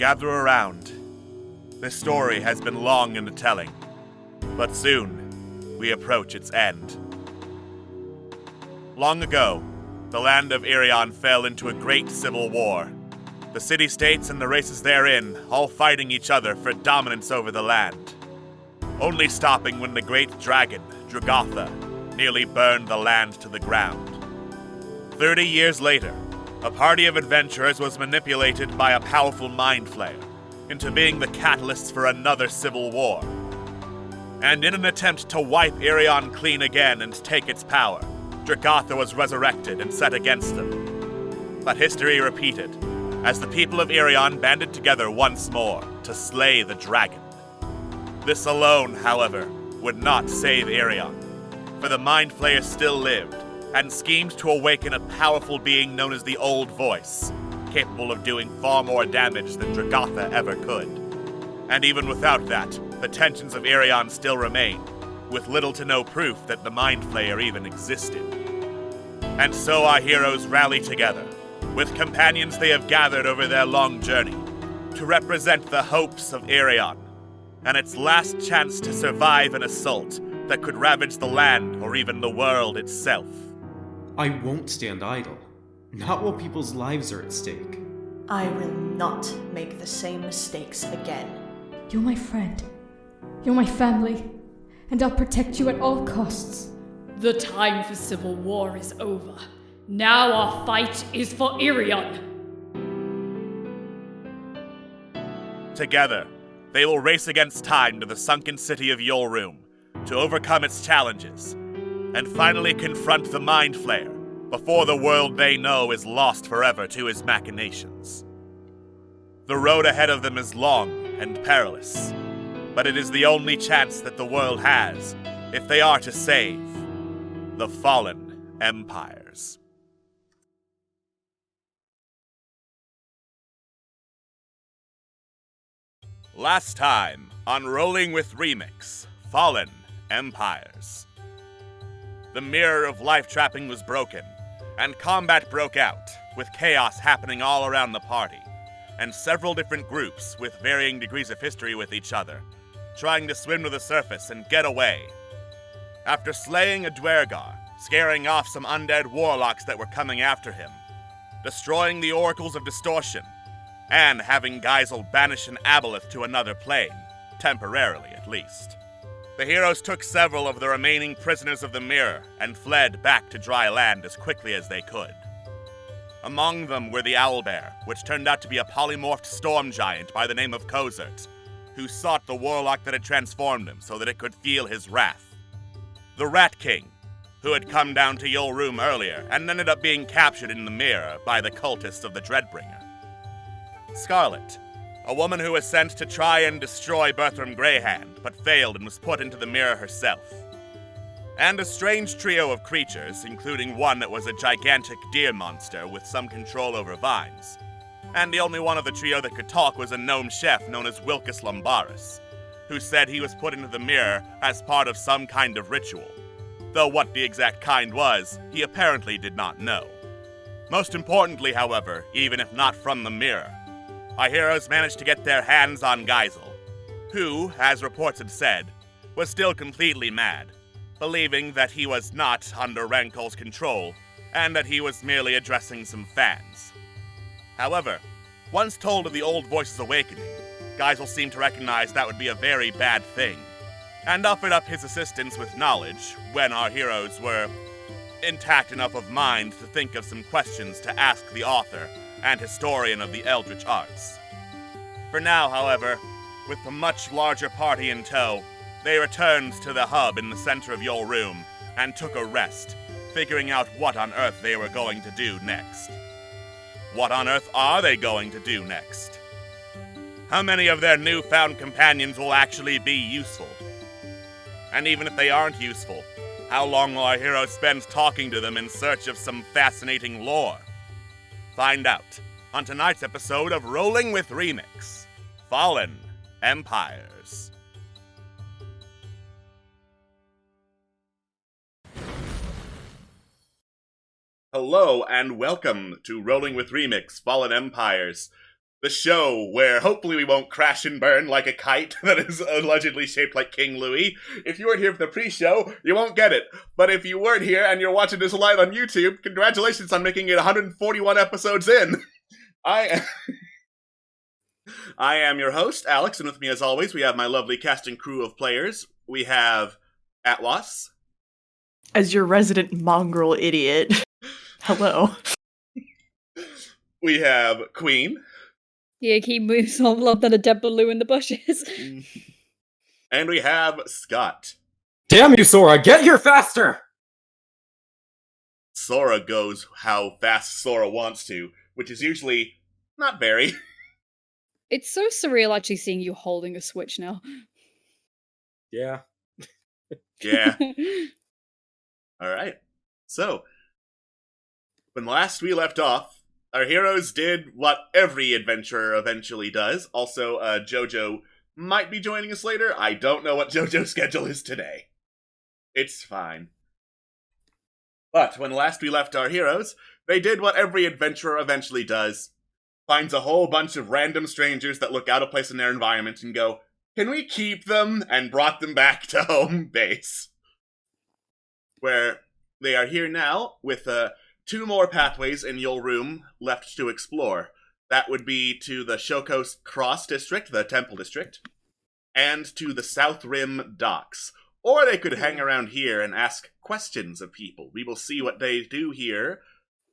gather around. This story has been long in the telling, but soon we approach its end. Long ago, the land of Irion fell into a great civil war. The city-states and the races therein all fighting each other for dominance over the land, only stopping when the great dragon, Dragotha, nearly burned the land to the ground. 30 years later, a party of adventurers was manipulated by a powerful mind flayer into being the catalysts for another civil war. And in an attempt to wipe Irion clean again and take its power, Dragotha was resurrected and set against them. But history repeated, as the people of Irion banded together once more to slay the dragon. This alone, however, would not save Irion, for the Mind Flayer still lived, and schemed to awaken a powerful being known as the Old Voice, capable of doing far more damage than Dragotha ever could. And even without that, the tensions of Irion still remain, with little to no proof that the Mind Flayer even existed. And so our heroes rally together, with companions they have gathered over their long journey, to represent the hopes of Irion, and its last chance to survive an assault that could ravage the land or even the world itself. I won't stand idle. Not while people's lives are at stake. I will not make the same mistakes again. You're my friend. You're my family. And I'll protect you at all costs. The time for civil war is over. Now our fight is for Irion. Together, they will race against time to the sunken city of Yolroom to overcome its challenges, and finally confront the Mind Flayer before the world they know is lost forever to his machinations. The road ahead of them is long and perilous, but it is the only chance that the world has if they are to save the fallen empires. Last time on Rolling with Remix, Fallen Empires. The mirror of life trapping was broken, and combat broke out, with chaos happening all around the party, and several different groups with varying degrees of history with each other, trying to swim to the surface and get away. After slaying a Dwergar, scaring off some undead warlocks that were coming after him, destroying the Oracles of Distortion, and having Geisel banish an Aboleth to another plane, temporarily at least. The heroes took several of the remaining prisoners of the mirror and fled back to dry land as quickly as they could. Among them were the Owlbear, which turned out to be a polymorphed storm giant by the name of Kozert, who sought the warlock that had transformed him so that it could feel his wrath. The Rat King, who had come down to Yolroom earlier and ended up being captured in the mirror by the cultists of the Dreadbringer. Scarlet, a woman who was sent to try and destroy Bertram Greyhand, but failed and was put into the mirror herself. And a strange trio of creatures, including one that was a gigantic deer monster with some control over vines. And the only one of the trio that could talk was a gnome chef known as Wilcus Lumbaris, who said he was put into the mirror as part of some kind of ritual, though what the exact kind was, he apparently did not know. Most importantly, however, even if not from the mirror, our heroes managed to get their hands on Geisel, who, as reports had said, was still completely mad, believing that he was not under Rankol's control, and that he was merely addressing some fans. However, once told of the Old Voice's awakening, Geisel seemed to recognize that would be a very bad thing, and offered up his assistance with knowledge when our heroes were intact enough of mind to think of some questions to ask the author and historian of the Eldritch Arts. For now, however, with a much larger party in tow, they returned to the hub in the center of Yolroom and took a rest, figuring out what on earth they were going to do next. What on earth are they going to do next? How many of their newfound companions will actually be useful? And even if they aren't useful, how long will our heroes spend talking to them in search of some fascinating lore? Find out on tonight's episode of Rolling with Remix, Fallen Empires. Hello and welcome to Rolling with Remix, Fallen Empires, the show where hopefully we won't crash and burn like a kite that is allegedly shaped like King Louis. If you weren't here for the pre-show, you won't get it. But if you weren't here and you're watching this live on YouTube, congratulations on making it 141 episodes in. I am your host, Alex, and with me as always, we have my lovely cast and crew of players. We have Atwas. As your resident mongrel idiot. Hello. We have Queen. Yeah, he moves on love than a dead balloon in the bushes. And we have Scott. Damn you, Sora! Get here faster! Sora goes how fast Sora wants to, which is usually not very. It's so surreal actually seeing you holding a Switch now. Yeah. Yeah. Alright. So, when last we left off, our heroes did what every adventurer eventually does. Also, Jojo might be joining us later. I don't know what Jojo's schedule is today. It's fine. But when last we left our heroes, they did what every adventurer eventually does. Finds a whole bunch of random strangers that look out of place in their environment and go, "Can we keep them?" and brought them back to home base. Where they are here now with 2 more pathways in your room left to explore. That would be to the Shokos Cross District, the Temple District, and to the South Rim Docks. Or they could hang around here and ask questions of people. We will see what they do here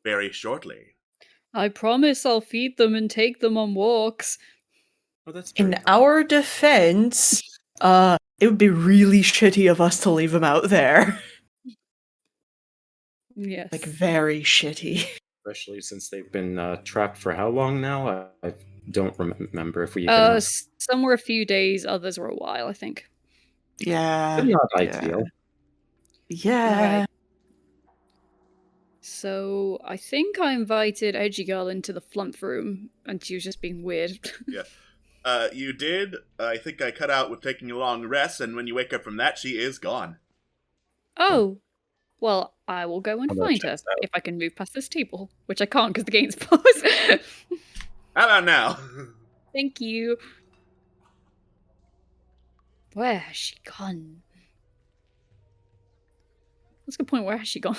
very shortly. I promise I'll feed them and take them on walks. Oh, that's In our defense, it would be really shitty of us to leave them out there. Yes. Like, very shitty. Especially since they've been trapped for how long now? I don't remember if we even... Some were a few days, others were a while, I think. Yeah. not yeah. ideal. Yeah. Right. So, I think I invited Edgy Girl into the flump room, and she was just being weird. Yeah. You did. I think I cut out with taking a long rest, and when you wake up from that, she is gone. Oh. Well, I will go and find her, if I can move past this table, which I can't because the game's paused. How about now? Thank you. Where has she gone? That's a good point, where has she gone?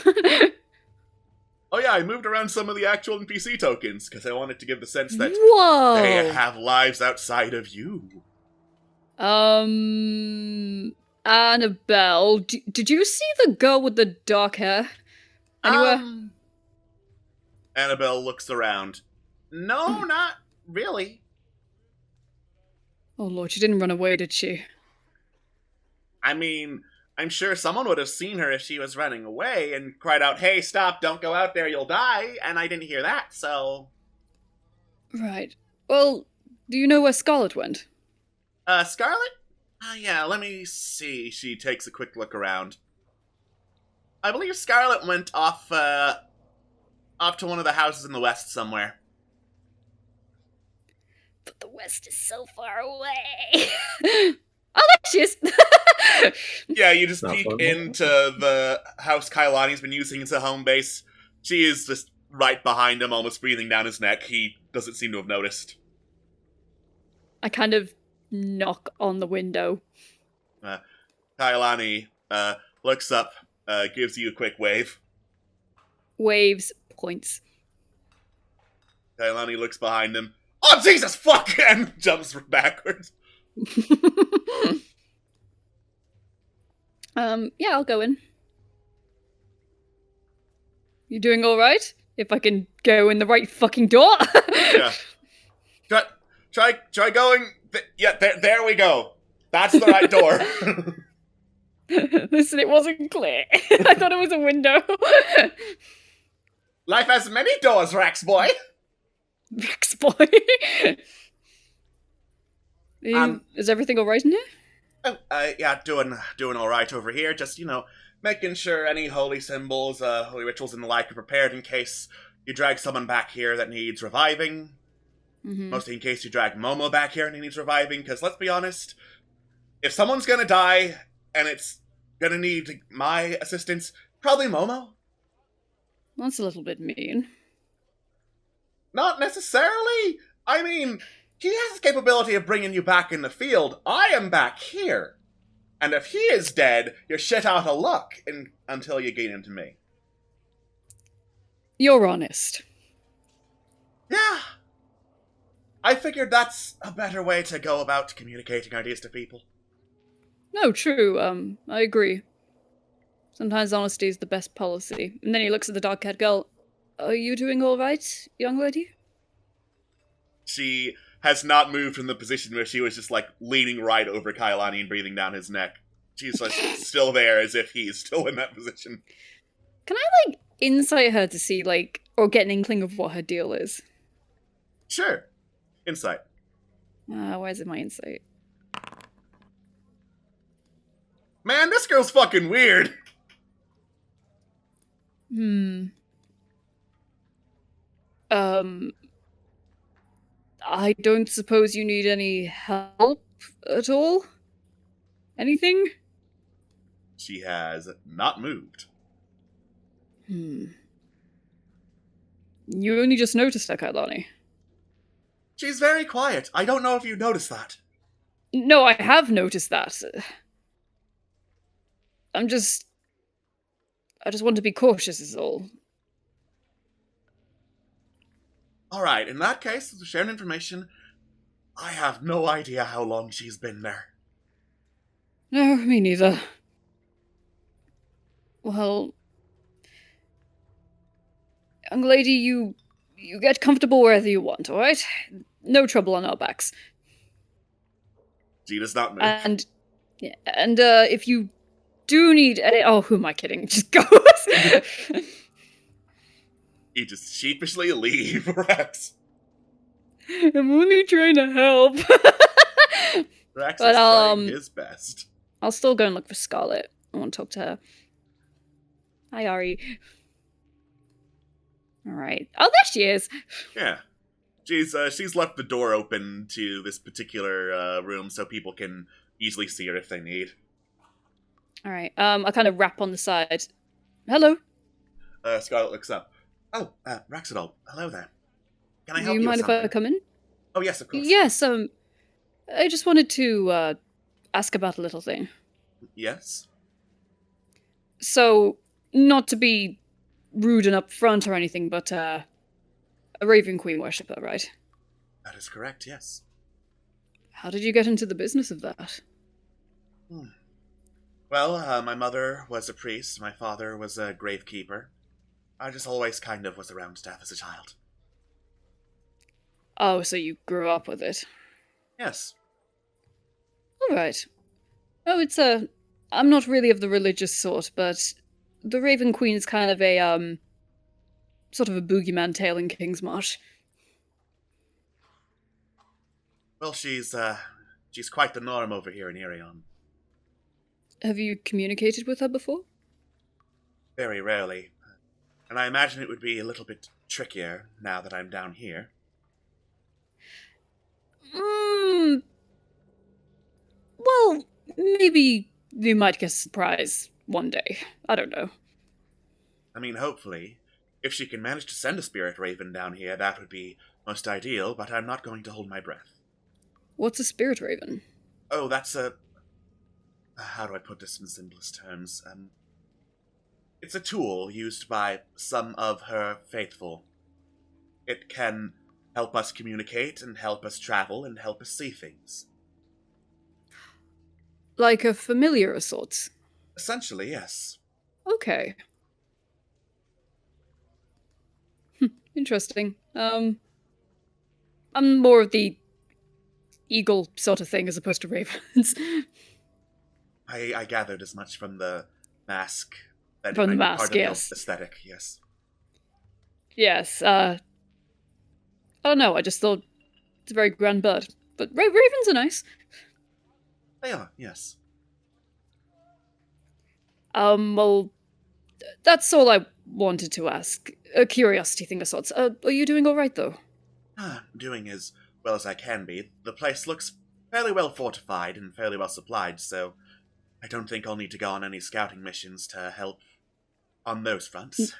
Oh yeah, I moved around some of the actual NPC tokens, because I wanted to give the sense that Whoa! they have lives outside of you. Annabelle, did you see the girl with the dark hair? Anywhere? Annabelle looks around. No, not really. Oh lord, she didn't run away, did she? I mean, I'm sure someone would have seen her if she was running away and cried out, "Hey, stop, don't go out there, you'll die," and I didn't hear that, so... Right. Well, do you know where Scarlet went? Scarlet? Yeah, let me see. She takes a quick look around. I believe Scarlet went off to one of the houses in the west somewhere. But the west is so far away. Oh, there she is! Yeah, you just Not peek fun. into the house Kailani's been using as a home base. She is just right behind him, almost breathing down his neck. He doesn't seem to have noticed. I kind of knock on the window. Kailani looks up, gives you a quick wave. Waves, points. Kailani looks behind him. "Oh, Jesus, fuck!" and jumps backwards. Yeah, I'll go in. You doing alright? If I can go in the right fucking door? Yeah. Try going. Yeah, there we go. That's the right door. Listen, it wasn't clear. I thought it was a window. Life has many doors, Rax boy. Rex boy. Is everything alright in here? Oh, yeah, doing all right over here. Just, making sure any holy symbols, holy rituals, and the like are prepared in case you drag someone back here that needs reviving. Mm-hmm. Mostly in case you drag Momo back here and he needs reviving. Because let's be honest, if someone's gonna die and it's gonna need my assistance, probably Momo. That's a little bit mean. Not necessarily. I mean, he has the capability of bringing you back in the field. I am back here. And if he is dead, you're shit out of luck until you gain him to me. You're honest. Yeah. I figured that's a better way to go about communicating ideas to people. No, true. I agree. Sometimes honesty is the best policy. And then he looks at the dark-haired girl. Are you doing all right, young lady? She has not moved from the position where she was just, like, leaning right over Kailani and breathing down his neck. She's, like, still there as if he's still in that position. Can I, like, insight her to see, like, or get an inkling of what her deal is? Sure. Insight. Why is it my insight? Man, this girl's fucking weird. I don't suppose you need any help at all? Anything? She has not moved. You only just noticed her, Kailani. She's very quiet. I don't know if you noticed that. No, I have noticed that. I just want to be cautious is all. Alright, in that case, with sharing information, I have no idea how long she's been there. No, me neither. Well, young lady, you get comfortable wherever you want, alright? No trouble on our backs. She does not move. And if you do need any... Oh, who am I kidding? Just go. You just sheepishly leave, Rex. I'm only trying to help. Rex is trying his best. I'll still go and look for Scarlet. I want to talk to her. Hi, Ari. Alright. Oh, there she is! Yeah. She's left the door open to this particular room so people can easily see her if they need. Alright, I kind of rap on the side. Hello? Scarlet looks up. Oh, Raxidol, hello there. Can I help you? Do you mind with if I something? come in? Oh, yes, of course. Yes, I just wanted to, ask about a little thing. Yes? So, not to be rude and upfront or anything, but, a Raven Queen worshipper, right? That is correct, yes. How did you get into the business of that? Well, my mother was a priest, my father was a gravekeeper. I just always kind of was around death as a child. Oh, so you grew up with it. Yes. Alright. Oh, I'm not really of the religious sort, but the Raven Queen is kind of a, sort of a boogeyman tale in King's Marsh. Well, she's quite the norm over here in Irion. Have you communicated with her before? Very rarely. And I imagine it would be a little bit trickier now that I'm down here. Well, maybe you might get a surprise one day. I don't know. I mean, hopefully. If she can manage to send a spirit raven down here, that would be most ideal, but I'm not going to hold my breath. What's a spirit raven? Oh, that's a... How do I put this in the simplest terms? It's a tool used by some of her faithful. It can help us communicate and help us travel and help us see things. Like a familiar of sorts? Essentially, yes. Okay. Interesting. I'm more of the eagle sort of thing as opposed to ravens. I gathered as much from the mask. From the mask, part of yes. The aesthetic, yes. Yes, I don't know, I just thought it's a very grand bird. But ravens are nice. They are, yes. Well, that's all I wanted to ask. A curiosity thing of sorts. Are you doing alright, though? Doing as well as I can be. The place looks fairly well fortified and fairly well supplied, so I don't think I'll need to go on any scouting missions to help on those fronts.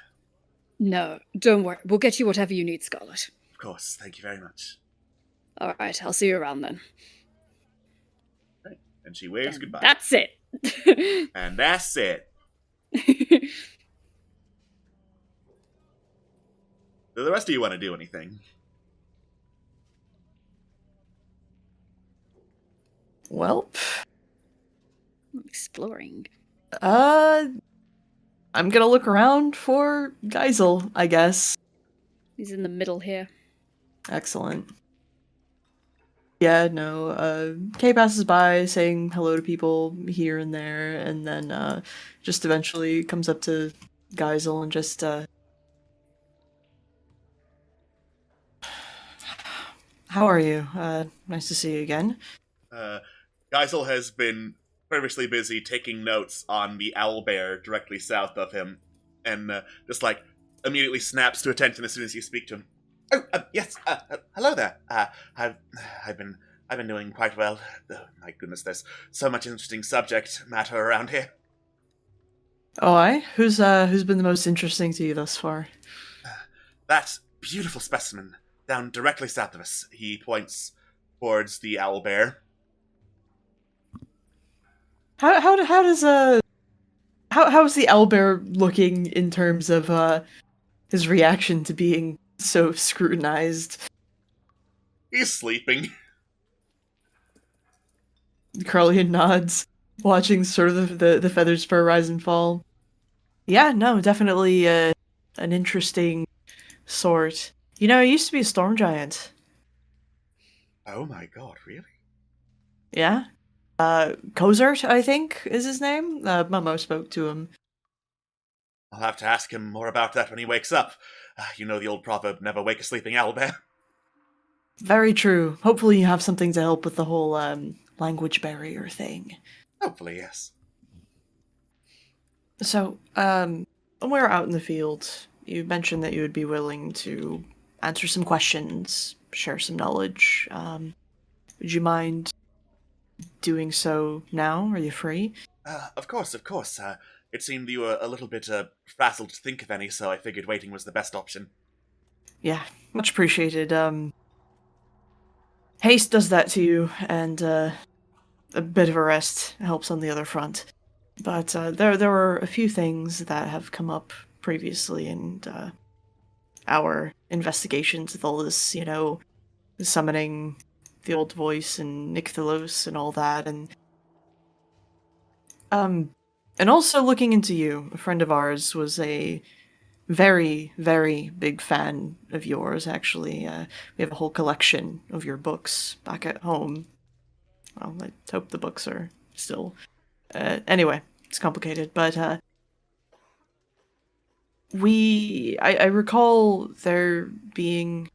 No, don't worry. We'll get you whatever you need, Scarlet. Of course, thank you very much. All right, I'll see you around then. And she waves And goodbye. that's it. And that's it. Do the rest of you want to do anything? Well, Exploring. I'm gonna look around for Geisel, I guess. He's in the middle here. Excellent. Yeah, no, Kay passes by saying hello to people here and there, and then, just eventually comes up to Geisel and just, how are you? Nice to see you again. Geisel has been previously busy taking notes on the owlbear directly south of him, and just like immediately snaps to attention as soon as you speak to him. Oh, yes. Hello there. I've been doing quite well. Oh, my goodness, there's so much interesting subject matter around here. Oh, aye? Who's been the most interesting to you thus far? That beautiful specimen down directly south of us. He points towards the owlbear. How's the owlbear looking in terms of, his reaction to being so scrutinized? He's sleeping. Carlian nods, watching sort of the feather spur rise and fall. Yeah, no, definitely an interesting sort. You know, I used to be a storm giant. Oh my god, really? Yeah? Kozert, I think, is his name. Momo spoke to him. I'll have to ask him more about that when he wakes up. You know the old proverb, never wake a sleeping owlbear. Very true. Hopefully you have something to help with the whole, language barrier thing. Hopefully, yes. So, when we were out in the field, you mentioned that you would be willing to answer some questions, share some knowledge. Would you mind doing so now? Are you free? Of course. It seemed you were a little bit frazzled to think of any, so I figured waiting was the best option. Yeah, much appreciated. Haste does that to you, and a bit of a rest helps on the other front. But there were a few things that have come up previously, and our investigations with all this, you know, summoning the old voice and Nycthalos and all that, and also looking into you. A friend of ours was a very, very big fan of yours, actually. We have a whole collection of your books back at home. Well, I hope the books are still... anyway, it's complicated, but, I recall there being...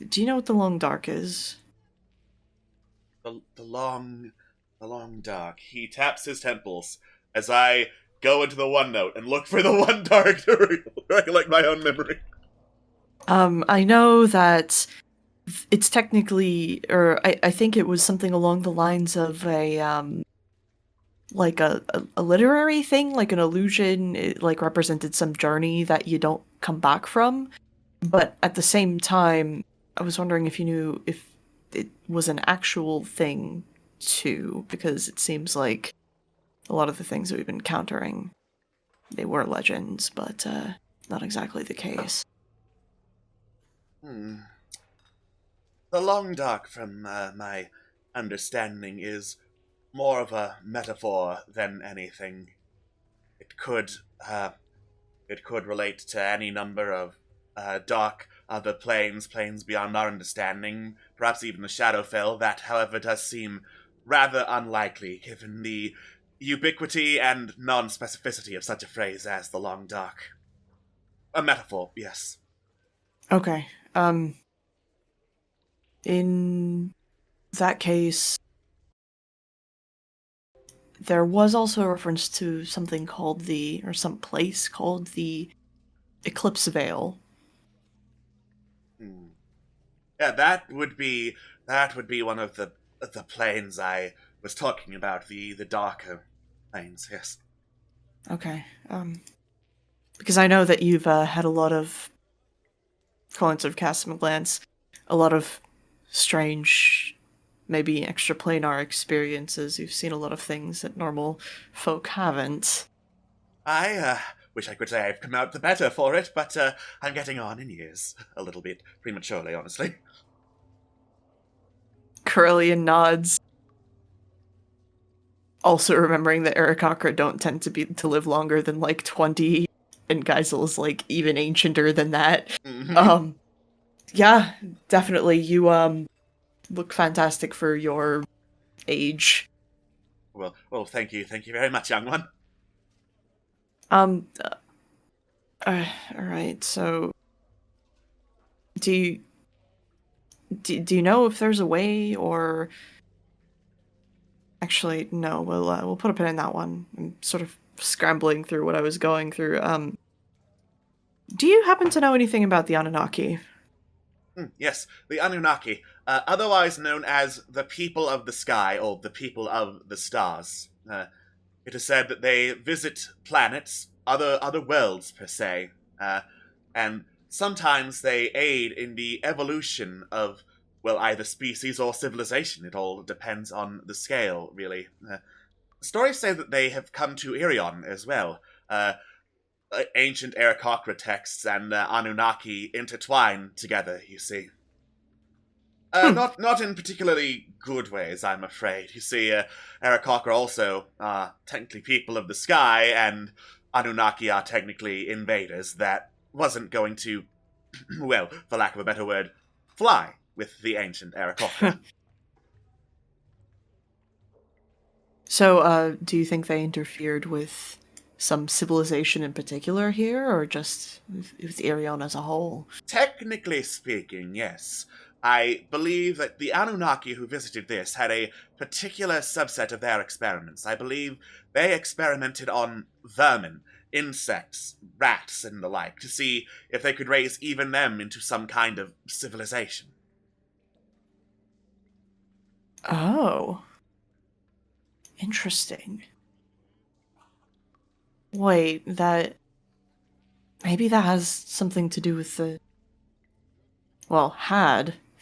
Do you know what the Long Dark is? The long dark. He taps his temples as I go into the OneNote and look for the one dark to recollect my own memory. I know that it's technically, or I think it was something along the lines of like a literary thing, like an illusion. It like represented some journey that you don't come back from. But at the same time, I was wondering if you knew if it was an actual thing too, because it seems like a lot of the things that we've been encountering, they were legends, but not exactly the case. The long dark, from my understanding, is more of a metaphor than anything. It could relate to any number of dark other planes beyond our understanding, perhaps even the Shadowfell. That, however, does seem rather unlikely, given the ubiquity and non-specificity of such a phrase as the long dark. A metaphor, yes. Okay. In that case, there was also a reference to something called some place called the Eclipse Veil. Yeah, that would be one of the planes I was talking about, the darker planes, yes. Okay. Because I know that you've had a lot of, calling sort of cast from a glance, a lot of strange, maybe extraplanar experiences. You've seen a lot of things that normal folk haven't. I wish I could say I've come out the better for it, but I'm getting on in years. A little bit prematurely, honestly. Corellian nods. Also remembering that Aarakocra don't tend to live longer than like 20, and Geisel is like even ancienter than that. Mhm. Yeah, definitely. You look fantastic for your age. Well, thank you very much, young one. All right. So, do you know if there's a way, or actually, no? We'll put a pin in that one. I'm sort of scrambling through what I was going through. Do you happen to know anything about the Anunnaki? Yes, the Anunnaki, otherwise known as the people of the sky or the people of the stars. It is said that they visit planets, other worlds per se, and sometimes they aid in the evolution of, well, either species or civilization. It all depends on the scale, really. Stories say that they have come to Irion as well. Ancient Aarakocra texts and Anunnaki intertwine together, you see. Not in particularly good ways, I'm afraid. You see, Aarakocra also are technically people of the sky, and Anunnaki are technically invaders that wasn't going to, well, for lack of a better word, fly with the ancient Aarakocra. So, do you think they interfered with some civilization in particular here, or just with Irion as a whole? Technically speaking, yes. I believe that the Anunnaki who visited this had a particular subset of their experiments. I believe they experimented on vermin, insects, rats, and the like, to see if they could raise even them into some kind of civilization. Oh. Interesting. Wait, maybe that has something to do with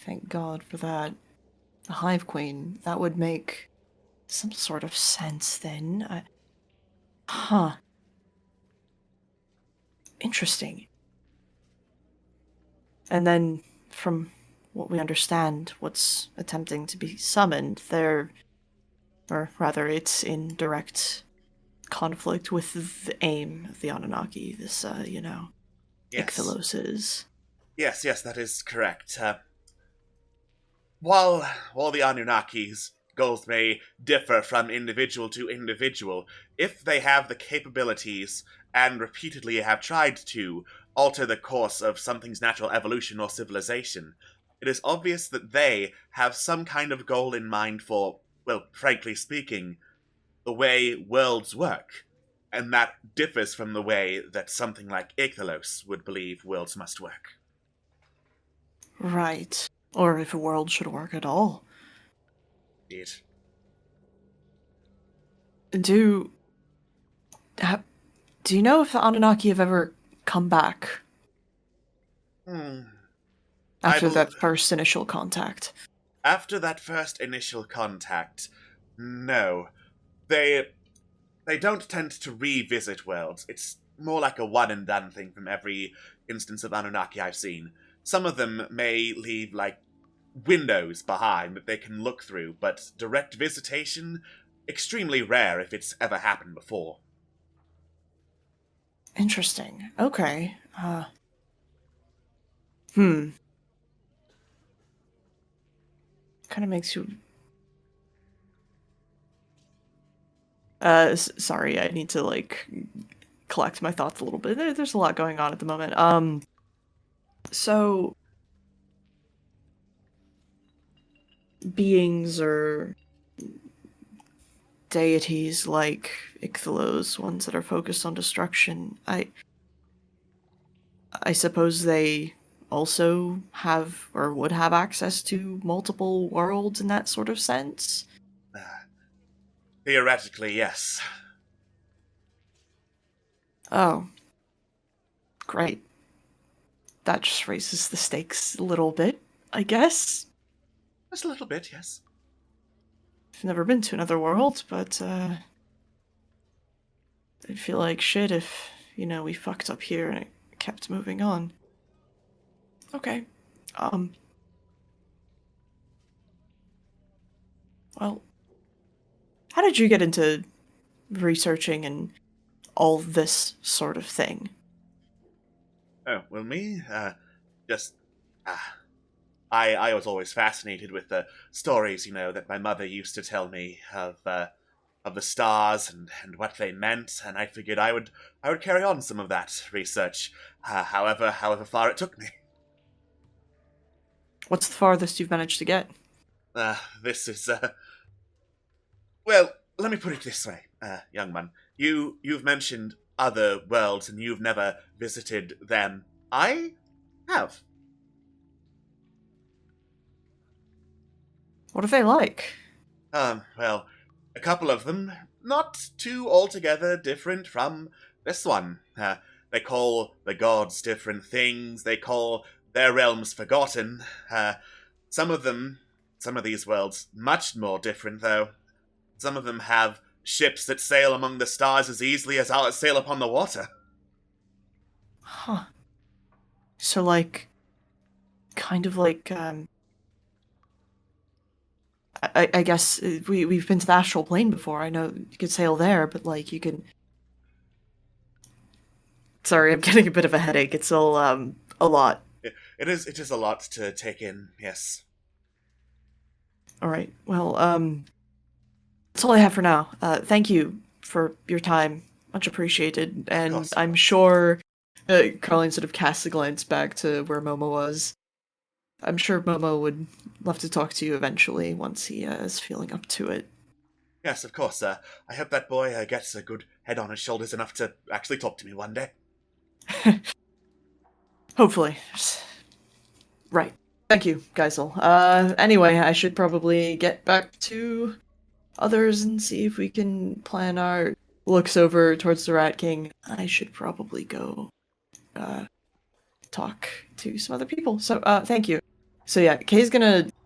thank God for that, the Hive Queen. That would make some sort of sense then. Interesting. And then, from what we understand, what's attempting to be summoned, or rather, it's in direct conflict with the aim of the Anunnaki, this, Yes. Ichthyolos is. Yes, that is correct. While the Anunnaki's goals may differ from individual to individual, if they have the capabilities and repeatedly have tried to alter the course of something's natural evolution or civilization, it is obvious that they have some kind of goal in mind for, well, frankly speaking, the way worlds work. And that differs from the way that something like Ichthyolos would believe worlds must work. Right. Or if a world should work at all. Indeed. Do you know if the Anunnaki have ever come back after that first initial contact? After that first initial contact, no. They don't tend to revisit worlds. It's more like a one-and-done thing from every instance of Anunnaki I've seen. Some of them may leave, like, windows behind that they can look through, but direct visitation, extremely rare if it's ever happened before. Interesting. Okay. Kind of makes you... sorry, I need to, like, collect my thoughts a little bit. There's a lot going on at the moment. So... beings or deities like Ichthyolos, ones that are focused on destruction, I suppose they also have or would have access to multiple worlds in that sort of sense? Theoretically, yes. Oh. Great. That just raises the stakes a little bit, I guess. Just a little bit, yes. I've never been to another world, but I'd feel like shit if, we fucked up here and it kept moving on. Okay. Well, how did you get into researching and all this sort of thing? Oh, well, me? I was always fascinated with the stories, that my mother used to tell me of the stars and what they meant, and I figured I would carry on some of that research, however far it took me. What's the farthest you've managed to get? This is, well, let me put it this way, young man. You've mentioned other worlds and you've never visited them. I have. What are they like? Well, a couple of them, not too altogether different from this one. They call the gods different things, they call their realms forgotten. Some of these worlds, much more different, though. Some of them have ships that sail among the stars as easily as ours sail upon the water. Huh. So, kind of like, I guess we've been to the astral plane before. I know you could sail there, but, you can... Sorry, I'm getting a bit of a headache. It's all, a lot. It is a lot to take in, yes. Alright, well, that's all I have for now. Thank you for your time. Much appreciated. And I'm sure Carlene sort of casts a glance back to where Momo was. I'm sure Momo would love to talk to you eventually once he is feeling up to it. Yes, of course. I hope that boy gets a good head on his shoulders enough to actually talk to me one day. Hopefully. Right. Thank you, Geisel. Anyway, I should probably get back to others and see if we can plan our looks over towards the Rat King. I should probably go talk to some other people. So, thank you. So yeah, Kay's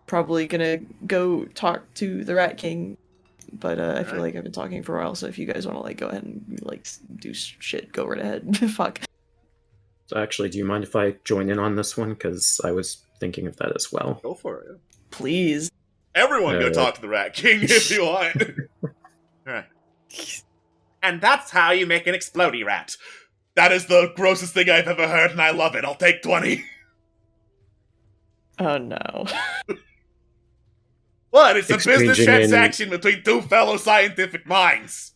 probably gonna go talk to the Rat King, but I feel like I've been talking for a while, so if you guys want to go ahead and do shit, go right ahead. Fuck. So actually, do you mind if I join in on this one? Because I was thinking of that as well. Go for it. Please. Everyone go talk to the Rat King if you want. Alright. And that's how you make an explodey rat. That is the grossest thing I've ever heard, and I love it. I'll take 20. Oh no. What? It's a business Exchanging transaction between two fellow scientific minds.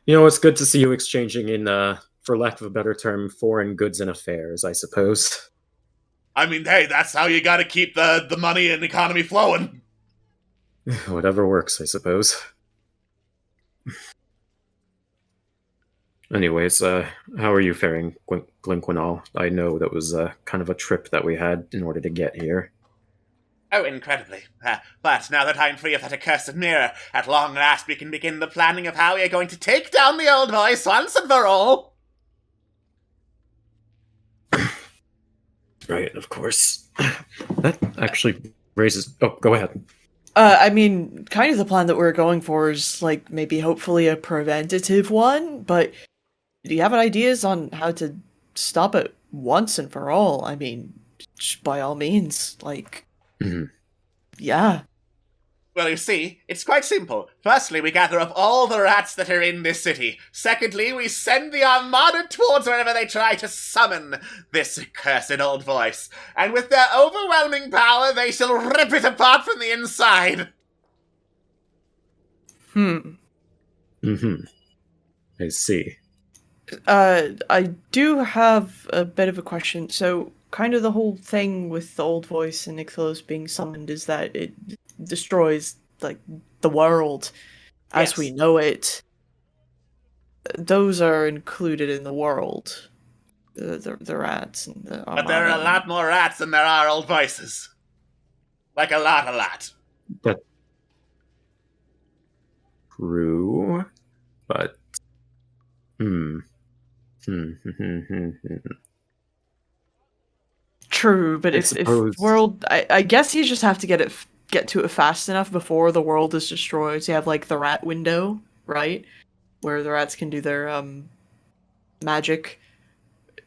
It's good to see you exchanging in, for lack of a better term, foreign goods and affairs, I suppose. I mean, hey, that's how you gotta keep the money and economy flowing. Whatever works, I suppose. Anyways, how are you faring, Glinquinal? I know that was kind of a trip that we had in order to get here. Oh, incredibly. But now that I'm free of that accursed mirror, at long last we can begin the planning of how we are going to take down the old voice once and for all. Right, of course. That actually raises... Oh, go ahead. I mean, kind of the plan that we're going for is, maybe hopefully a preventative one, but do you have ideas on how to stop it once and for all? I mean, by all means, yeah. Well, you see, it's quite simple. Firstly, we gather up all the rats that are in this city. Secondly, we send the armada towards wherever they try to summon this accursed old voice. And with their overwhelming power, they shall rip it apart from the inside. I see. I do have a bit of a question. So, kind of the whole thing with the old voice and Ichthlos being summoned is that it destroys, the world as we know it. Those are included in the world. The rats and the armada. But there are a lot more rats than there are old voices. A lot. That's true, but... True, but if world... I guess you just have to get it get to it fast enough before the world is destroyed. So you have like the rat window, right? Where the rats can do their magic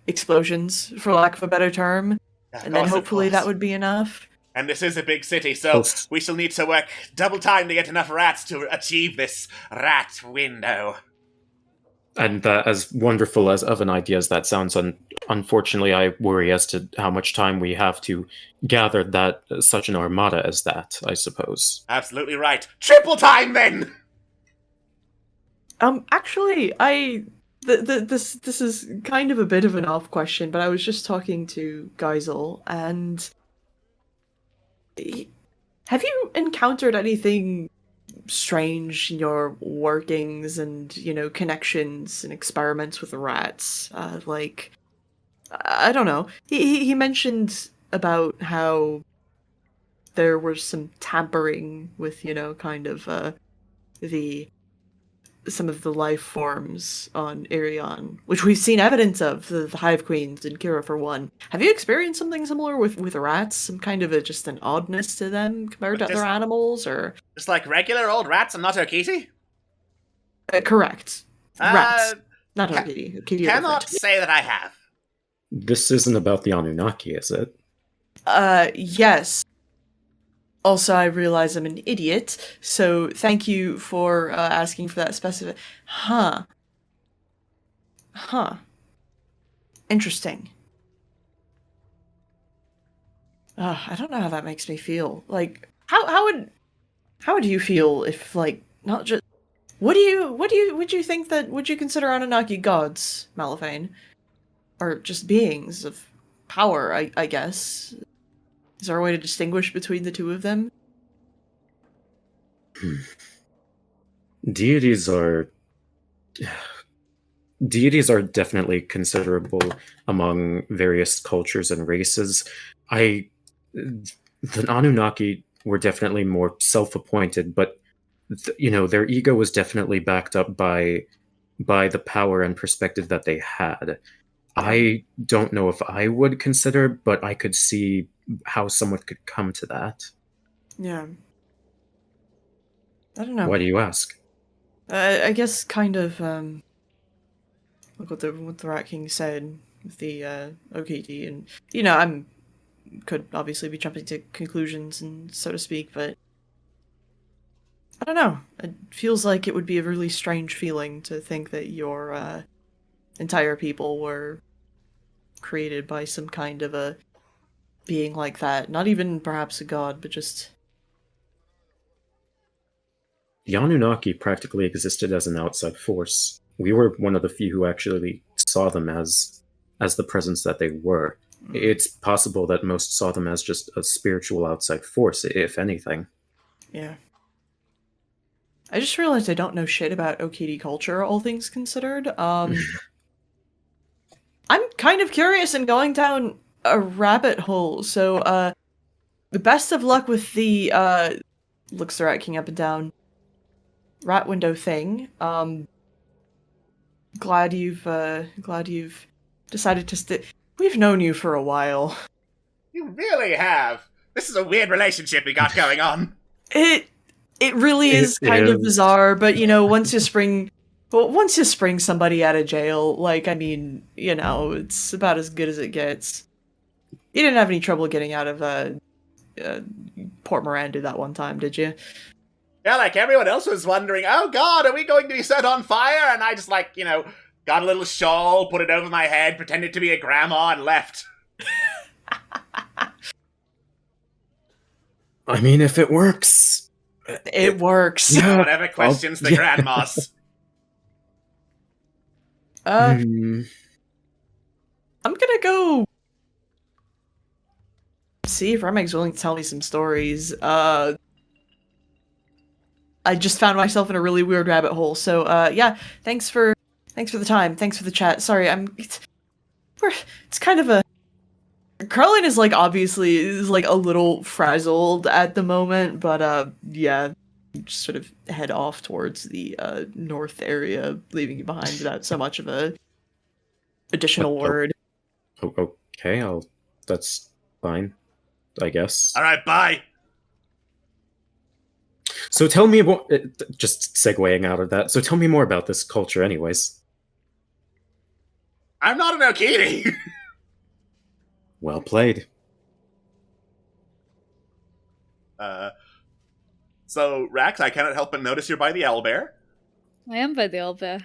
explosions, for lack of a better term. And then hopefully that would be enough. And this is a big city, so we shall need to work double time to get enough rats to achieve this rat window. And as wonderful as of an idea as that sounds, unfortunately, I worry as to how much time we have to gather that such an armada as that, I suppose. Absolutely right. Triple time, then! Actually, this is kind of a bit of an off question, but I was just talking to Geisel, and have you encountered anything strange in your workings and, you know, connections and experiments with the rats? Like, I don't know. He mentioned about how there was some tampering with, you know, kind of some of the life forms on Irion, which we've seen evidence of, the Hive Queens and Kira for one. Have you experienced something similar with rats? Some kind of just an oddness to them compared to other animals, or just like regular old rats and not Okiti? Correct. Rats, not Okiti. Cannot say that I have. This isn't about the Anunnaki, is it? Yes. Also, I realize I'm an idiot, so thank you for asking for that specific... Huh. Interesting. I don't know how that makes me feel. Like, how would you feel if, like, not just... would you think that... would you consider Anunnaki gods, Malifane? Or just beings of power, I guess? Is there a way to distinguish between the two of them? Deities are definitely considerable among various cultures and races. The Anunnaki were definitely more self-appointed, but you know, their ego was definitely backed up by the power and perspective that they had. I don't know if I would consider, but I could see how someone could come to that. Yeah. I don't know. Why do you ask? I guess kind of like what the Rat King said with the Okiti, and you know, could obviously be jumping to conclusions and so to speak, but I don't know. It feels like it would be a really strange feeling to think that your entire people were created by some kind of a being like that. Not even perhaps a god, but just... The Anunnaki practically existed as an outside force. We were one of the few who actually saw them as the presence that they were. It's possible that most saw them as just a spiritual outside force, if anything. Yeah. I just realized I don't know shit about Okiti culture, all things considered. I'm kind of curious and going down a rabbit hole, so, the best of luck with the, looks the Rat King up and down, rat window thing. Glad you've decided to stick. We've known you for a while. You really have. This is a weird relationship we got going on. It really is kind of bizarre, but you know, once you spring somebody out of jail, like, I mean, you know, it's about as good as it gets. You didn't have any trouble getting out of Port Moradan that one time, did you? Yeah, like everyone else was wondering, oh god, are we going to be set on fire? And I just, like, you know, got a little shawl, put it over my head, pretended to be a grandma, and left. I mean, if it works. It works. Yeah. Whatever questions the grandmas. I'm gonna go see if Remeg's willing to tell me some stories. I just found myself in a really weird rabbit hole, so yeah, thanks for the time, thanks for the chat. Sorry, it's kind of a... Carlin is like, obviously, is like a little frazzled at the moment, but yeah, just sort of head off towards the north area, leaving you behind without so much of a additional word. Okay, that's fine, I guess. Alright, bye! So tell me about, just segueing out of that, so tell me more about this culture anyways. I'm not an Okiti! Well played. So, Rax, I cannot help but notice you're by the owlbear. I am by the owlbear.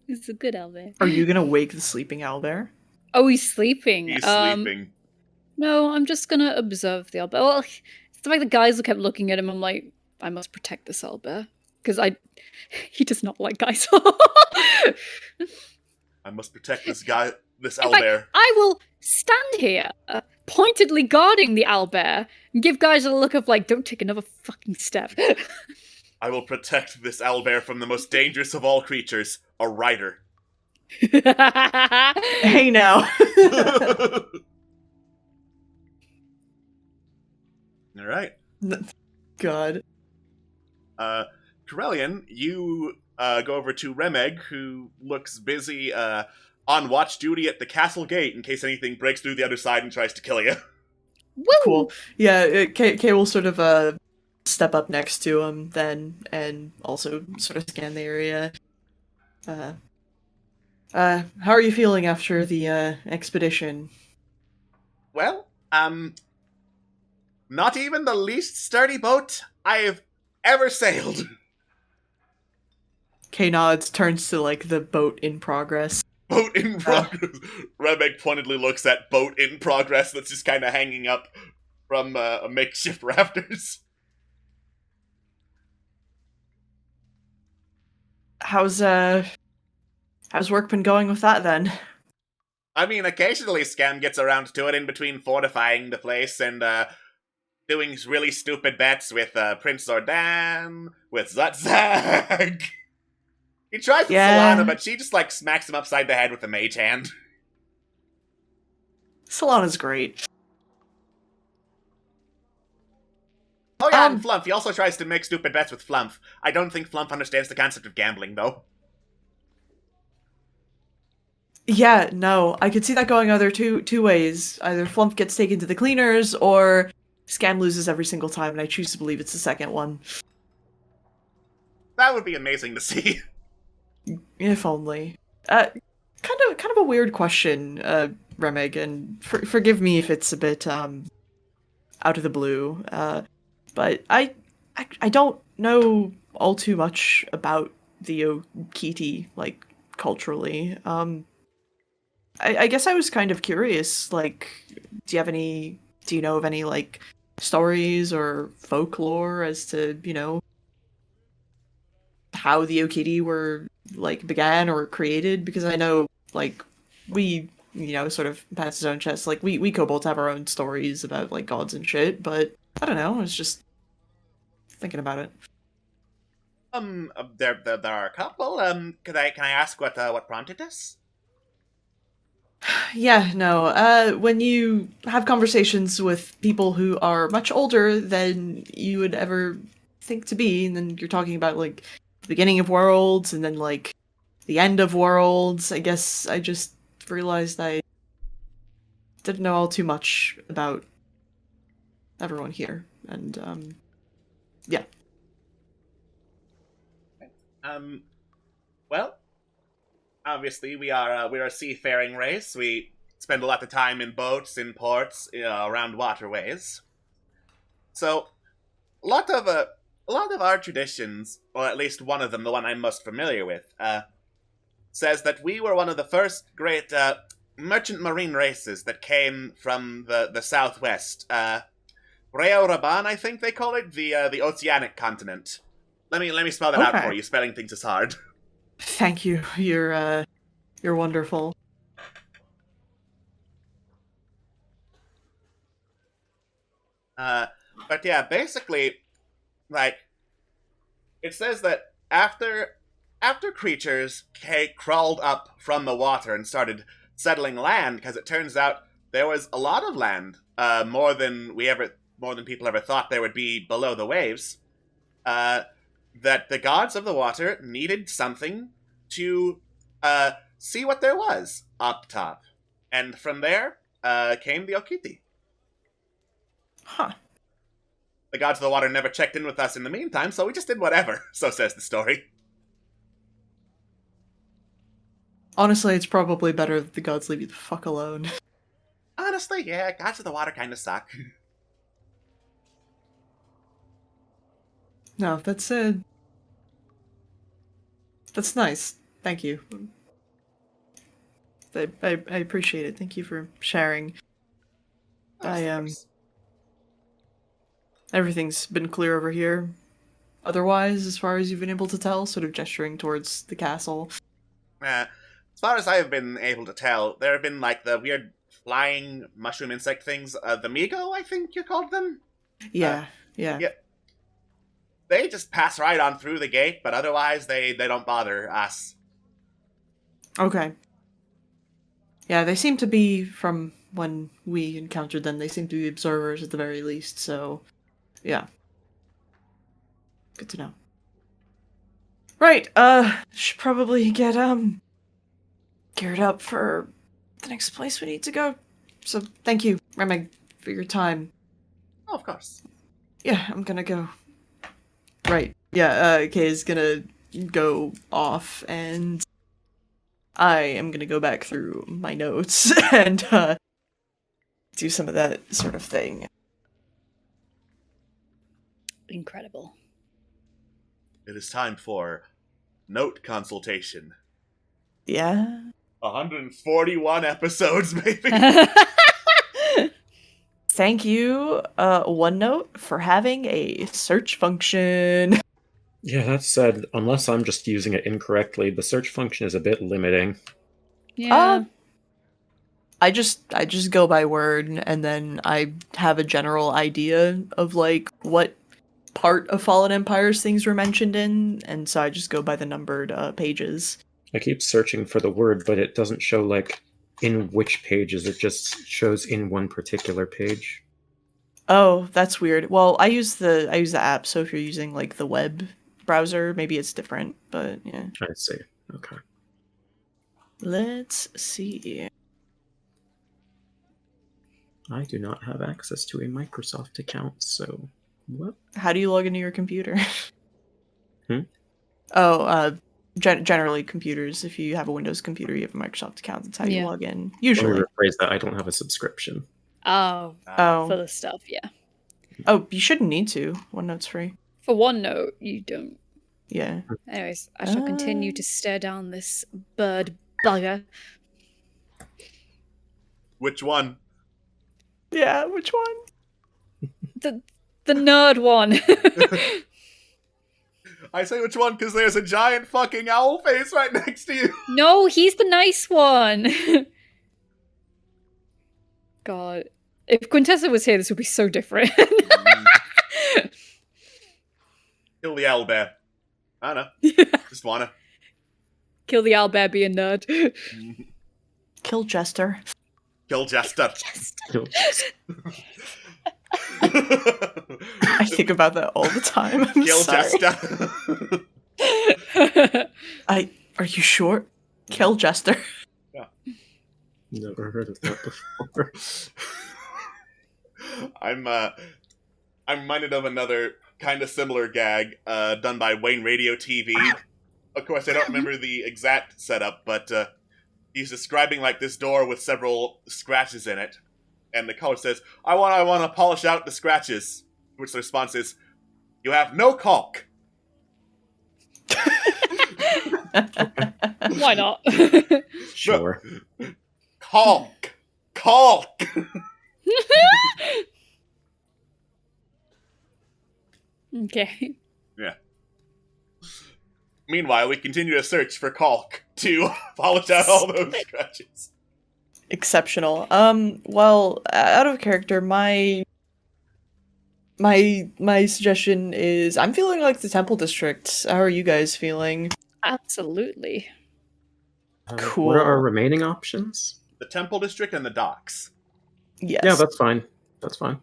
It's a good owlbear. Are you gonna wake the sleeping owlbear? Oh, he's sleeping. He's sleeping. No, I'm just gonna observe the owlbear. Well, it's the fact the guys kept looking at him. I'm like, I must protect this owlbear because he does not like guys. I must protect this guy, this In fact, owlbear. I will stand here, pointedly guarding the owlbear, and give guys a look of like, don't take another fucking step. I will protect this owlbear from the most dangerous of all creatures, a rider. Hey now. All right. God. Corellian, you go over to Remeg, who looks busy on watch duty at the castle gate in case anything breaks through the other side and tries to kill you. Woo! Cool. Yeah, Kay will sort of step up next to him then, and also sort of scan the area. How are you feeling after the expedition? Well, not even the least sturdy boat I have ever sailed. Kay nods, turns to like the boat in progress. Boat in progress. Remeg pointedly looks at boat in progress that's just kind of hanging up from a makeshift rafters. How's work been going with that then? I mean, occasionally Scam gets around to it in between fortifying the place and doing really stupid bets with Prince Zordan, with Zutzag. He tries with Solana, but she just like smacks him upside the head with a mage hand. Solana's great. Oh yeah, and Flump. He also tries to make stupid bets with Flump. I don't think Flump understands the concept of gambling, though. Yeah, no, I could see that going either two ways. Either Flump gets taken to the cleaners, or Scam loses every single time, and I choose to believe it's the second one. That would be amazing to see. If only. Kind of a weird question, Remig, and forgive me if it's a bit out of the blue. But I don't know all too much about the Okiti, like culturally. I guess I was kind of curious. Like, do you know of any like stories or folklore as to how the Okiti were like began or created? Because I know like we sort of pass his own chest, like we kobolds have our own stories about like gods and shit, but I don't know, I was just thinking about it. There are a couple. Can I ask what prompted this? Yeah, no, when you have conversations with people who are much older than you would ever think to be, and then you're talking about like the beginning of worlds and then like the end of worlds, I guess I just realized I didn't know all too much about everyone here, and yeah. Well, obviously we're a seafaring race. We spend a lot of time in boats, in ports, around waterways. So, a lot of our traditions, or at least one of them, the one I'm most familiar with, says that we were one of the first great merchant marine races that came from the southwest. Reo Raban, I think they call it, the oceanic continent. Let me spell that out for you. Spelling things is hard. Thank you. You're wonderful. But yeah, basically, like, it says that after creatures crawled up from the water and started settling land, because it turns out there was a lot of land, more than people ever thought there would be below the waves. That the gods of the water needed something to see what there was up top. And from there came the Okiti. Huh. The gods of the water never checked in with us in the meantime, so we just did whatever, so says the story. Honestly, it's probably better that the gods leave you the fuck alone. Honestly, yeah, gods of the water kind of suck. No, that's nice. Thank you. I appreciate it. Thank you for sharing. Everything's been clear over here. Otherwise, as far as you've been able to tell, sort of gesturing towards the castle. As far as I've been able to tell, there have been, like, the weird flying mushroom insect things, the Migo, I think you called them? Yeah. Yeah. They just pass right on through the gate, but otherwise they don't bother us. Okay. Yeah, they seem to be, from when we encountered them, they seem to be observers at the very least, so... Yeah. Good to know. Right, should probably get, geared up for the next place we need to go. So, thank you, Remig, for your time. Oh, of course. Yeah, I'm gonna go. Right, yeah, Kay is gonna go off, and I am gonna go back through my notes and, do some of that sort of thing. Incredible. It is time for note consultation. Yeah? 141 episodes, baby. Thank you, OneNote, for having a search function. Yeah, that said, unless I'm just using it incorrectly, the search function is a bit limiting. Yeah. I just go by word, and then I have a general idea of, like, what part of Fallen Empires things were mentioned in, and so I just go by the numbered pages. I keep searching for the word, but it doesn't show, like, in which pages. It just shows in one particular page. Oh, that's weird. Well, I use the app, so if you're using, like, the web browser, maybe it's different, but yeah. I see. Okay. Let's see. I do not have access to a Microsoft account, so what? How do you log into your computer? Hmm? Oh, generally computers. If you have a Windows computer, you have a Microsoft account. That's how you log in. Let me Usually. rephrase that. I don't have a subscription. Oh, Oh. for the stuff, yeah. Oh, you shouldn't need to. OneNote's free. For OneNote, you don't. Yeah. Anyways, I shall continue to stare down this bird bugger. Which one? Yeah, which one? The nerd one. I say which one because there's a giant fucking owl face right next to you. No, he's the nice one. God. If Quintessa was here, this would be so different. Kill the owl bear. I don't know. Just wanna. Kill the owlbear, be a nerd. Kill Jester. Kill Jester. I think about that all the time. I'm Kill sorry. Jester. Are you sure? Kill Jester. Never heard of that before. I'm reminded of another kind of similar gag done by Wayne Radio TV. Of course, I don't remember the exact setup, but he's describing like this door with several scratches in it, and the caller says, "I want to polish out the scratches." Which the response is, "You have no caulk." Why not? Sure. Caulk. Okay. Yeah. Meanwhile, we continue to search for caulk to polish out all those scratches. Exceptional. Well, out of character, my suggestion is I'm feeling like the Temple District. How are you guys feeling? Absolutely. Cool. What are our remaining options? The Temple District and the docks. Yes. Yeah, that's fine. That's fine.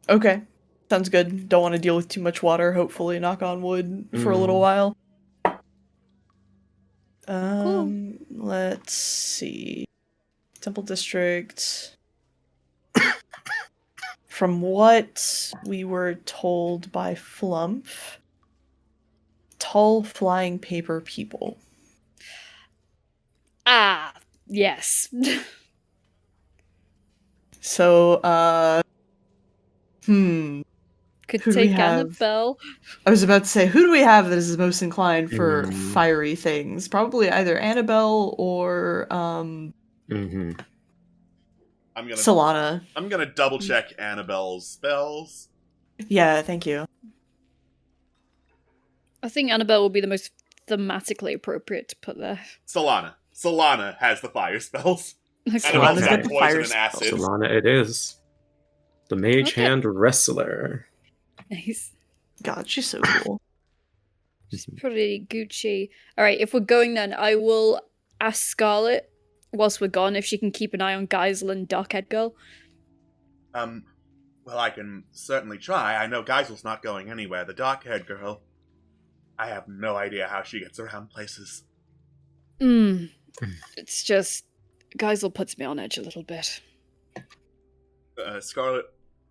Okay. Sounds good. Don't want to deal with too much water, hopefully, knock on wood, for a little while. Let's see. Temple District. from what we were told by Flump, tall flying paper people. Ah, yes. So, Could Who do we take have? Annabelle. I was about to say, who do we have that is most inclined for Hmm. fiery things? Probably either Annabelle or Mm-hmm. Solana. I'm gonna double check Annabelle's spells. Yeah, thank you. I think Annabelle will be the most thematically appropriate to put there. Solana. Solana has the fire spells. Okay. Annabelle's Solana's got got the poison fire and spells. acid. Solana it is. The Mage Okay. Hand Wrestler. Nice. God, she's so cool. Pretty Gucci. Alright, if we're going then, I will ask Scarlet, whilst we're gone, if she can keep an eye on Geisel and Darkhead Girl. Well, I can certainly try. I know Geisel's not going anywhere. The dark-haired girl, I have no idea how she gets around places. It's just, Geisel puts me on edge a little bit. Scarlet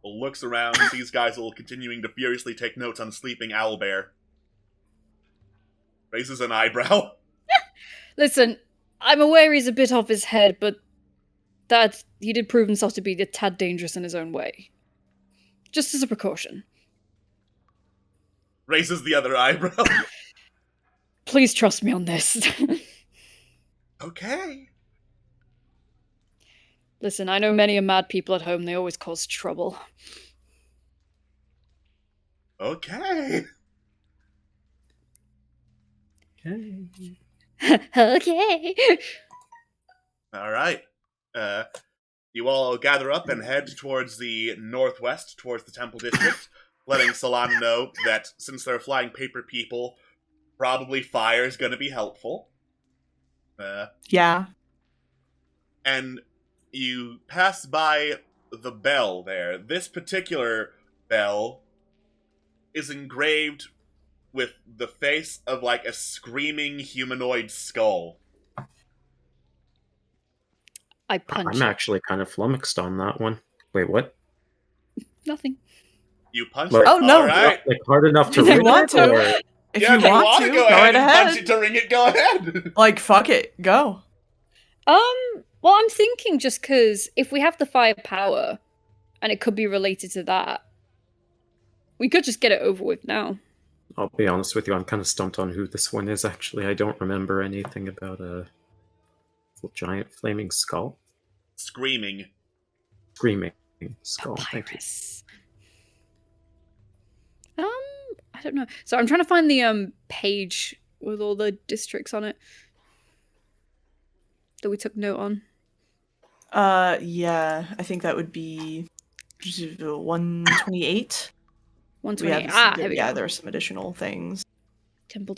looks around, sees Geisel continuing to furiously take notes on sleeping owlbear. Raises an eyebrow. Listen, I'm aware he's a bit off his head, but that he did prove himself to be a tad dangerous in his own way. Just as a precaution. Raises the other eyebrow. Please trust me on this. Okay. Listen, I know many are mad people at home, they always cause trouble. Okay. Okay. Alright. You all gather up and head towards the northwest, towards the Temple District, letting Solana know that since they're flying paper people, probably fire is going to be helpful. Yeah. And you pass by the bell there. This particular bell is engraved with the face of, like, a screaming humanoid skull. I punch I'm it. actually kind of flummoxed on that one. Wait, what? Nothing. You punch Like- it? Oh, no. Alright. Like hard enough to If you read want it, to. or If Yeah, you want to, go go right ahead and punch ahead. it to ring it, go ahead. Like, fuck it, go. Well, I'm thinking just because if we have the firepower, and it could be related to that, we could just get it over with now. I'll be honest with you, I'm kind of stumped on who this one is. Actually, I don't remember anything about a giant flaming skull, Screaming. screaming skull. Thank you. Papyrus. I don't know. So I'm trying to find the page with all the districts on it that we took note on. Yeah, I think that would be 128. 128. Here we yeah, go. there are some additional things. Temple.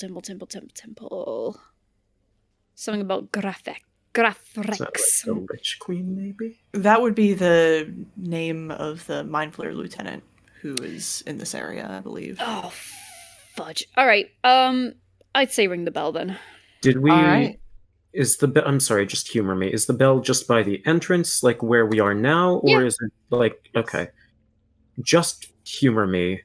Something about Is that Grafrex. like the Lich Queen, maybe? That would be the name of the Mind Flayer lieutenant who is in this area, I believe. Oh, fudge. All right. I'd say ring the bell then. Did we? All right. Is the bell? I'm sorry, just humor me. Is the bell just by the entrance, like where we are now, or Yeah. is it like okay? Just humor me.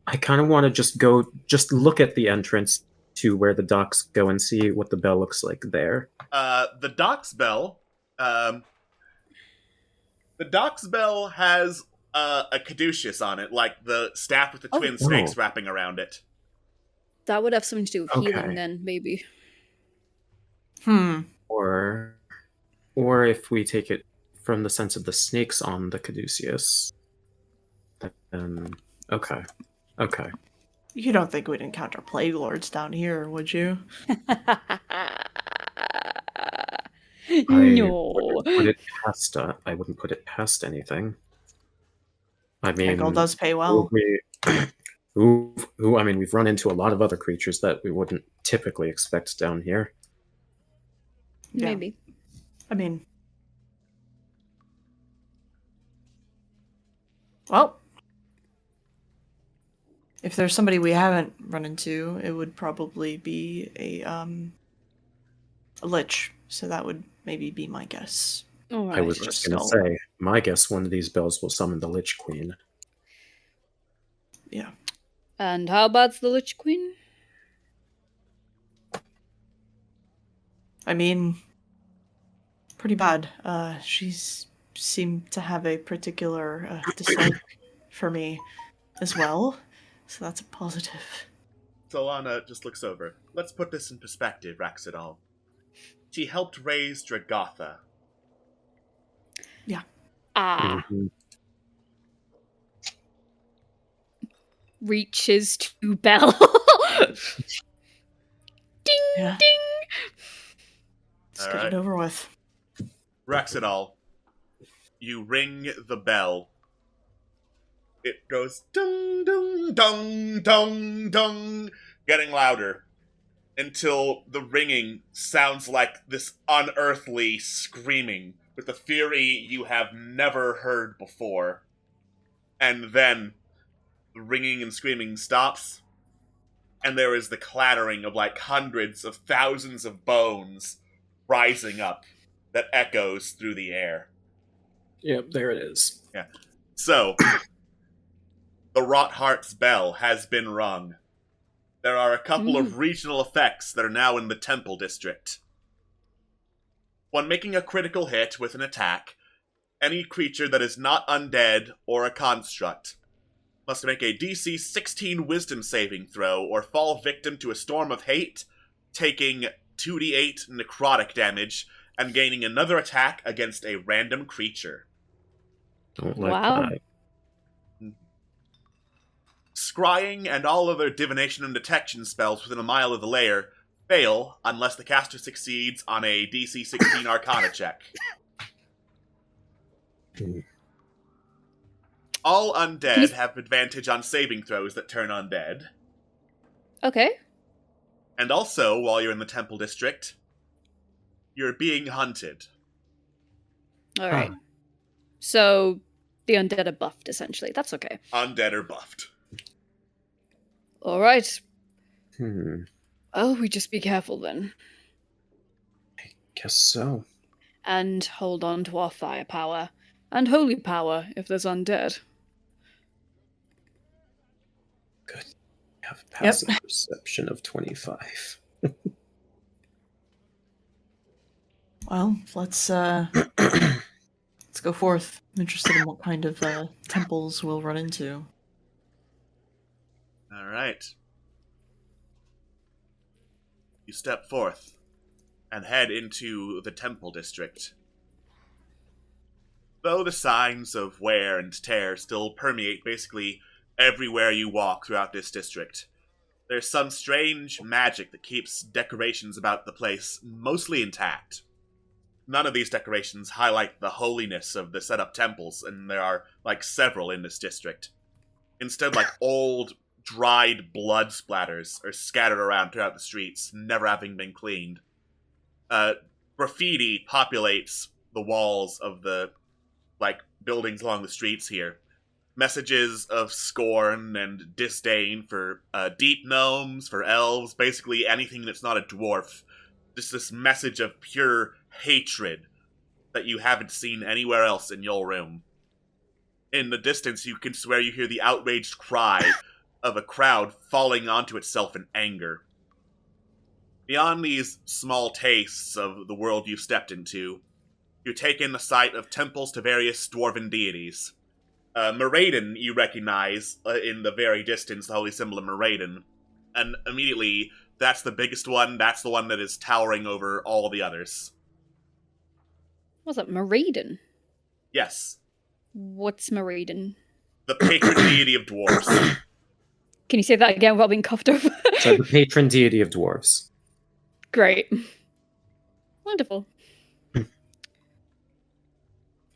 I kind of want to just look at the entrance to where the docks go and see what the bell looks like there. The docks bell, has a caduceus on it, like the staff with the twin snakes wrapping around it. That would have something to do with Okay. healing then, maybe. Or if we take it from the sense of the snakes on the caduceus, then okay. You don't think we'd encounter plague lords down here, would you? No. I wouldn't put it past anything. I mean, Hegel does pay well. I mean, we've run into a lot of other creatures that we wouldn't typically expect down here. Yeah. Maybe. I mean, well, if there's somebody we haven't run into, it would probably be a lich. So that would maybe be my guess. All right. I was just going to say, my guess one of these bells will summon the Lich Queen. Yeah. And how bad's the Lich Queen? I mean, pretty bad. She's seemed to have a particular dislike for me as well, so that's a positive. Solana just looks over. Let's put this in perspective, Raxidal. She helped raise Dragotha. Yeah. Ah. Mhm. Reaches to bell. Ding, Yeah. ding. Let's All get right. it over with. Raxidal, you ring the bell. It goes dung, dung, dung, dung, dung, getting louder until the ringing sounds like this unearthly screaming with a fury you have never heard before. And then the ringing and screaming stops, and there is the clattering of like hundreds of thousands of bones rising up that echoes through the air. Yep, there it is. So, the Rotheart's bell has been rung. There are a couple of regional effects that are now in the Temple District. When making a critical hit with an attack, any creature that is not undead or a construct must make a DC 16 Wisdom saving throw or fall victim to a storm of hate, taking 2d8 necrotic damage and gaining another attack against a random creature. Don't like Wow. that. Scrying and all other divination and detection spells within a mile of the lair fail unless the caster succeeds on a DC 16 Arcana check. Hmm. All undead have advantage on saving throws that turn undead. Okay. And also, while you're in the Temple District, you're being hunted. Alright. So, the undead are buffed, essentially. That's okay. Undead are buffed. Alright. Oh, we just be careful then. guess so. And hold on to our firepower. And holy power, if there's undead. Good. I have passive perception of 25. Well, let's go forth. I'm interested in what kind of temples we'll run into. Alright. You step forth and head into the Temple District. Though the signs of wear and tear still permeate basically everywhere you walk throughout this district, there's some strange magic that keeps decorations about the place mostly intact. None of these decorations highlight the holiness of the set-up temples, and there are, like, several in this district. Instead, like, old, dried blood splatters are scattered around throughout the streets, never having been cleaned. Graffiti populates the walls of the, like, buildings along the streets here. Messages of scorn and disdain for deep gnomes, for elves, basically anything that's not a dwarf. Just this message of pure hatred that you haven't seen anywhere else in your room. In the distance, you can swear you hear the outraged cry of a crowd falling onto itself in anger. Beyond these small tastes of the world you've stepped into, you take in the sight of temples to various dwarven deities. Moradan you recognize in the very distance, the holy symbol of Moradan, and immediately that's the biggest one, that's the one that is towering over all the others. What's that, Moradan? Yes, What's Moradan? the patron deity of dwarves. Can you say that again without being cuffed over? So the patron deity of dwarves. Great. Wonderful.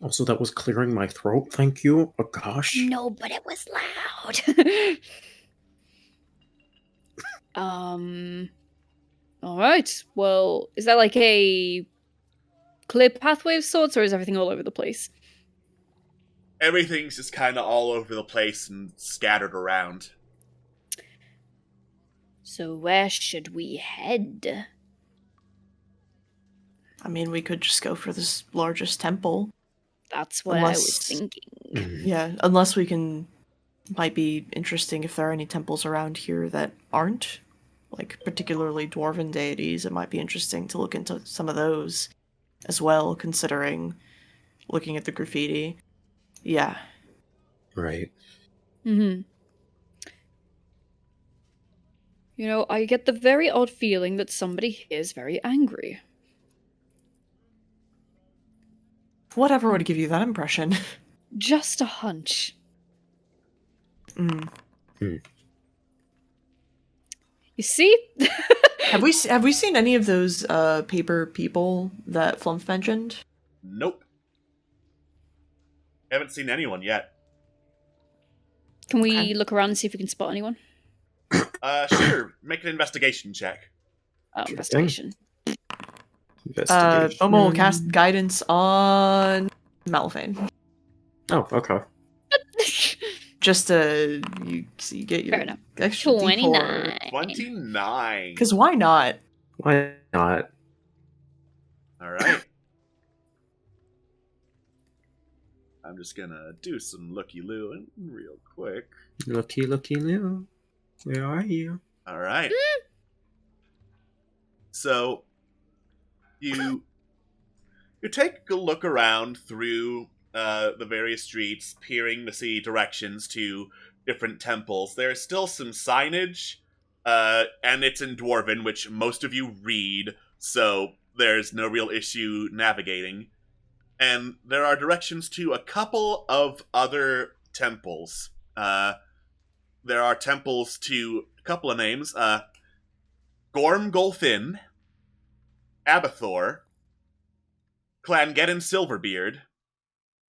Also, that was clearing my throat, thank you. Oh gosh. No, but it was loud. Alright. Well, is that like a clear pathway of sorts, or is everything all over the place? Everything's just kind of all over the place and scattered around. So where should we head? I mean, we could just go for this largest temple. That's what I was Unless- thinking. Yeah, unless we can might be interesting if there are any temples around here that aren't, like, particularly dwarven deities. It might be interesting to look into some of those as well, considering looking at the graffiti. Yeah. Right. Mm-hmm. You know, I get the very odd feeling that somebody here is very angry. Whatever would give you that impression? Just a hunch. Mm. You see? Have we seen any of those paper people that Flumph mentioned? Nope. Haven't seen anyone yet. Can we Okay. look around and see if we can spot anyone? Sure. Make an investigation check. Oh, Sure investigation. Investigation. Momo will cast guidance on Malphane. Oh, okay. Just to you get your Fair enough. extra 29. 29. Because why not? Why not? All right. I'm just gonna do some looky-looing real quick. Looky, looky, Lou. Where are you? All right. So you take a look around through the various streets, peering to see directions to different temples. There's still some signage, and it's in Dwarven, which most of you read, so there's no real issue navigating. And there are directions to a couple of other temples. There are temples to a couple of names. Gorm Golfin, Abathor, Clangeddon Silverbeard,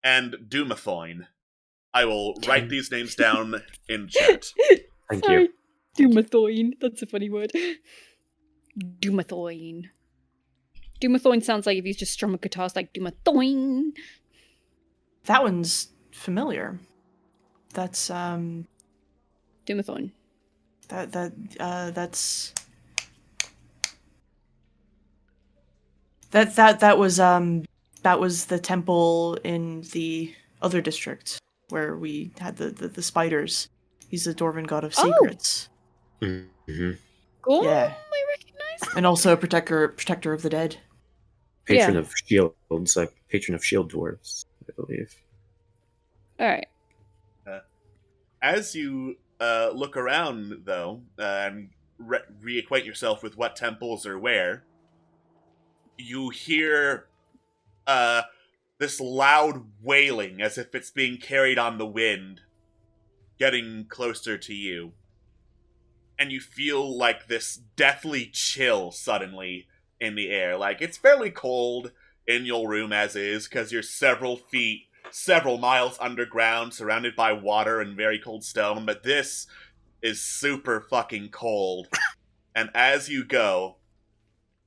and Dumathorn. I will write these names down in chat. Thank you. Dumathorn. That's a funny word. Dumathorn. Dumathorn sounds like if he's just strum a guitar, it's like Dumathorn. That one's familiar. That's Dumathorn. that's that was the temple in the other district where we had the spiders. He's the Dwarven god of secrets. Mm-hmm. Golem, Yeah. I recognize. And also a protector of the dead. Patron Yeah. of shields, like patron of shield dwarves, I believe. Alright. As you look around, though, and reacquaint yourself with what temples are where, you hear this loud wailing as if it's being carried on the wind, getting closer to you. And you feel like this deathly chill suddenly in the air. Like, it's fairly cold in your room as is, because you're several miles underground, surrounded by water and very cold stone, but this is super fucking cold. And as you go,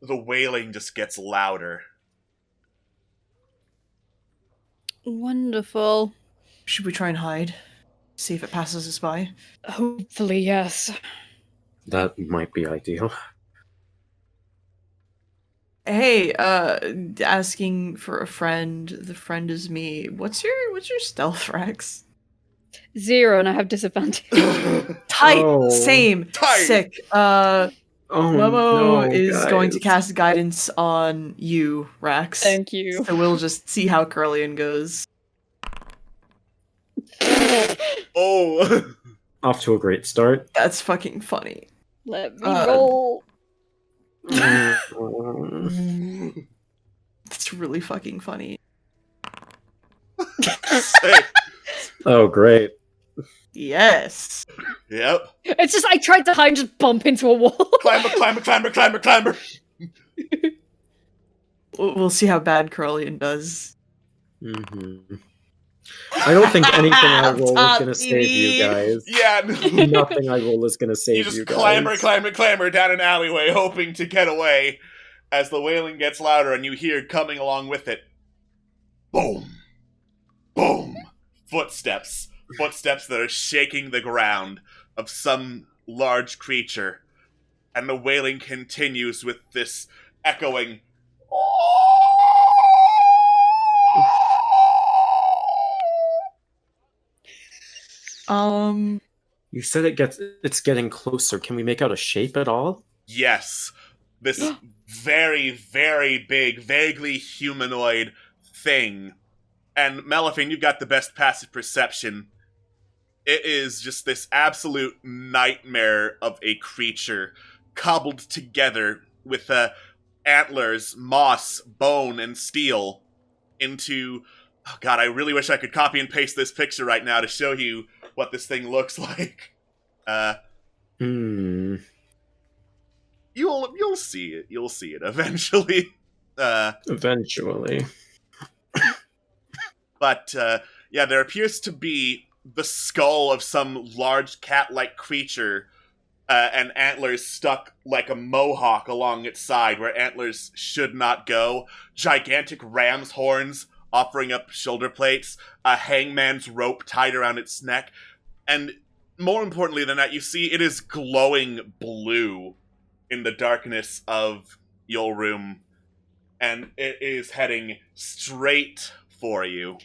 the wailing just gets louder. Wonderful. Should we try and hide? See if it passes us by? Hopefully, yes. That might be ideal. Hey, asking for a friend. The friend is me. What's your stealth, Rex? 0, and I have disadvantage. Tight. Oh. Same. Tight. Sick. Oh, Momo no, is going to guys. cast guidance on you, Rax. Thank you. So we'll just see how Curlian goes. Oh! Off to a great start. That's fucking funny. Let me roll. That's really fucking funny. Sick. Oh, great. Yes. Yep. It's just I tried to hide and just bump into a wall. Climber, climber, climber, climber, climber! We'll see how bad Curlian does. Mm-hmm. I don't think anything I roll is Top gonna save TV. you guys. Yeah, Nothing I roll is gonna save you you, just guys. clamber down an alleyway, hoping to get away as the wailing gets louder and you hear coming along with it, boom, boom, footsteps that are shaking the ground of some large creature, and the wailing continues with this echoing. You said it's getting closer. Can we make out a shape at all? Yes. This very, very big, vaguely humanoid thing. And Malafine, you've got the best passive perception. It is just this absolute nightmare of a creature cobbled together with antlers, moss, bone, and steel into... Oh god, I really wish I could copy and paste this picture right now to show you what this thing looks like. You'll see it. You'll see it eventually. Eventually. But, yeah, there appears to be the skull of some large cat-like creature, and antlers stuck like a mohawk along its side, where antlers should not go. Gigantic ram's horns offering up shoulder plates, a hangman's rope tied around its neck, and more importantly than that, you see it is glowing blue in the darkness of your room, and it is heading straight for you.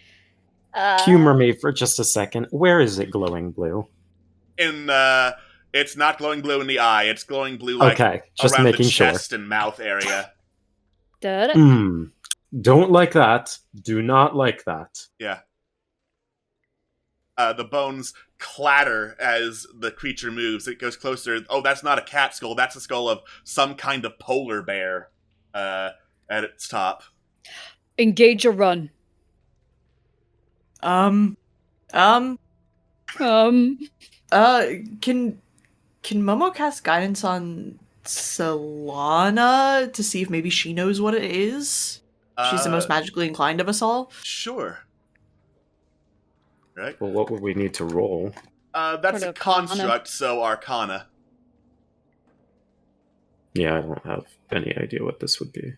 Humor me for just a second. Where is it glowing blue? It's not glowing blue in the eye. It's glowing blue like okay, just around making the sure. chest and mouth area. Don't like that. Do not like that. Yeah. The bones clatter as the creature moves. It goes closer. Oh, that's not a cat skull. That's a skull of some kind of polar bear at its top. Engage or run. Can Momo cast guidance on Solana to see if maybe she knows what it is? She's the most magically inclined of us all. Sure. Right. Well, what would we need to roll? That's a construct, so Arcana. Yeah, I don't have any idea what this would be.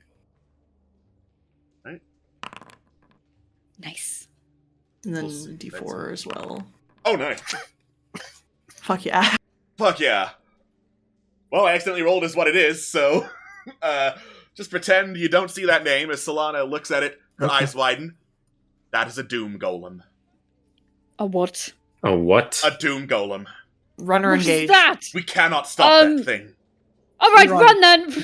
Right. Nice. And then We'll see. D4 as well. Oh, nice. Fuck yeah. Fuck yeah. Well, I accidentally rolled as what it is, so just pretend you don't see that name as Solana looks at it, her eyes widen. That is a Doom Golem. A what? A what? A Doom Golem. Runner What's engaged. that? We cannot stop that thing. Alright, Run. run then!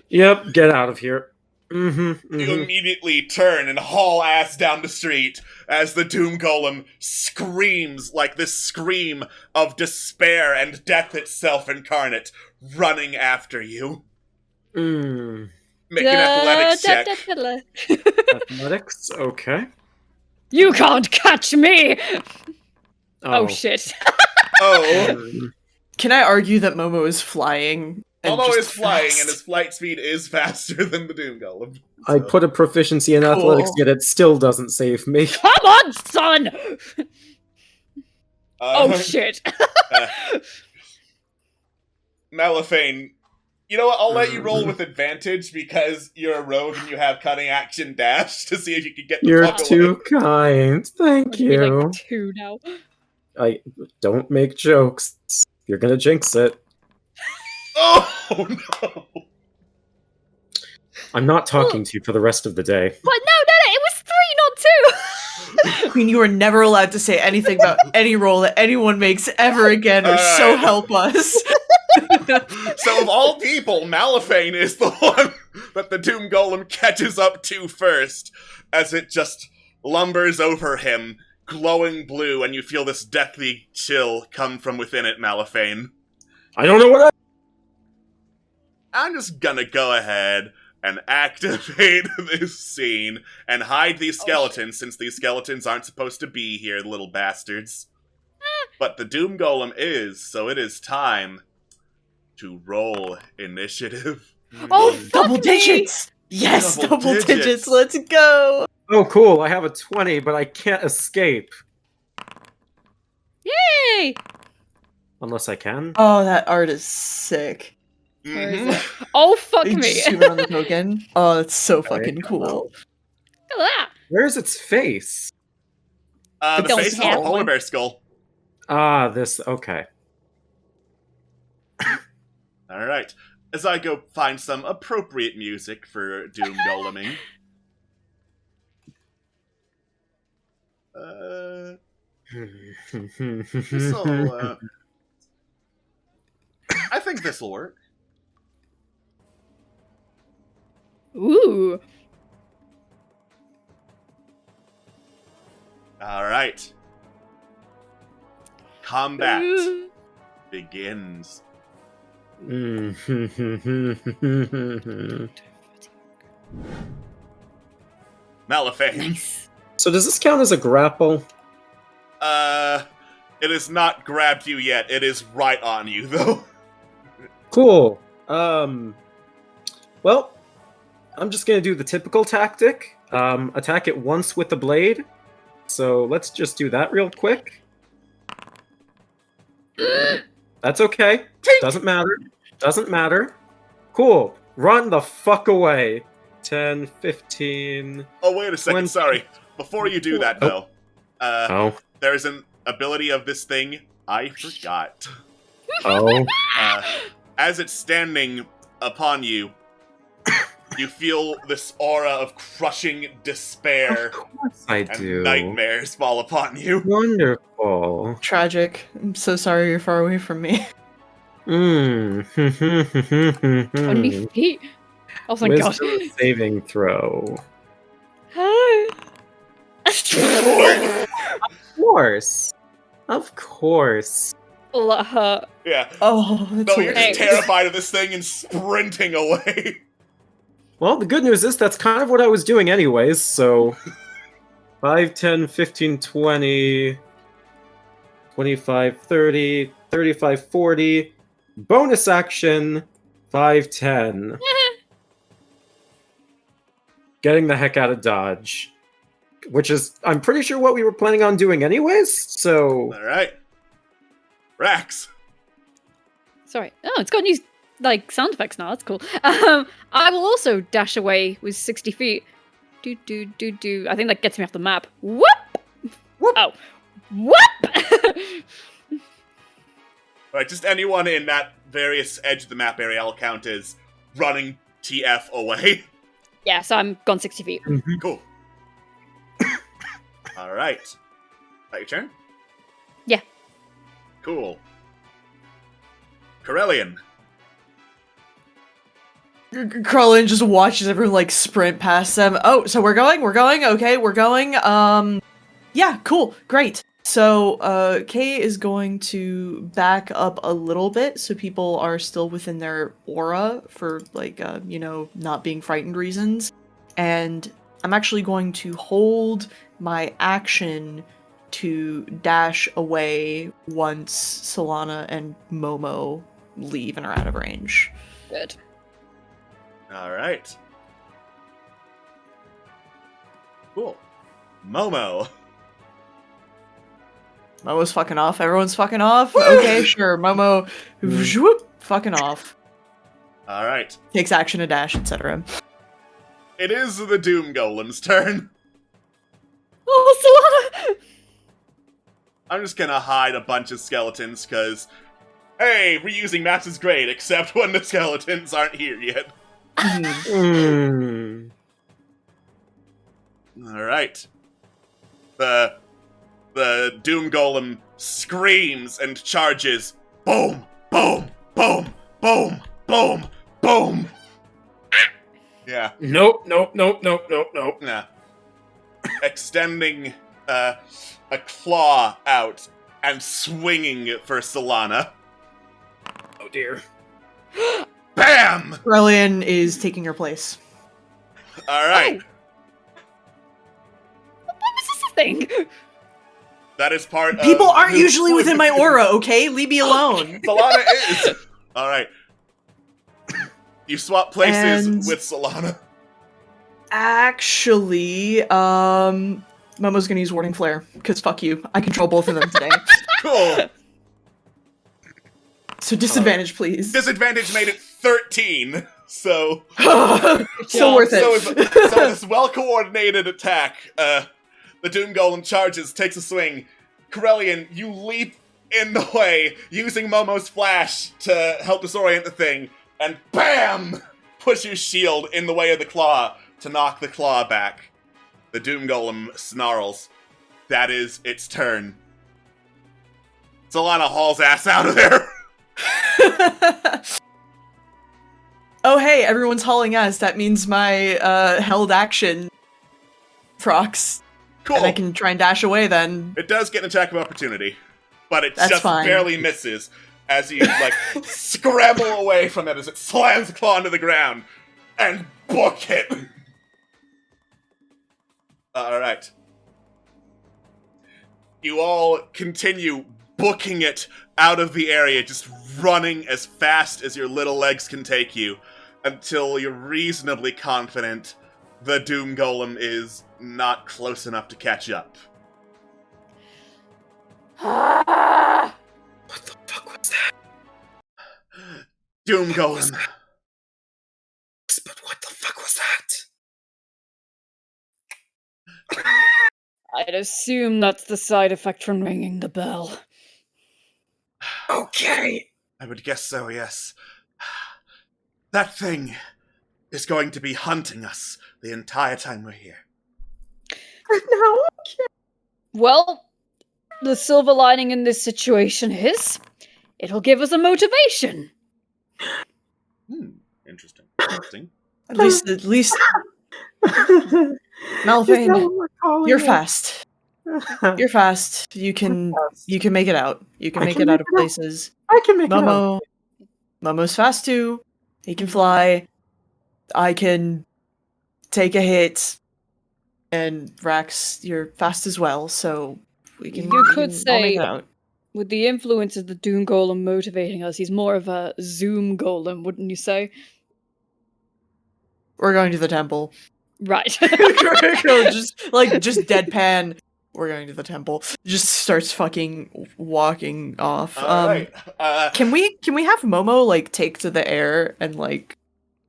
Yep, get out of here. You immediately turn and haul ass down the street as the Doom Golem screams like this scream of despair and death itself incarnate, running after you. Make an athletics check. Athletics? Okay. You can't catch me! Oh, Oh. shit. Oh, Can I argue that Momo is flying? and Momo just is flying fast? and his flight speed is faster than the Doom Golem. I put a proficiency in athletics, yet it still doesn't save me. Come on, son! Oh, Uh, shit. Malafane, you know what? I'll let you roll with advantage because you're a rogue and you have cutting action dash to see if you can get the You're fuck too away. kind. Thank Be you. like 2 now. I don't make jokes. You're gonna jinx it. Oh no! I'm not talking to you for the rest of the day. But no, it was 3, not 2! Queen, you are never allowed to say anything about any roll that anyone makes ever again, or so Alright. help us. So of all people, Malafane is the one that the Doom Golem catches up to first, as it just lumbers over him, glowing blue, and you feel this deathly chill come from within it, Malafane. I don't know what I'm just gonna go ahead and activate this scene and hide these skeletons, since these skeletons aren't supposed to be here, little bastards. But the Doom Golem is, so it is time to roll initiative. Oh, Double fuck me! digits! Yes, Double double digits. digits. Let's go! Oh, cool. I have a 20, but I can't escape. Yay! Unless I can. Oh, that art is sick. Where is Mhm. it? Oh, fuck You me. just zoom in on the token. Oh, it's so fucking Right. cool. Look at that. Where's its face? The Don't face is a have polar one. bear skull. Ah, this. Okay. Alright. As I go find some appropriate music for Doom Goleming. This'll, I think this will work. Ooh. All right. Combat begins. Malifane. Nice. So does this count as a grapple? It has not grabbed you yet. It is right on you, though. Cool. Well, I'm just gonna do the typical tactic. Attack it once with the blade. So let's just do that real quick. That's okay. Doesn't matter. Doesn't matter. Cool. Run the fuck away. 10, 15... Oh, wait a second. 20. Sorry. Before you do that, though, Oh. there's an ability of this thing I forgot. Oh. As it's standing upon you, you feel this aura of crushing despair Of course I and do. nightmares fall upon you. Wonderful. Tragic. I'm so sorry you're far away from me. 20 feet. Oh, thank God. Wisdom saving throw. Of course. Of course. Let her. Yeah. Oh, that's No, you're hilarious. just terrified of this thing and sprinting away. Well, the good news is that's kind of what I was doing anyways, so... 5, 10, 15, 20... 25, 30, 35, 40... Bonus action... 5, 10... Getting the heck out of Dodge. Which is, I'm pretty sure what we were planning on doing anyways, so... Alright. Rax. Sorry. Oh, it's got new sound effects now. That's cool. I will also dash away with 60 feet. Do. I think that gets me off the map. Whoop! Whoop. Oh. Whoop! Alright, just anyone in that various edge of the map area I'll count as running TF away. Yeah, so I'm gone 60 feet. Cool. Alright. Is that your turn? Yeah. Cool. Corellian. Carlin just watches everyone sprint past them. Oh, so we're going, okay, we're going. Yeah, cool, great. So, Kay is going to back up a little bit so people are still within their aura for, not being frightened reasons. And I'm actually going to hold my action to dash away once Solana and Momo leave and are out of range. Good. Alright. Cool. Momo. Momo's fucking off. Everyone's fucking off. Okay, sure. Momo, whoop, fucking off. Alright. Takes action to dash, etc. It is the Doom Golem's turn. Oh, Solana! I'm just gonna hide a bunch of skeletons, cause, hey, reusing maps is great, except when the skeletons aren't here yet. Mm. Alright. The Doom Golem screams and charges. Boom! Boom! Boom! Boom! Boom! Boom! Yeah. Nope. Nah. Extending a claw out and swinging for Solana. Oh dear. Bam! Brillian is taking her place. Alright. What was this thing? That is part of... People aren't usually within my aura, okay? Leave me alone. Solana is! Alright. You swap places And- with Solana. Actually, Momo's gonna use Warding Flare, because fuck you. I control both of them today. Cool. So disadvantage, please. Disadvantage made it 13. So... Still worth it. So this well-coordinated attack, the Doom Golem charges, takes a swing. Corellian, you leap in the way, using Momo's flash to help disorient the thing, and BAM! Push your shield in the way of the claw to knock the claw back. The Doom Golem snarls. That is its turn. Solana hauls ass out of there. Oh, hey, everyone's hauling ass. That means my held action procs. Cool. And I can try and dash away then. It does get an attack of opportunity, but it That's just fine. barely misses as you, like, scramble away from it as it slams a claw into the ground and book it. Alright. You all continue booking it out of the area, just running as fast as your little legs can take you, until you're reasonably confident the Doom Golem is not close enough to catch up. What the fuck was that? Doom Golem. But what the fuck was that? I'd assume that's the side effect from ringing the bell. Okay. I would guess so, yes. That thing is going to be hunting us the entire time we're here. No. Well, the silver lining in this situation is it'll give us a motivation. Interesting. At least, Malvane, you're fast. You're fast. You can make it out. You can make it out of places. I can make it out. Momo's fast too. He can fly. I can take a hit. And Rax, you're fast as well, so we can. You could all make say, it out. with the influence of the Doom Golem motivating us, he's more of a Zoom Golem, wouldn't you say? We're going to the temple. Right. just deadpan. We're going to the temple. Just starts fucking walking off. Alright. Can we have Momo like take to the air and like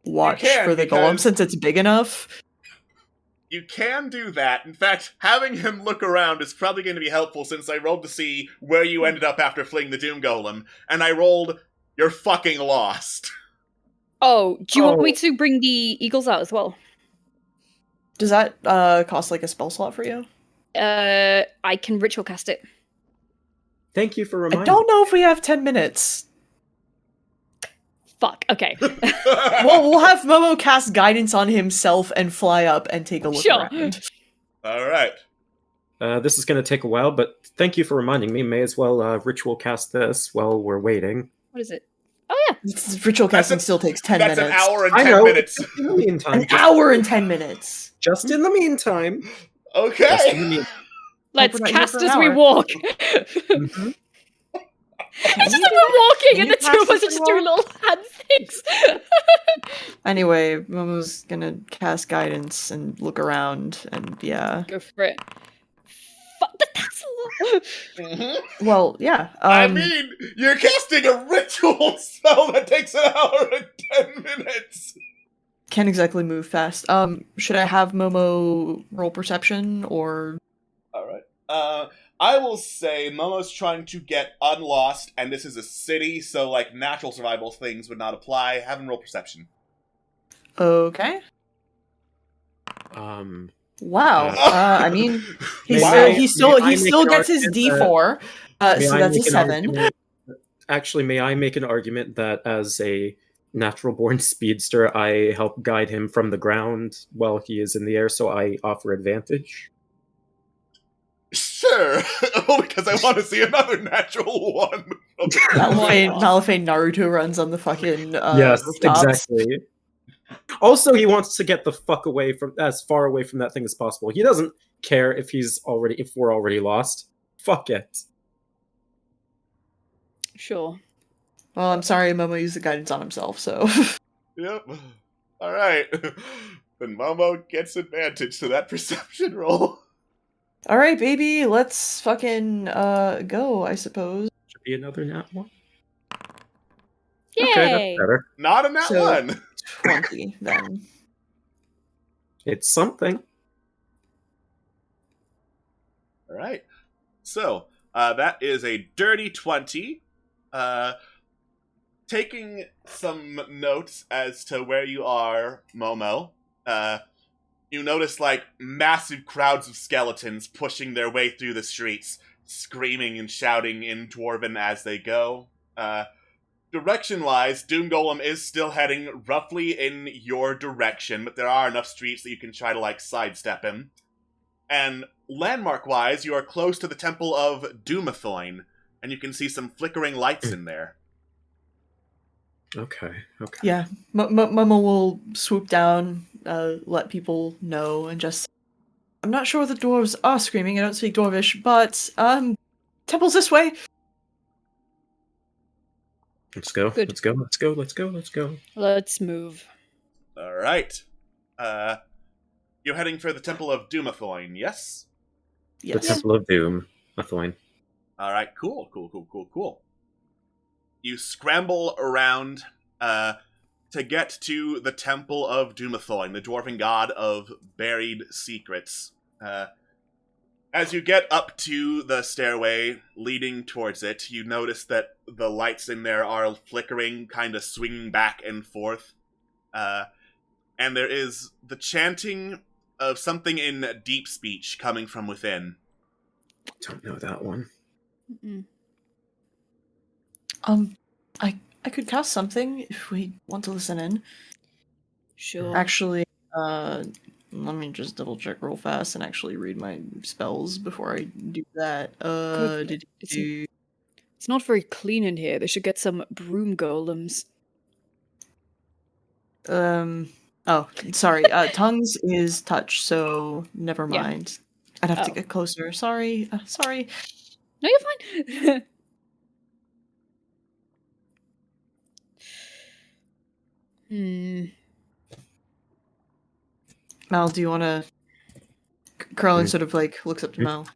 watch for the golem since it's big enough? You can do that. In fact, having him look around is probably going to be helpful since I rolled to see where you ended up after fleeing the Doom Golem, and I rolled, you're fucking lost. Oh, do you want me to bring the eagles out as well? Does that cost like a spell slot for you? I can ritual cast it. Thank you for reminding. I don't know if we have 10 minutes. Fuck, okay. Well, we'll have Momo cast guidance on himself and fly up and take a look around. Alright. This is going to take a while, but thank you for reminding me. May as well ritual cast this while we're waiting. What is it? Oh, yeah. Ritual casting still takes 10 minutes. That's an hour and I 10 know. minutes. Just in the meantime. An hour and 10 minutes. Just in the meantime. Okay. Just in the meantime. Let's We're not here cast for an as we hour. walk. Mm-hmm. It's just like we're walking and the Can two you of us are cast as just we doing little hand things. Anyway, Momo's gonna cast guidance and look around, and yeah. Go for it. That's a lot. Well, yeah. I mean, you're casting a ritual spell that takes an hour and 10 minutes. Can't exactly move fast. Should I have Momo roll perception, or... Alright. I will say Momo's trying to get unlost, and this is a city, so, like, natural survival things would not apply. Have him roll perception. Okay. Wow. Yeah. I mean, He he still may I make an gets his argument D4, May so I that's a make an 7. argument- Actually, may I make an argument that as a natural-born speedster, I help guide him from the ground while he is in the air, so I offer advantage? Sure, only because I want to see another natural one. Malafane Naruto runs on the fucking Yes, rooftops. exactly. Also, he wants to get the fuck away from as far away from that thing as possible. He doesn't care if we're already lost. Fuck it. Sure. Well, I'm sorry, Momo used the guidance on himself, so... Yep. Alright. Then Momo gets advantage to that perception roll. Alright, baby, let's fucking, go, I suppose. Should be another nat one. Yay! Okay, that's better. Not a nat So- one. 20, then. It's something. Alright. So, that is a dirty 20. Taking some notes as to where you are, Momo, you notice, like, massive crowds of skeletons pushing their way through the streets, screaming and shouting in Dwarven as they go. Direction-wise, Doom Golem is still heading roughly in your direction, but there are enough streets that you can try to, like, sidestep him. And landmark-wise, you are close to the Temple of Dumathorn, and you can see some flickering lights in there. Okay. Yeah, Momo will swoop down, let people know, and just... I'm not sure the dwarves are screaming, I don't speak Dwarvish, but, temple's this way! Let's go. Good. Let's go. Let's move. Alright. You're heading for the Temple of Dumathorn, yes? The Yes. Temple of Doom, Athoin. Alright, cool. You scramble around to get to the Temple of Dumathorn, the dwarven god of buried secrets. As you get up to the stairway leading towards it, you notice that the lights in there are flickering, kind of swinging back and forth. And there is the chanting of something in deep speech coming from within. Don't know that one. Mm-mm. I could cast something if we want to listen in. Sure. Actually, let me just double check real fast and actually read my spells before I do that. Good. It's not very clean in here. They should get some broom golems. Oh, sorry. Tongues is touch, so never Yeah. mind. I'd have to Oh. get closer. Sorry. Sorry. No, you're fine. Mal, do you want to... Curling sort of like looks up to Mal.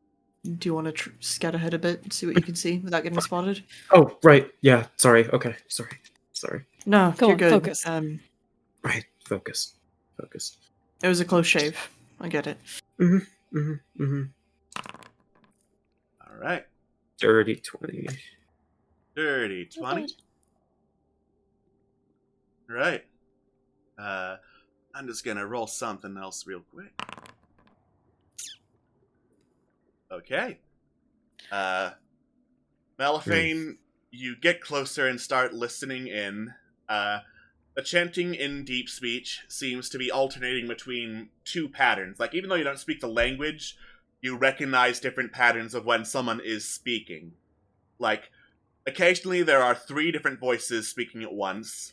Do you want to scout ahead a bit and see what you can see without getting spotted? Oh, right. Yeah. Sorry. Okay. Sorry. No, Come you're on, good. focus. Right. Focus. It was a close shave. I get it. Alright. Dirty 20. Dirty 20. Right. I'm just gonna roll something else real quick. Okay. Malifane, you get closer and start listening in. The chanting in deep speech seems to be alternating between two patterns. Like, even though you don't speak the language, you recognize different patterns of when someone is speaking. Like, occasionally there are 3 different voices speaking at once.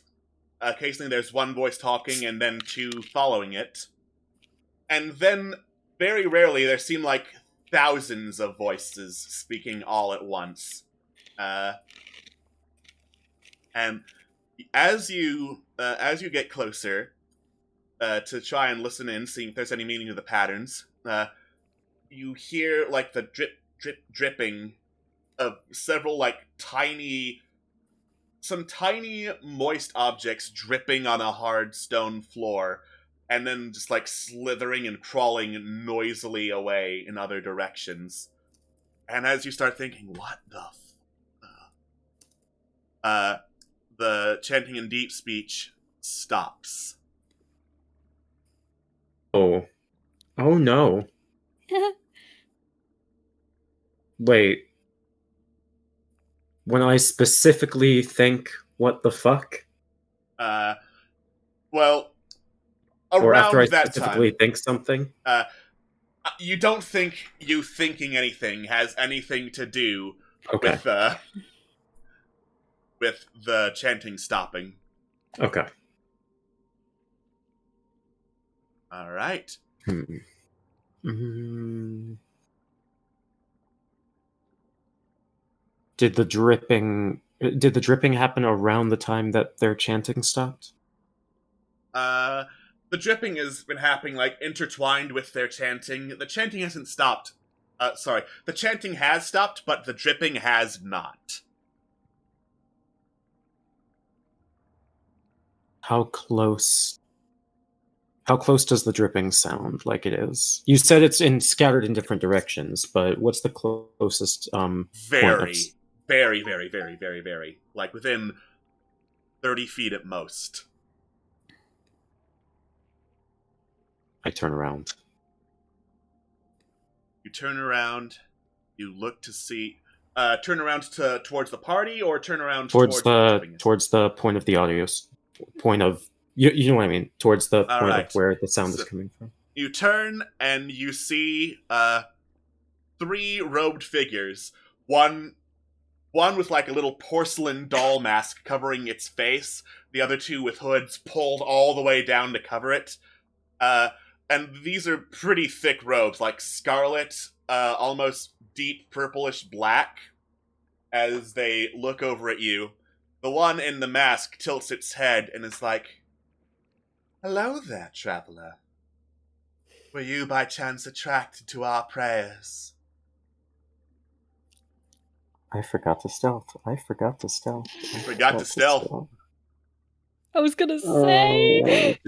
Occasionally there's one voice talking and then 2 following it. And then, very rarely, there seem like thousands of voices speaking all at once. And as you get closer to try and listen in, seeing if there's any meaning to the patterns, you hear like the dripping of several like some tiny moist objects dripping on a hard stone floor, and then just like slithering and crawling noisily away in other directions. And as you start thinking, what the chanting in deep speech stops. Oh no. Wait. When I specifically think, what the fuck? Well, Or after I around that specifically time, think something? you don't think you thinking anything has anything to do Okay. with the chanting stopping. Okay. All right. Did the dripping happen around the time that their chanting stopped? The dripping has been happening like intertwined with their chanting. The chanting hasn't stopped. The chanting has stopped, but the dripping has not. How close does the dripping sound like it is? You said it's scattered in different directions, but what's the closest Very, very, very, very, very, very. Like within 30 feet at most. I turn around. You turn around, You look to see. Turn around towards the party, or turn around towards where the point of the audios, point of you know what I mean, towards the All point right. of where the sound So- is coming from. You turn and you see 3 robed figures. One with like a little porcelain doll mask covering its face. The other 2 with hoods pulled all the way down to cover it. And these are pretty thick robes, like scarlet, almost deep purplish black. As they look over at you, the one in the mask tilts its head and is like, "Hello there, traveler. Were you by chance attracted to our prayers?" I forgot to stealth. Forgot to stealth. I was gonna say.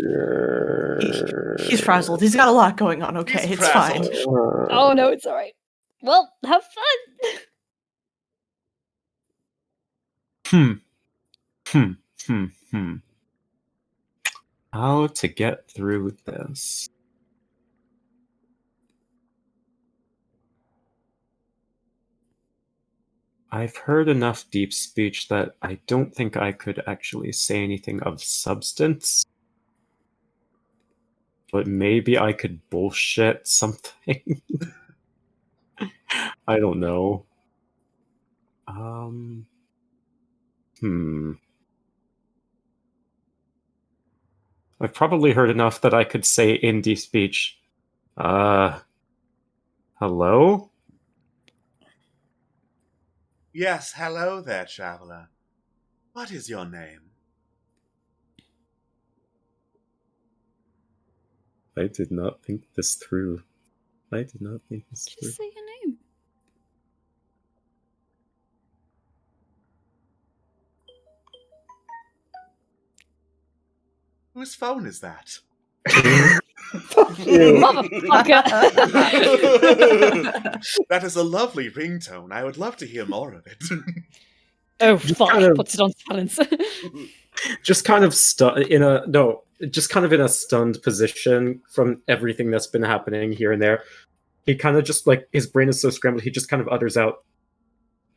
He's frazzled. He's got a lot going on, okay? He's It's fine. frazzled. Oh no, it's alright. Well, have fun. How to get through this? I've heard enough deep speech that I don't think I could actually say anything of substance. But maybe I could bullshit something. I don't know. I've probably heard enough that I could say in deep speech. Hello? Yes, hello there, traveler. What is your name? I did not think this through. Just say your name. Whose phone is that? Motherfucker! That is a lovely ringtone. I would love to hear more of it. Oh fuck! kind of- Puts it on silence. Just kind of in a stunned position from everything that's been happening here and there. He kind of just like his brain is so scrambled. He just kind of utters out,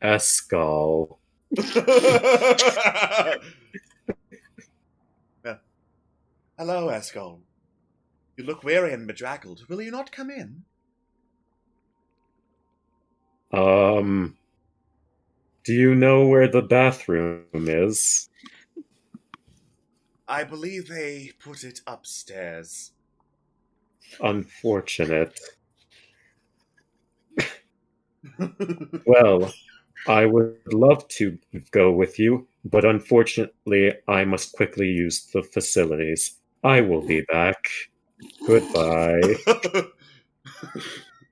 "Escal." Hello, Escol. You look weary and bedraggled. Will you not come in? Do you know where the bathroom is? I believe they put it upstairs. Unfortunate. Well, I would love to go with you, but unfortunately, I must quickly use the facilities. I will be back. Goodbye.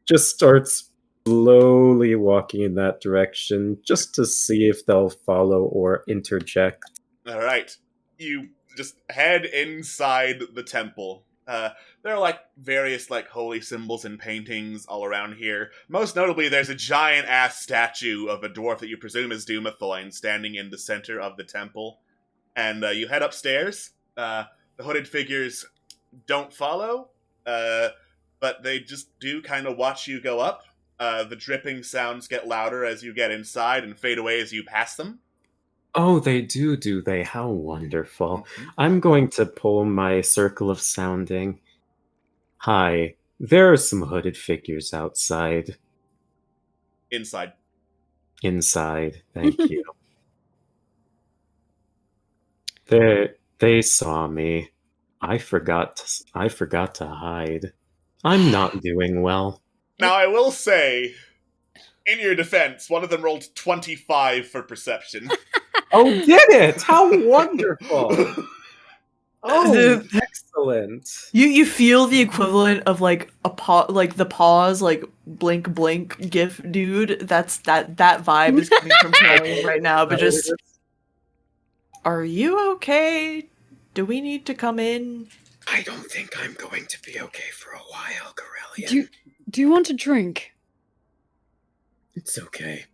Just starts slowly walking in that direction just to see if they'll follow or interject. All right. You just head inside the temple. There are like various like holy symbols and paintings all around here. Most notably, there's a giant ass statue of a dwarf that you presume is Dumathorn standing in the center of the temple. And you head upstairs. The hooded figures don't follow, but they just do kind of watch you go up. The dripping sounds get louder as you get inside and fade away as you pass them. Oh, they do they? How wonderful. I'm going to pull my circle of sounding. Hi, there are some hooded figures outside. Inside. Inside, thank you. They saw me. I forgot to hide. I'm not doing well. Now, I will say, in your defense, one of them rolled 25 for perception. Oh, did it? How wonderful! Oh, excellent. You feel the equivalent of like like the pause, like blink blink gif dude. That vibe is coming from Carrie right now. But just, are you okay? Do we need to come in? I don't think I'm going to be okay for a while, Corellian. Do you want a drink? It's okay.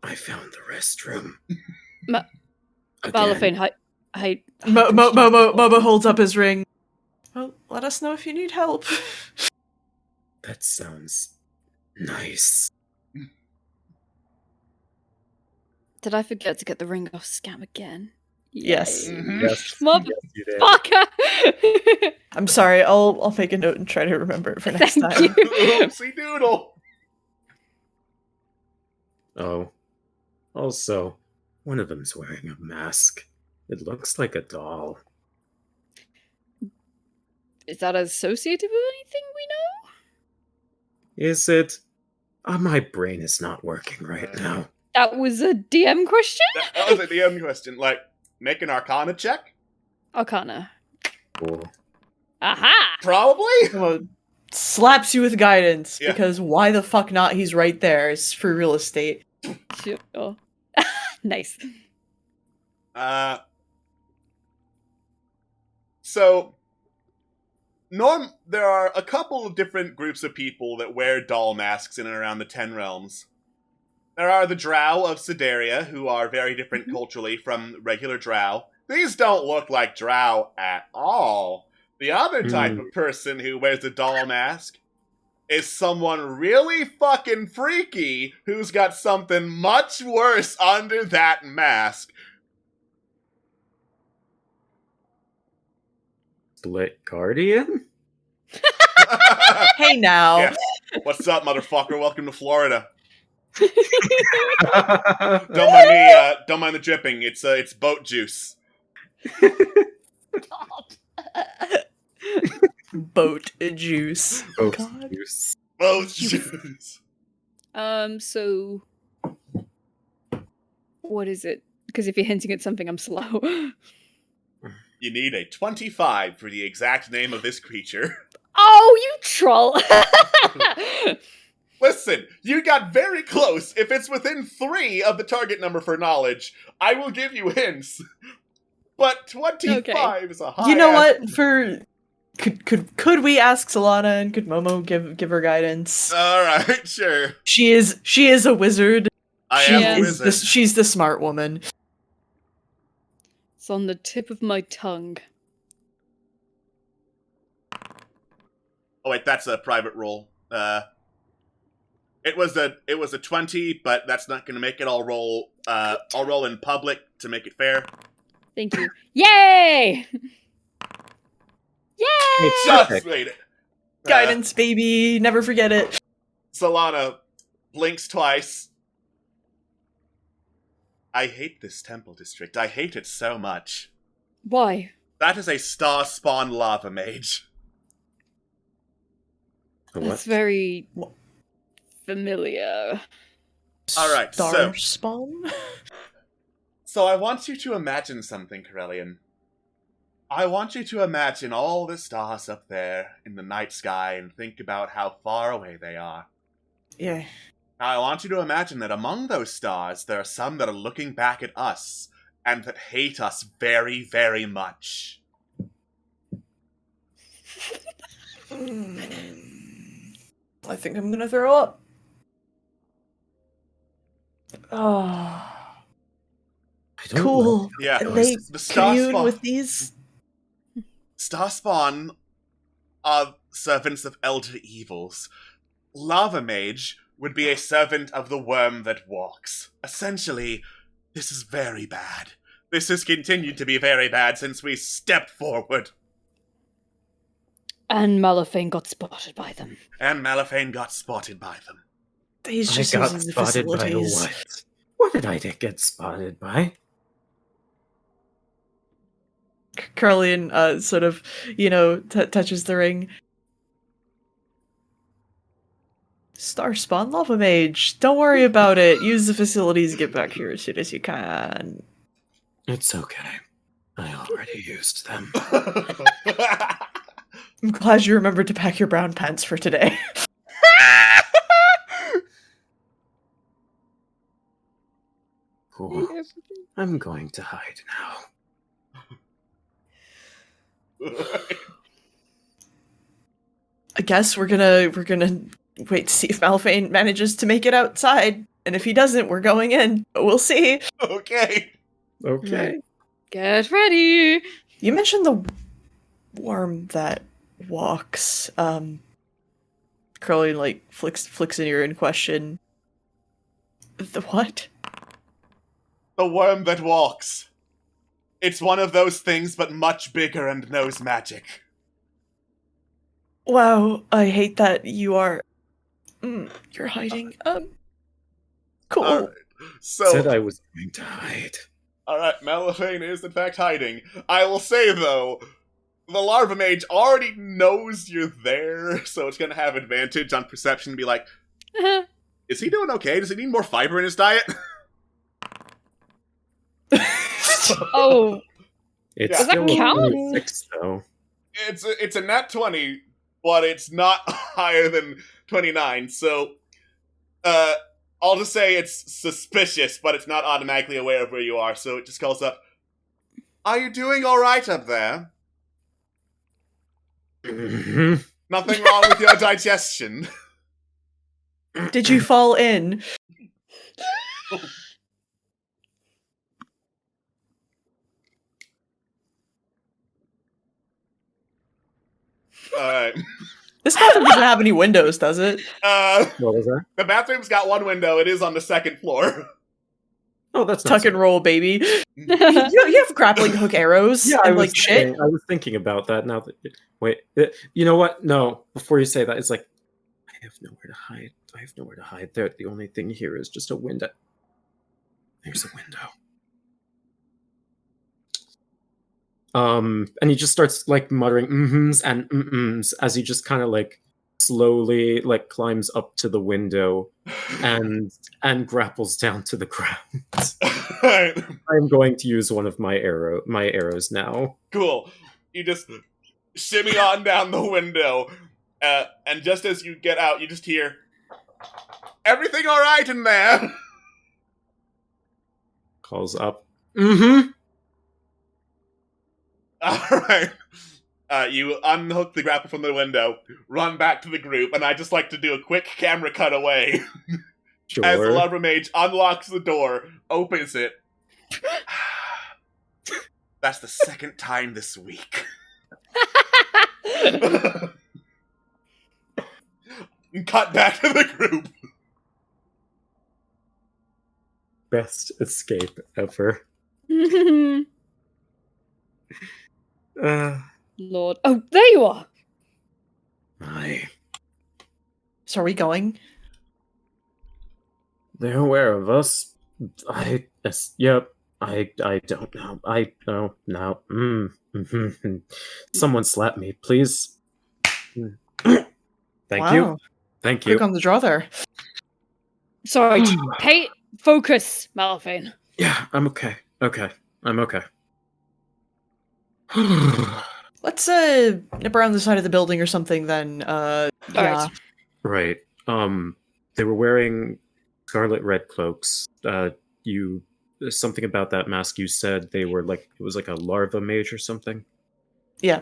I found the restroom. Balafane, hi. Momo holds up his ring. Well, let us know if you need help. That sounds nice. Did I forget to get the ring off Scam again? Yes. Yay. Yes. Motherfucker! You did. I'm sorry. I'll make a note and try to remember it for next Thank time. you. Oopsie doodle. Oh. Also, one of them's wearing a mask. It looks like a doll. Is that associated with anything we know? Is it? My brain is not working right now. That was a DM question? That was a DM question. Like, make an Arcana check? Arcana. Cool. Aha! Probably? Well, slaps you with guidance, Yeah. because why the fuck not? He's right there. It's for real estate. Sure. Nice. So, there are a couple of different groups of people that wear doll masks in and around the Ten Realms. There are the Drow of Sideria, who are very different culturally from regular Drow. These don't look like Drow at all. The other type of person who wears a doll mask is someone really fucking freaky who's got something much worse under that mask. Split Guardian? Hey now. Yes. What's up, motherfucker? Welcome to Florida. Don't mind the dripping. It's boat juice. Boat juice. Oh, God. juice. Boat juice. So... What is it? Because if you're hinting at something, I'm slow. You need a 25 for the exact name of this creature. Oh, you troll! Listen, you got very close. If it's within 3 of the target number for knowledge, I will give you hints. But 25 is a high. You know what? For could we ask Solana and could Momo give her guidance? All right, sure. She is a wizard. I She am a is wizard. she's the smart woman. It's on the tip of my tongue. Oh wait, that's a private roll. It was a 20, but that's not going to make it. I'll roll in public to make it fair. Thank you. Yay! Yay! It's Just perfect. made it. Guidance, baby. Never forget it. Solana blinks twice. I hate this temple district. I hate it so much. Why? That is a star spawn lava mage. A That's what? very familiar. All right, Star spawn. So I want you to imagine something, Corellian. I want you to imagine all the stars up there in the night sky and think about how far away they are. Yeah. Now I want you to imagine that among those stars, there are some that are looking back at us and that hate us very, very much. I think I'm gonna throw up. Oh, I don't cool. like Yeah, They the star commune spawn. with these. Star spawn are servants of elder evils. Lava Mage would be a servant of the worm that walks. Essentially, this is very bad. This has continued to be very bad since we stepped forward. And Malafane got spotted by them. And Malafane got spotted by them. He's I just got using the spotted by facilities. what? What did I get spotted by? Curlian sort of, touches the ring. Star spawn lava mage. Don't worry about it. Use the facilities. Get back here as soon as you can. It's okay. I already used them. I'm glad you remembered to pack your brown pants for today. Cool. I'm going to hide now. I guess we're gonna wait to see if Malphane manages to make it outside, and if he doesn't, we're going in. But we'll see. Okay. Okay. Get ready! You mentioned the worm that walks. Curly flicks an ear in question. The what? The worm that walks. It's one of those things, but much bigger and knows magic. Wow, I hate that you are. You're hiding. Cool. Alright, so, Said I was going to hide. alright, Malifane is in fact hiding. I will say, though, the Larva Mage already knows you're there, so it's gonna have advantage on perception to be like, is he doing okay? Does he need more fiber in his diet? Oh, It's Does that still a count? 26, though. It's a nat 20, but it's not higher than 29, so I'll just say it's suspicious, but it's not automatically aware of where you are, so it just calls up, are you doing alright up there? Mhm. Nothing wrong with your digestion. Did you fall in? Alright. This bathroom doesn't have any windows, does it? What was that? The bathroom's got one window, it is on the second floor. Oh, that's not Tuck so and roll, baby. You have grappling hook arrows Yeah, I and was like shit. I was thinking about that now that wait, you know what? No, before you say that, it's like I have nowhere to hide. I have nowhere to hide. There, the only thing here is just a window. There's a window. And he just starts like muttering mm-hms and mm-ms as he just kind of like slowly like climbs up to the window and grapples down to the ground. Alright, I'm going to use one of my arrows now. cool. You just shimmy on down the window, and just as you get out, you just hear, everything alright in there? Calls up. Mm-hmm. Alright. You unhook the grapple from the window, run back to the group, and I just like to do a quick camera cut away Sure. as the Larva Mage unlocks the door, opens it. That's the second time this week. Cut back to the group. Best escape ever. Lord. Oh, there you are! Hi. So are we going? They're aware of us. Yep. I don't know. I don't know. Someone slap me, please. Thank you. Wow. Thank you. Quick on the draw there. Sorry, focus, Malifane. Yeah, I'm okay. Okay. I'm okay. Let's nip around the side of the building or something then. Yeah. Alright. Right. They were wearing scarlet red cloaks. Something about that mask you said they were like, it was like a larva mage or something. Yeah.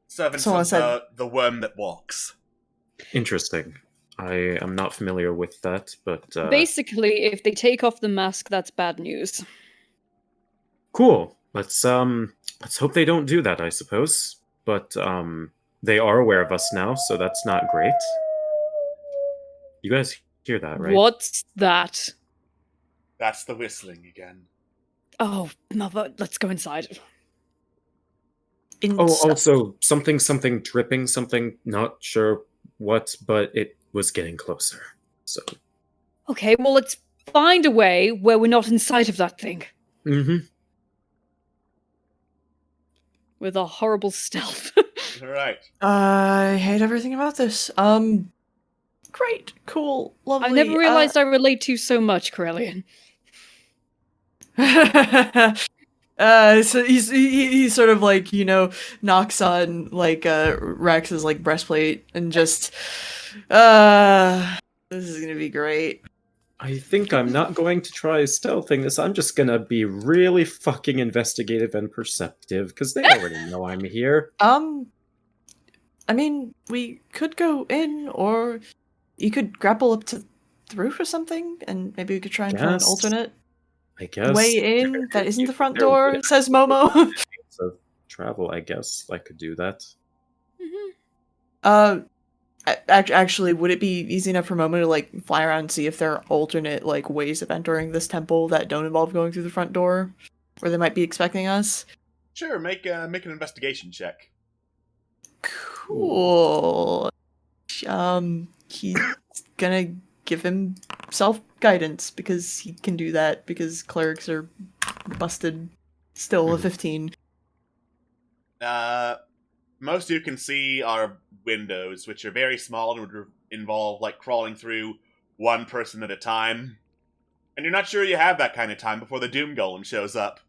Servants Someone of said- the worm that walks. Interesting. I am not familiar with that, but Basically, if they take off the mask, that's bad news. cool. Let's hope they don't do that, I suppose. But they are aware of us now, so that's not great. You guys hear that, right? What's that? That's the whistling again. Oh, mother, let's go inside. Oh, also something dripping, something not sure what, but it was getting closer. So. Okay, well, let's find a way where we're not in sight of that thing. Mm-hmm. With a horrible stealth. Alright. I hate everything about this. Great, cool, lovely. I never realized I relate to you so much, Corellian. So he sort of like, you know, knocks on like Rex's like breastplate and just this is gonna be great. I think I'm not going to try stealthing this. I'm just gonna be really fucking investigative and perceptive, because they already know I'm here. I mean, we could go in, or you could grapple up to the roof or something, and maybe we could try and find an Guess. alternate I guess. way in that isn't the front There door, would be says Momo. So travel, I guess I could do that. Actually, would it be easy enough for Momo to like fly around and see if there are alternate like ways of entering this temple that don't involve going through the front door, where they might be expecting us? Sure, make an investigation check. Cool. He's gonna give himself guidance because he can do that because clerics are busted. Still a 15. Most you can see are windows, which are very small and would involve like crawling through one person at a time. And you're not sure you have that kind of time before the Doom Golem shows up.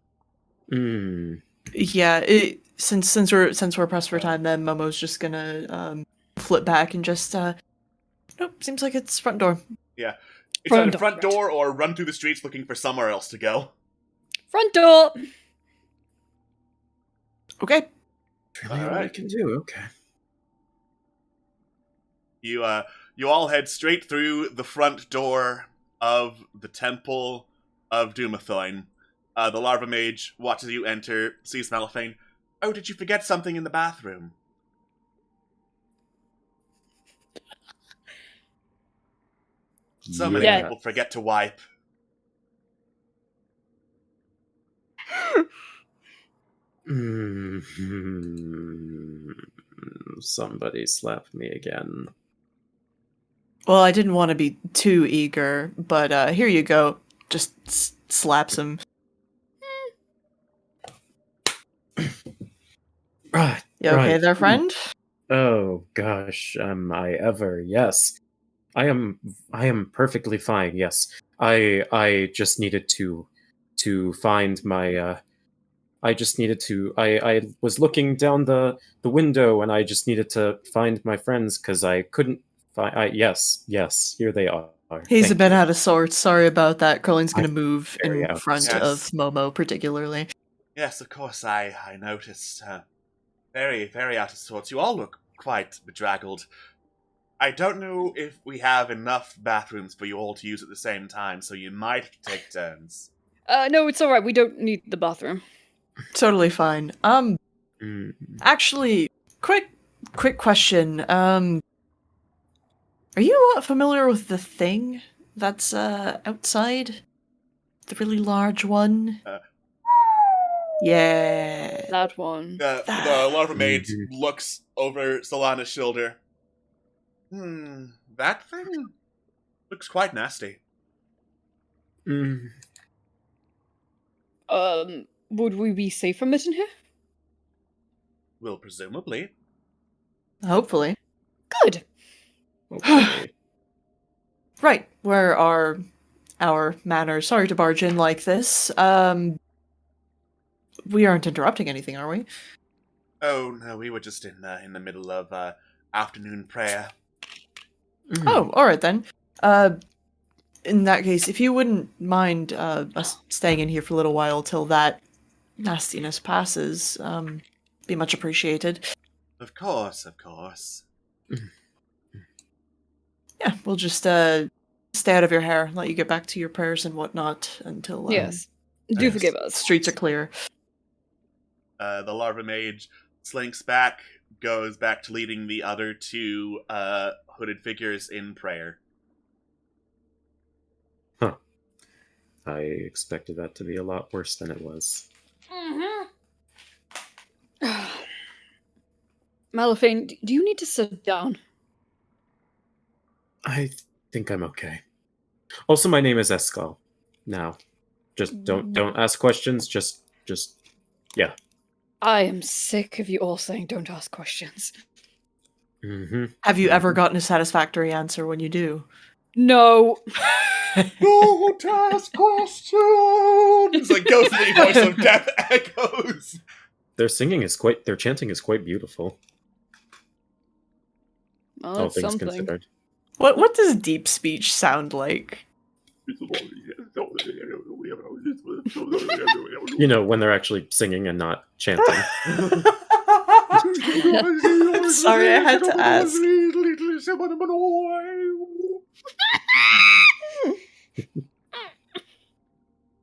Yeah, since we're pressed for time, then Momo's just gonna flip back and just nope, seems like it's front door. Yeah. It's either front door or run through the streets looking for somewhere else to go. Front door! Okay. Really all I can do, okay. You all head straight through the front door of the Temple of Dumathorn. The Larva Mage watches you enter, sees Malifane. Oh, did you forget something in the bathroom? So many people forget to wipe. Somebody slap me again. Well, I didn't want to be too eager, but here you go. Just slaps him. Right. You okay there, friend? Oh gosh, am I ever? Yes. I am perfectly fine, yes. I just needed to find my I was looking down the window and I just needed to find my friends because I couldn't find yes, here they are. He's a bit out of sorts. Sorry about that. Curling's gonna move in front Yes. of Momo particularly. Yes, of course, I noticed. Very, very out of sorts. You all look quite bedraggled. I don't know if we have enough bathrooms for you all to use at the same time, so you might have to take turns. No, it's alright. We don't need the bathroom. Totally fine. Actually, quick question. Are you familiar with the thing that's outside? The really large one? Yeah. That one. The Larva Mage looks over Solana's shoulder. That thing looks quite nasty. Would we be safe from it in here? Well, presumably. Hopefully. Good. Okay. Right. Where are our manners? Sorry to barge in like this. We aren't interrupting anything, are we? Oh, no, we were just in the middle of afternoon prayer. Oh, alright then. In that case, if you wouldn't mind us staying in here for a little while till that nastiness passes, be much appreciated. Of course, of course. Yeah, we'll just stay out of your hair, let you get back to your prayers and whatnot until Yes. Do forgive us. streets are clear. The Larva Mage slinks back, goes back to leading the other two hooded figures in prayer. Huh. I expected that to be a lot worse than it was. Malifane, do you need to sit down? I think I'm okay. Also, my name is Escal. Now, just don't ask questions. Just yeah. I am sick of you all saying don't ask questions. Have you ever gotten a satisfactory answer when you do? No. Don't ask questions! It's like ghostly voice of death echoes. Their chanting is quite beautiful. Well, All that's things something. considered. What does deep speech sound like? You know, when they're actually singing and not chanting. Sorry, I had to ask.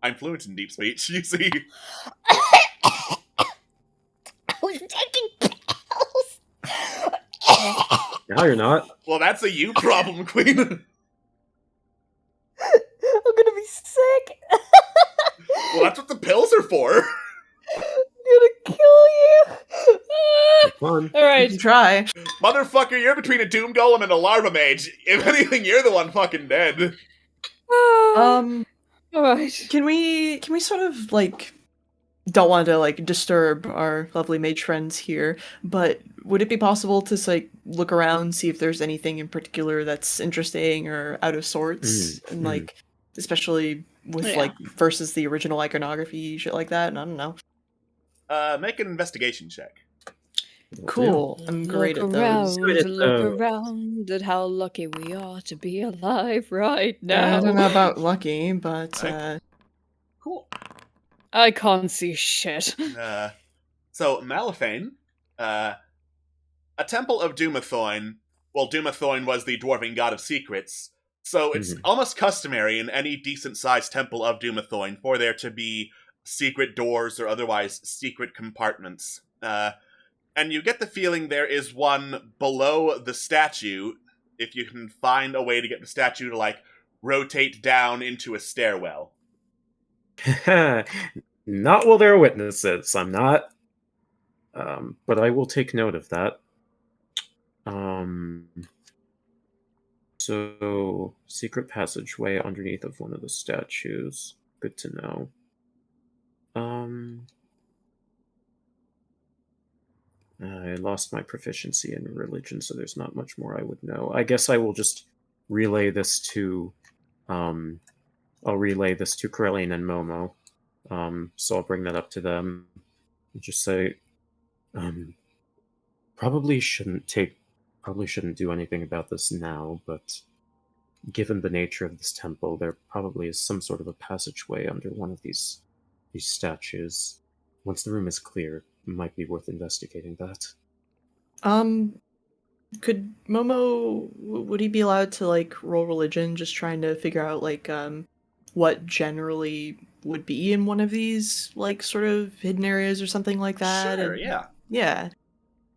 I'm fluent in deep speech, you see. I was taking pills. Now you're not. Well, that's a you problem, Queen. I'm gonna be sick. Well, that's what the pills are for. I'm gonna kill you. Fun. All You right. can try. Motherfucker, you're between a Doom Golem and a Larva Mage. If anything, you're the one fucking dead. Um, All right. can we sort of like don't want to like disturb our lovely mage friends here, but would it be possible to like look around, see if there's anything in particular that's interesting or out of sorts, and like especially with Yeah. like versus the original iconography, shit like that? And I don't know. Make an investigation check. Cool. I'm great Look at those. around, Good at look those. around at how lucky we are to be alive right I now. don't know about lucky, but Cool. I can't see shit. So, Malifane, a temple of Dumathorn. Well, Dumathorn was the dwarven god of secrets, so it's almost customary in any decent-sized temple of Dumathorn for there to be secret doors or otherwise secret compartments. And you get the feeling there is one below the statue, if you can find a way to get the statue to, like, rotate down into a stairwell. Not while there are witnesses. I'm not. But I will take note of that. So, secret passageway underneath of one of the statues. Good to know. I lost my proficiency in religion, so there's not much more I would know. I guess I will just relay this to, I'll relay this to Corellian and Momo. So I'll bring that up to them. And just say, probably shouldn't do anything about this now, but given the nature of this temple, there probably is some sort of a passageway under one of these statues. Once the room is clear, it might be worth investigating that. Could Momo, would he be allowed to like roll religion, just trying to figure out like what generally would be in one of these like sort of hidden areas or something like that? Sure, And- yeah. Yeah.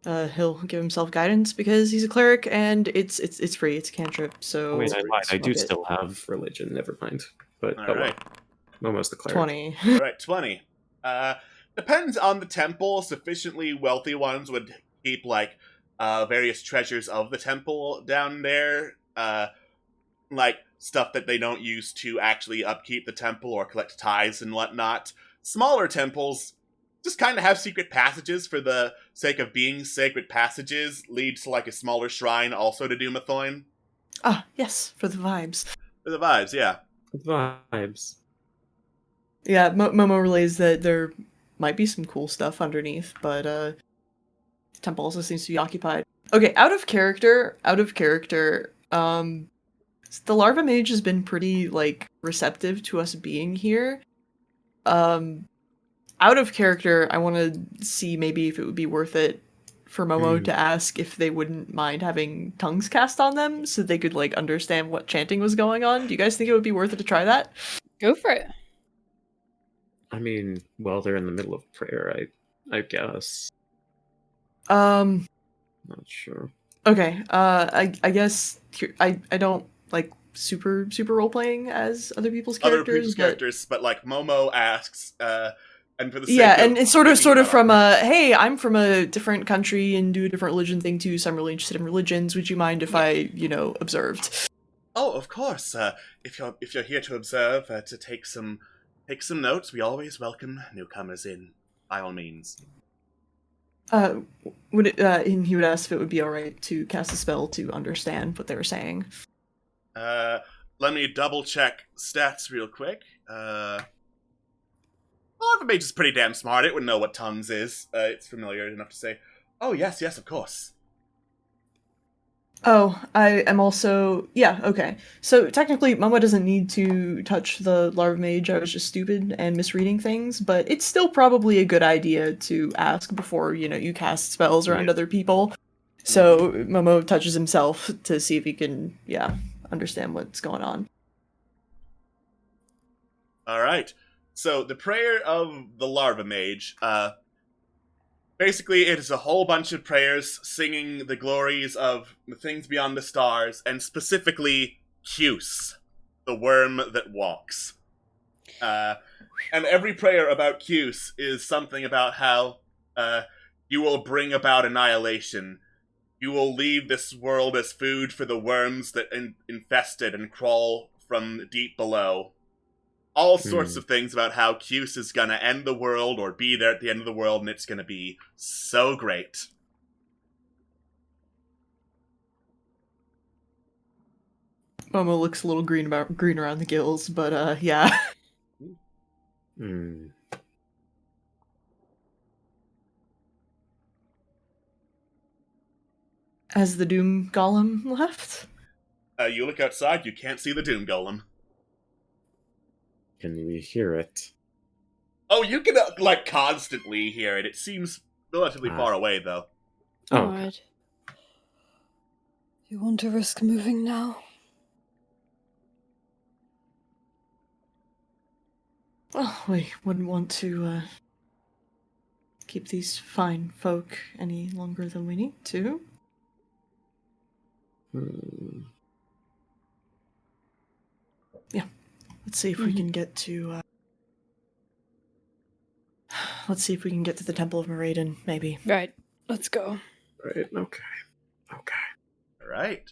He'll give himself guidance because he's a cleric and it's free. It's a cantrip. So Oh, wait, I lied. I do smoke it. still have religion. Never mind. But All oh well. right. Momo's the cleric. 20. Alright, 20. Depends on the temple. Sufficiently wealthy ones would keep, like, various treasures of the temple down there. Like, stuff that they don't use to actually upkeep the temple or collect tithes and whatnot. Smaller temples just kind of have secret passages for the sake of being sacred passages, lead to, like, a smaller shrine also to Dumathorn. Ah, yes, for the vibes. For the vibes, yeah. Vibes. Yeah, Momo relays that there might be some cool stuff underneath, but the temple also seems to be occupied. Okay, out of character, the Larva Mage has been pretty, like, receptive to us being here. Out of character, I want to see maybe if it would be worth it for Momo to ask if they wouldn't mind having tongues cast on them so they could, like, understand what chanting was going on. Do you guys think it would be worth it to try that? Go for it. I mean, while they're in the middle of prayer, I guess. Not Not sure. Okay, I guess I don't like super role playing as other people's characters. But like Momo asks, and for the sake Yeah, of and it's sort picking of that from up- hey, I'm from a different country and do a different religion thing too, so I'm really interested in religions. Would you mind if I, observed? Oh, of course. If you're here to observe, to take some notes, we always welcome newcomers in, by all means. Would it, and he would ask if it would be all right to cast a spell to understand what they were saying. Let me double check stats real quick. Larva Mage is pretty damn smart. It would know what tongues is. It's familiar enough to say, oh, yes, of course. Oh, I am also... Yeah, okay. So, technically, Momo doesn't need to touch the Larva Mage. I was just stupid and misreading things, but it's still probably a good idea to ask before, you cast spells around other people. So, Momo touches himself to see if he can, understand what's going on. All right. So the prayer of the Larva Mage Basically, it is a whole bunch of prayers singing the glories of the things beyond the stars, and specifically Cuse, the worm that walks. And every prayer about Cuse is something about how you will bring about annihilation. You will leave this world as food for the worms that infest it and crawl from deep below. All sorts of things about how Cuse is gonna end the world or be there at the end of the world, and it's gonna be so great. Momo looks a little green around the gills, but yeah. Has the Doom Golem left? You look outside, you can't see the Doom Golem. Can we hear it? Oh, you can, constantly hear it. It seems relatively far away, though. Oh, Alright. You want to risk moving now? Well, we wouldn't want to keep these fine folk any longer than we need to. Yeah. Let's see if we can get to let's see if we can get to the Temple of Moradan, maybe. Right. Let's go. Right, okay. Alright.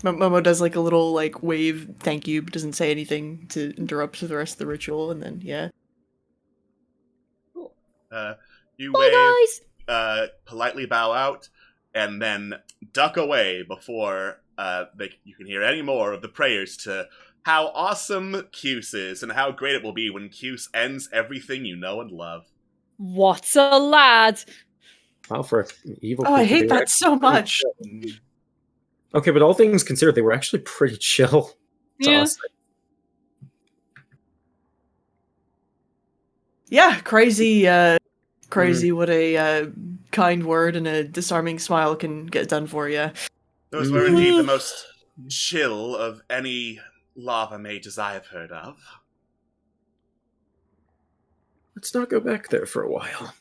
Momo does like a little wave thank you, but doesn't say anything to interrupt the rest of the ritual, and then yeah. Cool. You Bye, wave, guys! politely bow out, and then duck away before you can hear any more of the prayers to how awesome Cuse is, and how great it will be when Cuse ends everything you know and love. What's a lad? Well, for an evil Oh, I creature, hate they were that so much. Okay, but all things considered, they were actually pretty chill. to Yeah. us. Yeah, crazy what a kind word and a disarming smile can get done for you. Those were indeed the most chill of any lava mages I have heard of. Let's not go back there for a while.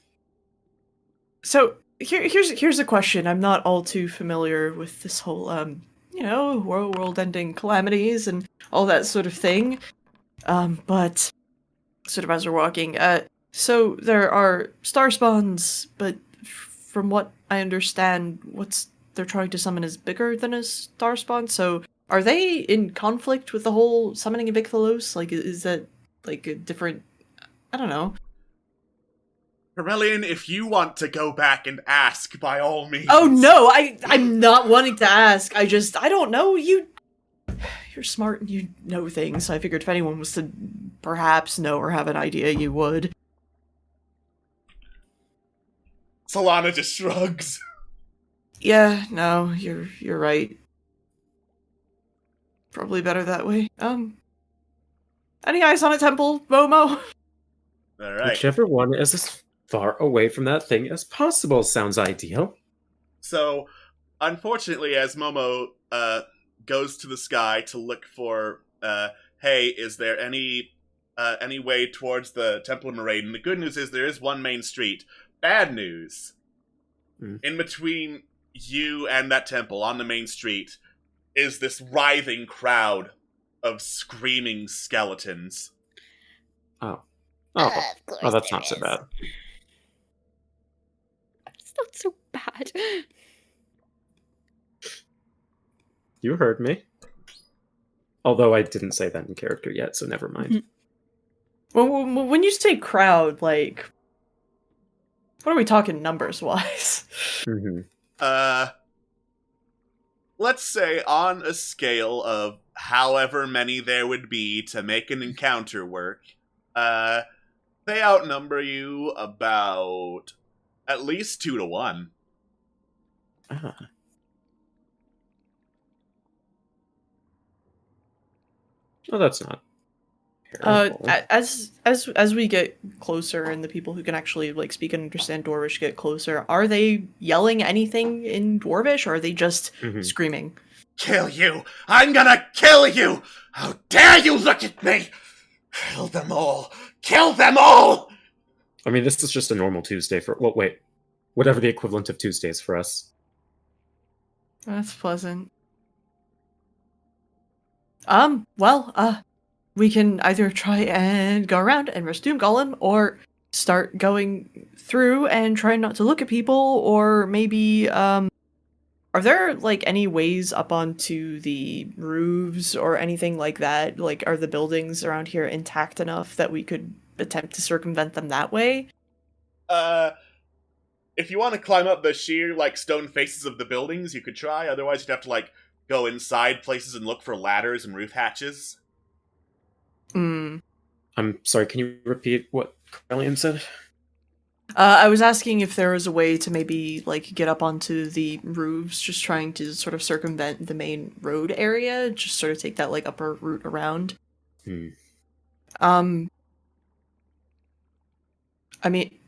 So here's a question. I'm not all too familiar with this whole world-ending calamities and all that sort of thing. But sort of as we're walking, so there are star spawns, but from what I understand, they're trying to summon is bigger than a star spawn. So are they in conflict with the whole summoning of Ichthylos? Is that a different? I don't know. Corellian, if you want to go back and ask, by all means. Oh no, I'm not wanting to ask. I don't know. You're smart and you know things. So I figured if anyone was to perhaps know or have an idea, you would. Solana just shrugs. Yeah, no, you're right. Probably better that way. Any eyes on a temple, Momo? Alright. Whichever one is as far away from that thing as possible sounds ideal. So, unfortunately, as Momo goes to the sky to look for, hey, is there any way towards the Temple of Moradan? The good news is there is one main street. Bad news. In between you and that temple on the main street is this writhing crowd of screaming skeletons. Oh, that's not so bad. It's not so bad. You heard me. Although I didn't say that in character yet, so never mind. Well, when you say crowd, what are we talking numbers-wise? Let's say on a scale of however many there would be to make an encounter work, they outnumber you about at least 2 to 1. Well, that's not terrible. As we get closer and the people who can actually speak and understand Dwarvish get closer, are they yelling anything in Dwarvish, or are they just screaming? Kill you! I'm gonna kill you! How dare you look at me! Kill them all! Kill them all! I mean, this is just a normal Tuesday for... Well, wait. whatever the equivalent of Tuesdays for us. That's pleasant. We can either try and go around and rush Doom Golem, or start going through and try not to look at people, or maybe, are there, like, any ways up onto the roofs or anything like that? Like, are the buildings around here intact enough that we could attempt to circumvent them that way? If you want to climb up the sheer, like, stone faces of the buildings, you could try. Otherwise, you'd have to, like, go inside places and look for ladders and roof hatches. Hmm. I'm sorry, can you repeat what Corellian said? I was asking if there was a way to maybe, like, get up onto the roofs, just trying to sort of circumvent the main road area, just sort of take that, like, upper route around. I mean,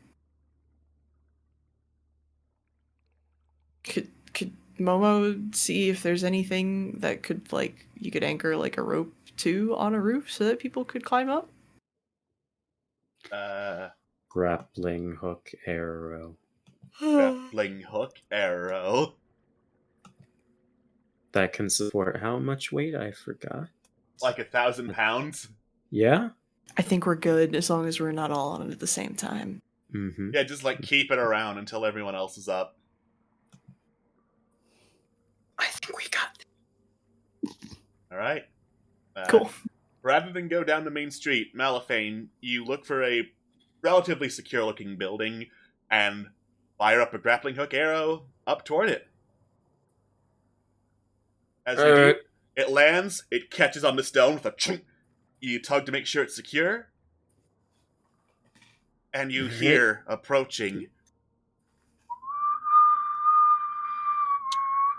could Momo see if there's anything that could, like, you could anchor, like, a rope to on a roof so that people could climb up? Grappling hook arrow. Grappling hook arrow. That can support how much weight? I forgot. Like 1,000 pounds? Yeah? I think we're good as long as we're not all on it at the same time. Mm-hmm. Yeah, just, like, keep it around until everyone else is up. I think we got Alright. cool. Rather than go down the main street, Malifane, you look for a relatively secure-looking building and fire up a grappling hook arrow up toward it. As you do, it lands, it catches on the stone with a chunk. You tug to make sure it's secure, and you hear approaching.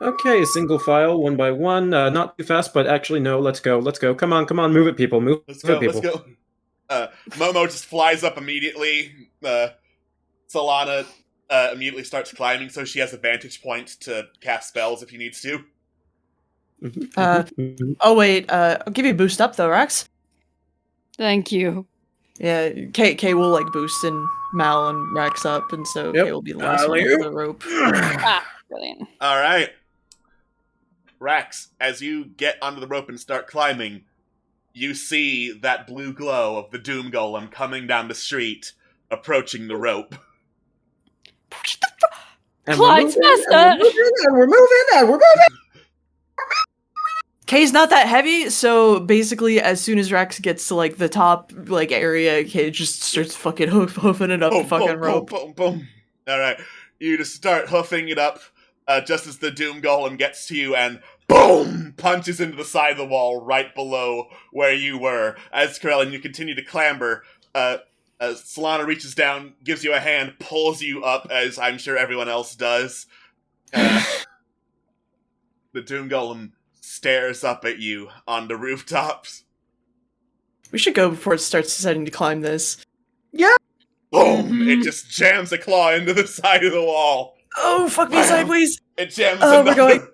Okay, single file, one by one. Not too fast, but actually, no, let's go. Come on, move it, people. Move Let's it, go, people. let's go. Momo just flies up immediately. Solana immediately starts climbing, so she has a vantage point to cast spells if he needs to. Oh wait, I'll give you a boost up though, Rex. Thank you. Yeah, Kay will, like, boost and Mal and Rex up, and so Yep. Kay will be the last one to the rope. Brilliant. Alright. Rax, as you get onto the rope and start climbing, you see that blue glow of the Doom Golem coming down the street, approaching the rope. Clyde's master! We're moving! Kay's not that heavy, so basically, as soon as Rex gets to, like, the top, like, area, Kay just starts fucking hoofing it up the fucking rope. Boom, boom. Alright, you just start hoofing it up just as the Doom Golem gets to you and boom! Punches into the side of the wall right below where you were. As Corellian, you continue to clamber. Solana reaches down, gives you a hand, pulls you up, as I'm sure everyone else does. The Doom Golem stares up at you on the rooftops. We should go before it starts deciding to climb this. Boom! It just jams a claw into the side of the wall. Oh, fuck me sideways! It jams Oh, another. we're going.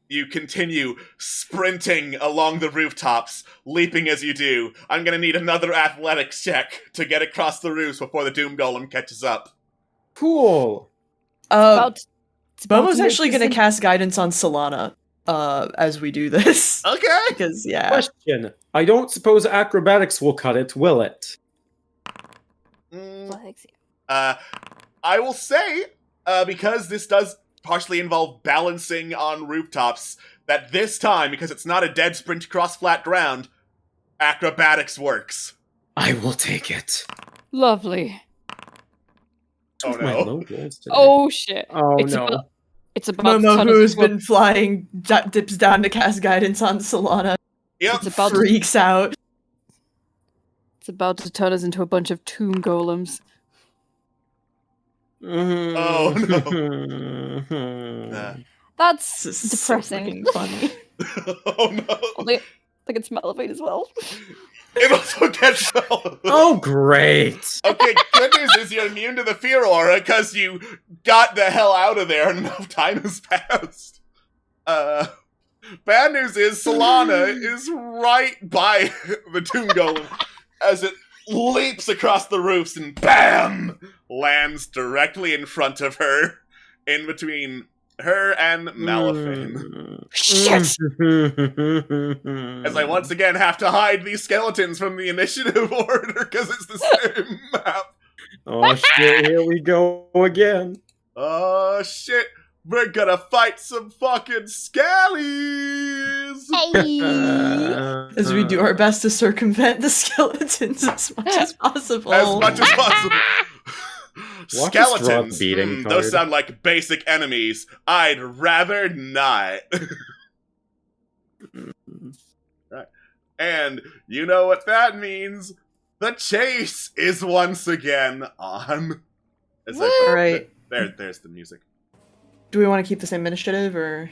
You continue sprinting along the rooftops, leaping as you do. I'm gonna need another athletics check to get across the roofs before the Doom Golem catches up. Cool. Momo's actually gonna cast guidance on Solana, as we do this. Okay! Because, yeah. Question. I don't suppose acrobatics will cut it, will it? I will say, because this does partially involve balancing on rooftops, that this time, because it's not a dead sprint across flat ground, acrobatics works. I will take it. Lovely. Oh My no. low rolls today. Oh shit. Oh, it's no. It's about to Momo, turn who us has into a- been flying, dips down to cast guidance on Solana, Yep. It's about to, freaks out. it's about to turn us into a bunch of tomb golems. Oh, no. Nah. That's This is depressing. so fucking funny. Oh no. Only I can smell it as well. It also gets relevant. Oh, great. Okay, good news is you're immune to the fear aura because you got the hell out of there and enough time has passed. Bad news is Solana is right by the Tomb Golem as it leaps across the roofs and BAM! Lands directly in front of her, in between her and Malifin. Shit! As I once again have to hide these skeletons from the initiative order because it's the same map. Oh shit, here we go again. Oh shit, we're gonna fight some fucking scallies! As we do our best to circumvent the skeletons as much as possible. As much as possible. Watch us draw Skeletons, the beating those card. sound like basic enemies. I'd rather not. Right. And you know what that means? The chase is once again on. As I- Alright. There's the music. Do we want to keep the same initiative, or...?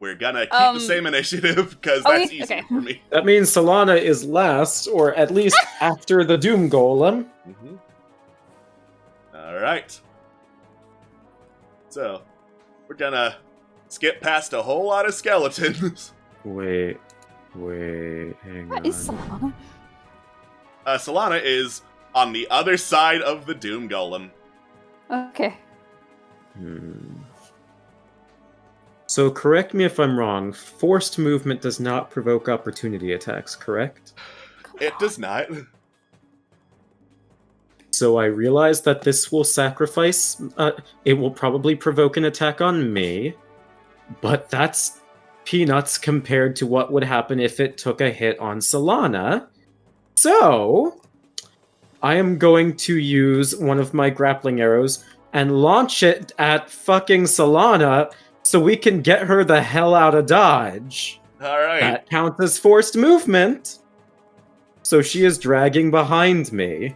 We're gonna keep the same initiative, because that's easy okay. for me. That means Solana is last, or at least after the Doom Golem. Mm-hmm. Alright. So, we're gonna skip past a whole lot of skeletons. Wait, hang What on. is Solana? Solana is on the other side of the Doom Golem. Okay. So correct me if I'm wrong, forced movement does not provoke opportunity attacks, correct? It does not. So I realize that this will sacrifice, it will probably provoke an attack on me, but that's peanuts compared to what would happen if it took a hit on Solana. So, I am going to use one of my grappling arrows and launch it at fucking Solana so we can get her the hell out of Dodge. Alright. That counts as forced movement. So she is dragging behind me.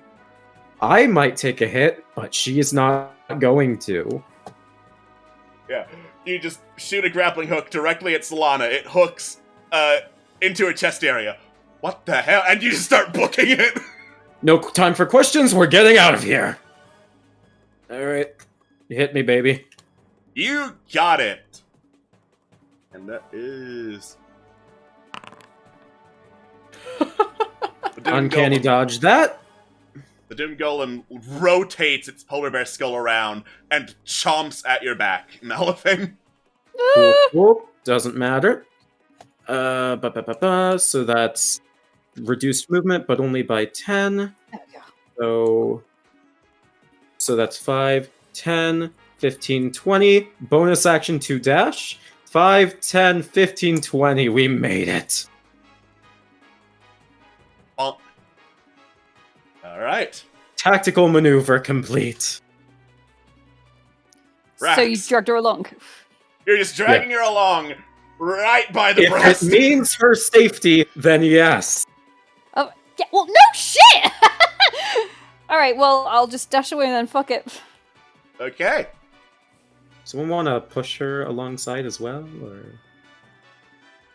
I might take a hit, but she is not going to. Yeah. You just shoot a grappling hook directly at Solana. It hooks into her chest area. What the hell? And you just start booking it. No time for questions, we're getting out of here. Alright. You hit me, baby. You got it. And that is... The Doom Uncanny Golem- dodge that. The Doom Golem rotates its polar bear skull around and chomps at your back, Malifin. Cool, cool. Doesn't matter. So that's reduced movement, but only by 10. There we go. So that's 5, 10, 15, 20. Bonus action to dash. 5, 10, 15, 20. We made it. Alright. Tactical maneuver complete. So you Rax. dragged her along. You're just dragging her along right by the If breast. it means her safety, then yes. Oh, yeah, well, no shit! Alright, well, I'll just dash away then, fuck it. Okay. Someone want to push her alongside as well, or?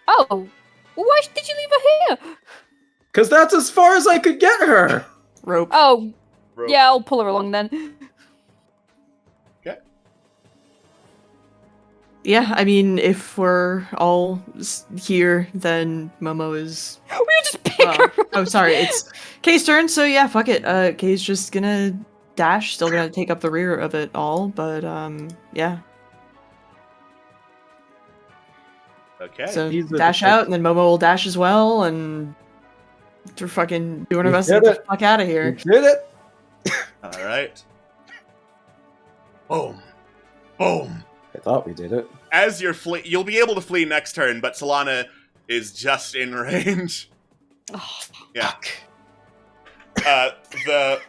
Oh, well, why did you leave her here? Because that's as far as I could get her. Rope. Oh, Rope. yeah, I'll pull her along then. Yeah, I mean, if we're all here, then Momo is... We were just pick her up. Oh, sorry, it's Kay's turn, so yeah, fuck it. Kay's just gonna dash, still gonna take up the rear of it all, but, yeah. Okay. So He's a dash defense- out, and then Momo will dash as well, and we're fucking doing our You best to did get the it. fuck out of You here. did it. Alright. Boom. Boom. I thought we did it. As you're you'll be able to flee next turn, but Solana is just in range. Oh, Yeah. The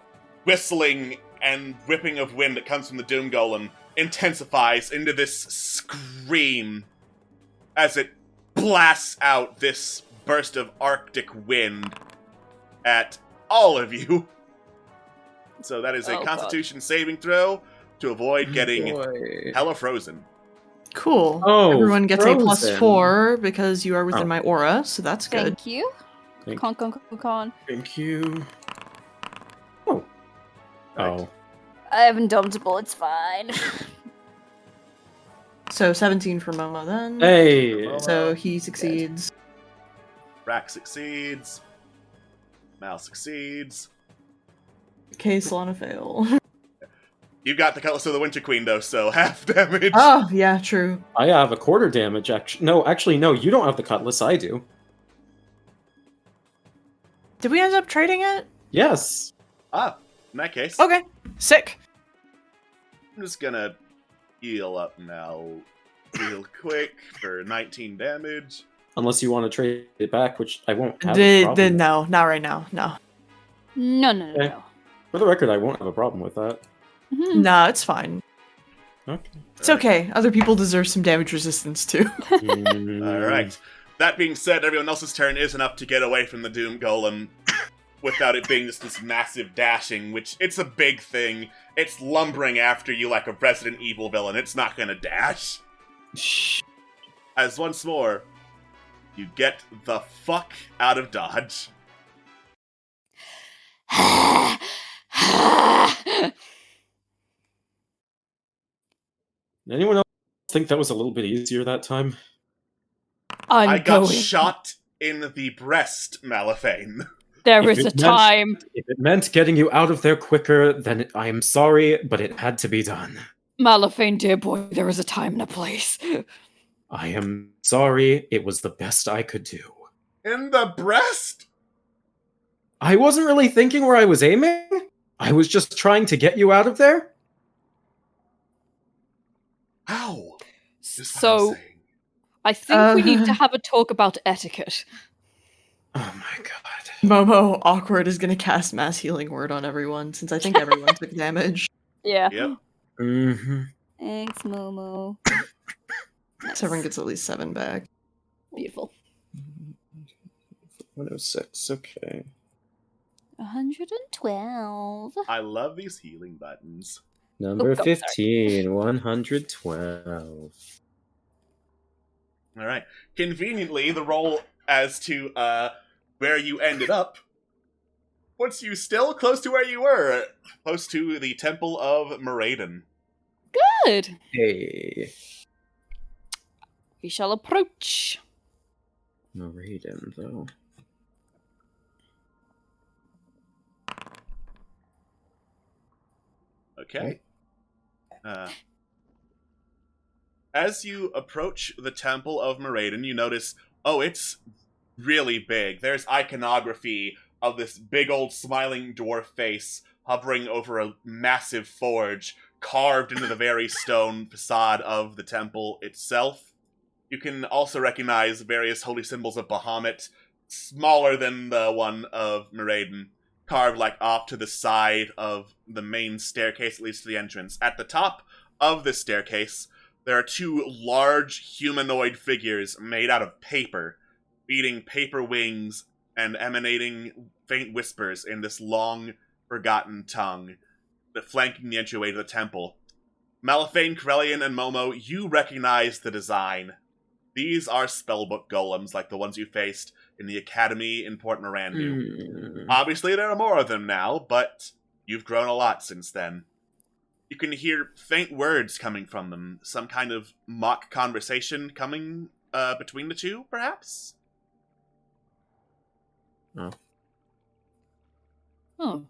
whistling and whipping of wind that comes from the Doom Golem intensifies into this scream as it blasts out this burst of Arctic wind at all of you. So that is a Oh, God. Constitution saving throw to avoid getting Boy. hella frozen. Cool. Oh, Everyone gets a frozen. +4 because you are within Oh. my aura, so that's good. thank you. Thank- Con. Thank you. Oh. Oh. I have Indomitable, it's fine. So 17 for Momo then. Hey. So he succeeds. Rack succeeds. Mal succeeds. Okay, Solana fail. You've got the Cutlass of the Winter Queen, though, so half damage. Oh, yeah, true. I have a quarter damage, actually. No, you don't have the cutlass, I do. Did we end up trading it? Yes. Ah, in that case, Okay, sick. I'm just gonna heal up now real quick for 19 damage. Unless you want to trade it back, which I won't have a problem with. No, not right now. No. Okay. No. For the record, I won't have a problem with that. Mhm. No, it's fine. Okay. It's okay. Other people deserve some damage resistance too. Alright. That being said, everyone else's turn is enough to get away from the Doom Golem without it being just this massive dashing, which it's a big thing. It's lumbering after you like a Resident Evil villain. It's not gonna dash. As once more, you get the fuck out of dodge. Anyone else think that was a little bit easier that time? I got shot in the breast, Malifane. There If is a it meant- time. If it meant getting you out of there quicker, then I am sorry, but it had to be done. Malifane, dear boy, there is a time and a place. I am sorry, it was the best I could do. In the breast? I wasn't really thinking where I was aiming. I was just trying to get you out of there. Ow. Is what I'm So, saying. I think we need to have a talk about etiquette. Oh my god. Momo, awkward, is gonna cast Mass Healing Word on everyone, since I think everyone took damage. Yeah. Yep. Mm-hmm. Thanks, Momo. So everyone gets at least 7 back. Beautiful. 106, okay. 112. I love these healing buttons. Number Oh, God, 15, 112. Alright. Conveniently, the roll as to where you ended up puts you still close to where you were, close to the Temple of Moradan. Good. Hey. We shall approach. Moradan, though. Okay. As you approach the Temple of Moradan, you notice, oh, it's really big. There's iconography of this big old smiling dwarf face hovering over a massive forge carved into the very stone facade of the temple itself. You can also recognize various holy symbols of Bahamut, smaller than the one of Moradan, carved like off to the side of the main staircase, at least to the entrance. At the top of this staircase, there are 2 large humanoid figures made out of paper, beating paper wings and emanating faint whispers in this long, forgotten tongue, that flanking the entryway to the temple. Malifane, Corellian, and Momo, you recognize the design. These are spellbook golems like the ones you faced in the academy in Port Morandu. Obviously, there are more of them now, but you've grown a lot since then. You can hear faint words coming from them, some kind of mock conversation coming between the 2, perhaps? Oh. Oh.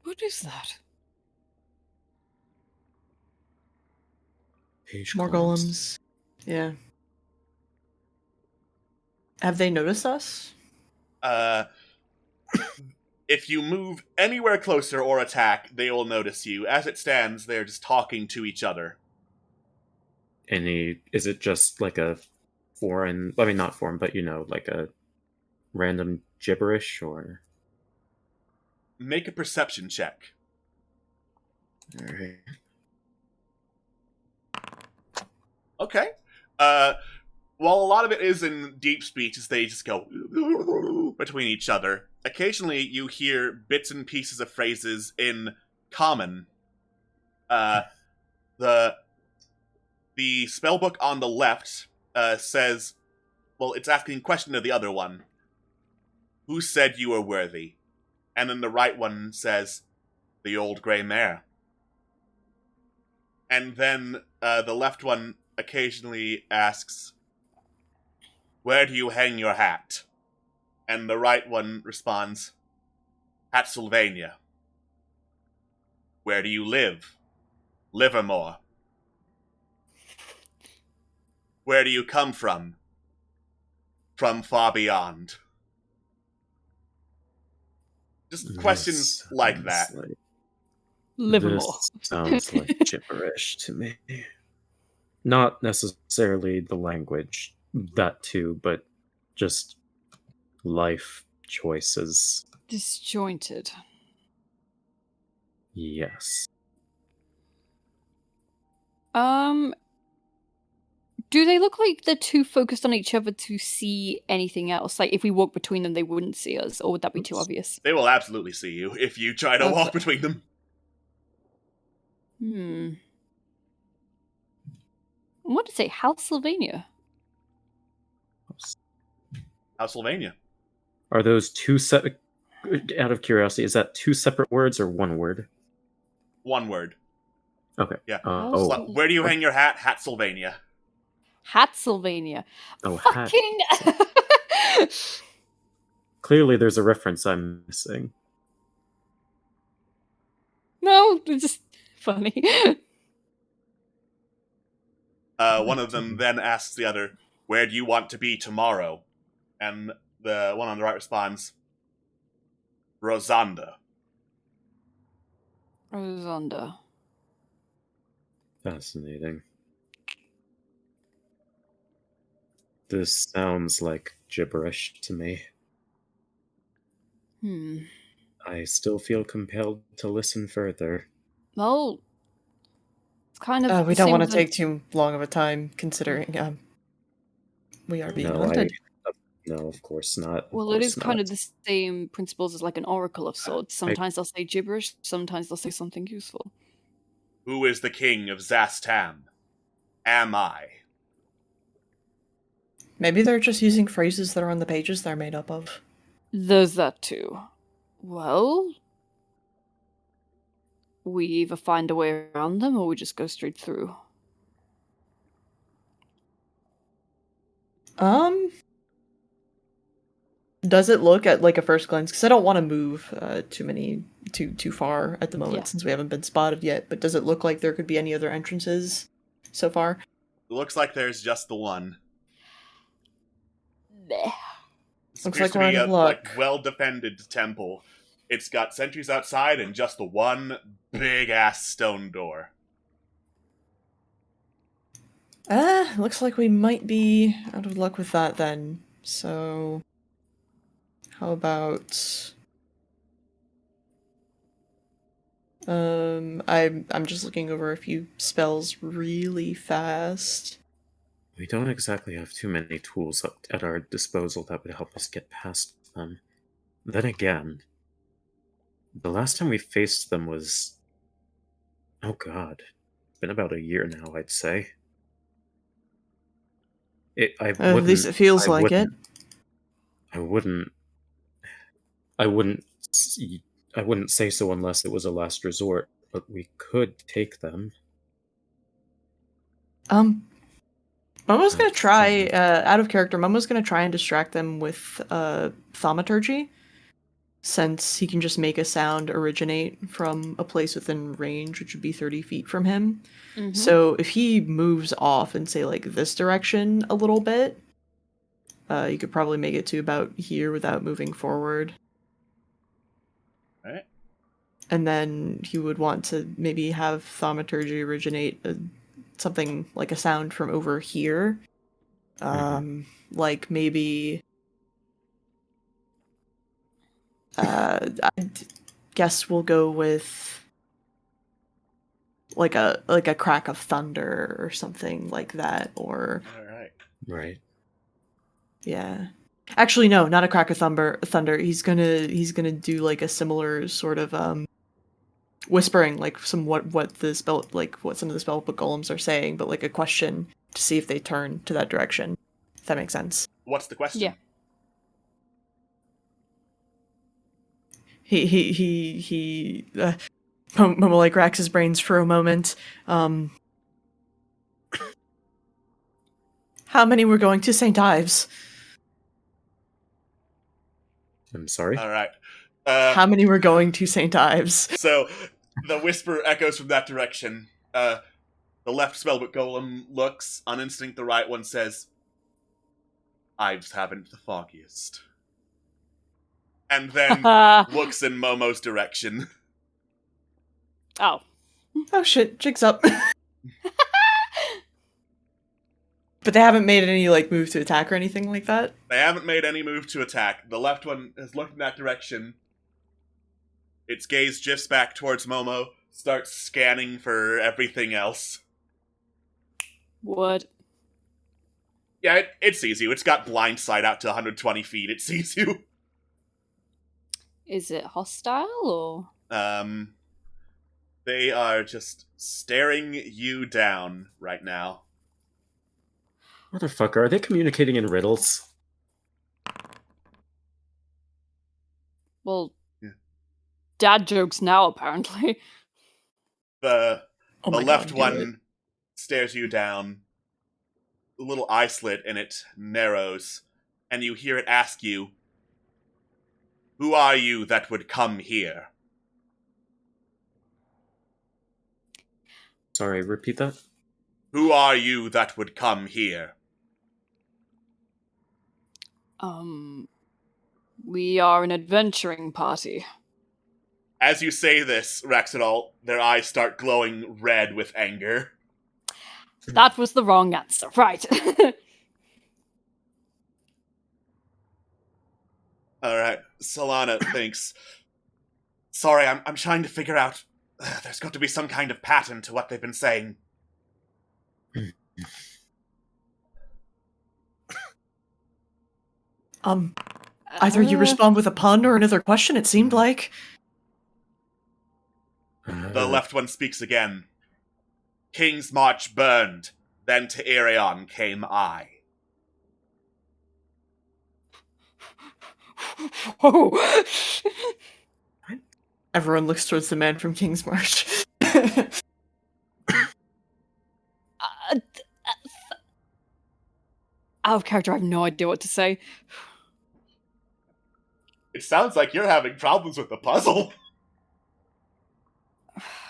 What is that? Page More golems. Yeah. Have they noticed us? If you move anywhere closer or attack, they will notice you. As it stands, they're just talking to each other. Is it just like a foreign, I mean not foreign, but like a random gibberish, or? Make a perception check. Alright. Okay. While a lot of it is in deep speech, as they just go between each other, occasionally you hear bits and pieces of phrases in common. The spellbook on the left says, well, it's asking a question to the other one. Who said you were worthy? And then the right one says, the old grey mare. And then the left one occasionally asks, where do you hang your hat? And the right one responds, Hatsylvania. Where do you live? Livermore. Where do you come from? From far beyond. Just questions This like sounds that. like- Livermore. This sounds like gibberish to me. Not necessarily the language, that too, but just life choices. Disjointed. Yes. Do they look like they're too focused on each other to see anything else? Like, if we walk between them, they wouldn't see us, or would that be too obvious? They will absolutely see you if you try to walk Okay. between them. What did it say? Halsylvania? Hatsylvania. Are those two set? Out of curiosity, is that two separate words or one word? One word. Okay. Yeah. Oh. Where do you hang your hat? Hatsylvania. Hatsylvania. Oh, hat. Fucking. Clearly, there's a reference I'm missing. No, it's just funny. One of them then asks the other, Where do you want to be tomorrow? And the one on the right responds, Rosanda. Rosanda. Fascinating. This sounds like gibberish to me. I still feel compelled to listen further. Well, it's kind of. We the don't same want to with take too long of a time, considering we are being No, hunted. no, of course not. Well, it is kind of the same principles as like an oracle of sorts. Sometimes they'll say gibberish, sometimes they'll say something useful. Who is the king of Zastam? Am I? Maybe they're just using phrases that are on the pages they're made up of. There's that too. Well, we either find a way around them or we just go straight through. Does it look at like a first glance? Because I don't want to move too far at the moment Yeah. since we haven't been spotted yet. But does it look like there could be any other entrances so far? It looks like there's just the one. Bleh. This Looks appears like we're to be out of a luck. well-defended temple. It's got sentries outside and just the one big-ass stone door. Looks like we might be out of luck with that then. So, how about... I'm just looking over a few spells really fast. We don't exactly have too many tools at our disposal that would help us get past them. Then again, the last time we faced them was... Oh god. It's been about a year now, I'd say. At least it feels like it. I wouldn't say so unless it was a last resort, but we could take them. Momo's gonna try, out of character, Momo's gonna try and distract them with, thaumaturgy, since he can just make a sound originate from a place within range, which would be 30 feet from him. Mhm. So if he moves off and say, like, this direction a little bit, you could probably make it to about here without moving forward. Alright. And then he would want to maybe have thaumaturgy originate something like a sound from over here. Like maybe... I guess we'll go with like a crack of thunder or something like that, or Alright. Right. yeah. Actually, no, not a crack of thunder. He's gonna do like a similar sort of whispering, like what the spell, like what some of the spellbook golems are saying, but like a question to see if they turn to that direction. If that makes sense. What's the question? Yeah. Momo like racks his brains for a moment. How many were going to St. Ives? I'm sorry. All right. How many were going to St. Ives? So the whisper echoes from that direction. The left spellbook golem looks. On instinct, the right one says, Ives haven't the foggiest. And then looks in Momo's direction. Oh. Oh shit, jig's up. But they haven't made any, like, move to attack or anything like that? They haven't made any move to attack. The left one has looked in that direction. Its gaze drifts back towards Momo, starts scanning for everything else. What? Yeah, it sees you. It's got blind sight out to 120 feet. It sees you. Is it hostile, or...? They are just staring you down right now. Motherfucker, are they communicating in riddles? Well, Yeah. dad jokes now, apparently. The Oh my left God, do one it. stares you down. The little eye slit in it narrows, and you hear it ask you, Who are you that would come here? Sorry, repeat that? Who are you that would come here? We are an adventuring party. As you say this, Raxidal, their eyes start glowing red with anger. That was the wrong answer. Right. Alright, Solana thinks, Sorry, I'm trying to figure out... There's got to be some kind of pattern to what they've been saying. Either you respond with a pun or another question, it seemed like. The left one speaks again. King's March burned, then to Irion came I. Oh. Everyone looks towards the man from King's March. Out of character, I have no idea what to say. It sounds like you're having problems with the puzzle.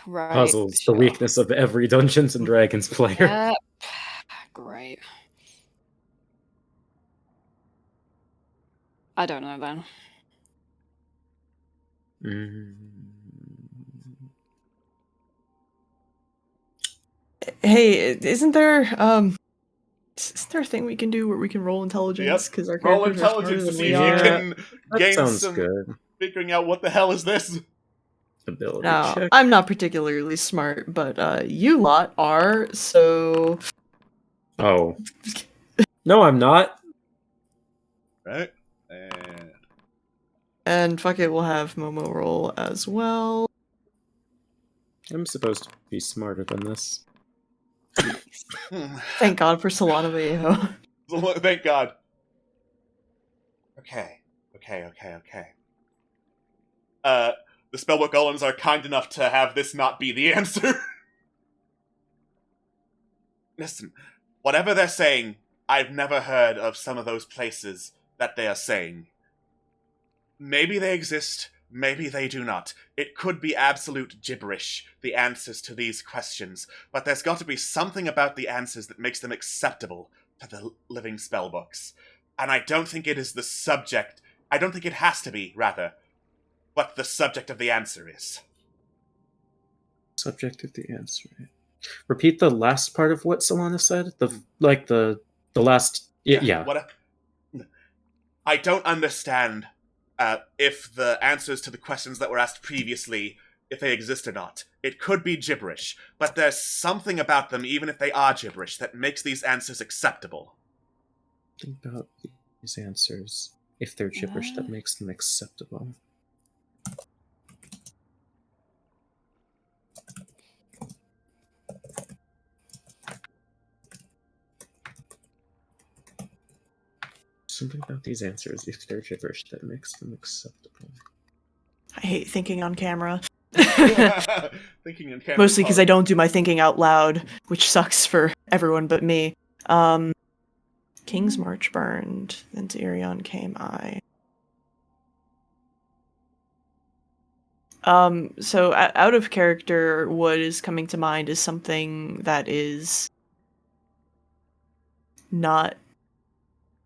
Right. Puzzles, sure. the weakness of every Dungeons and Dragons player. Yep. Great. I don't know then. Hey, isn't there a thing we can do where we can roll intelligence? Because our Roll characters are smarter intelligence to than see we if are. you can That gain sounds some good. figuring out what the hell is this. Ability No, check. I'm not particularly smart, but you lot are, so... Oh. No, I'm not. Right? And fuck it, we'll have Momo roll as well. I'm supposed to be smarter than this. Thank God for Solana Vallejo. Thank God. Okay. The spellbook golems are kind enough to have this not be the answer. Listen, whatever they're saying, I've never heard of some of those places that they are saying. Maybe they exist, maybe they do not. It could be absolute gibberish, the answers to these questions, but there's got to be something about the answers that makes them acceptable to the living spellbooks. And I don't think it is the subject, I don't think it has to be, rather, what the subject of the answer is. Subject of the answer. Repeat the last part of what Solana said. The last. Yeah. I don't understand if the answers to the questions that were asked previously, if they exist or not. It could be gibberish, but there's something about them, even if they are gibberish, that makes these answers acceptable. Think about these answers. If they're gibberish, that makes them acceptable. Something about these answers, if they're gibberish, that makes them acceptable. I hate thinking on camera. Thinking in camera. Mostly because I don't do my thinking out loud, which sucks for everyone but me. King's March burned, then to Irion came I. So out of character, what is coming to mind is something that is not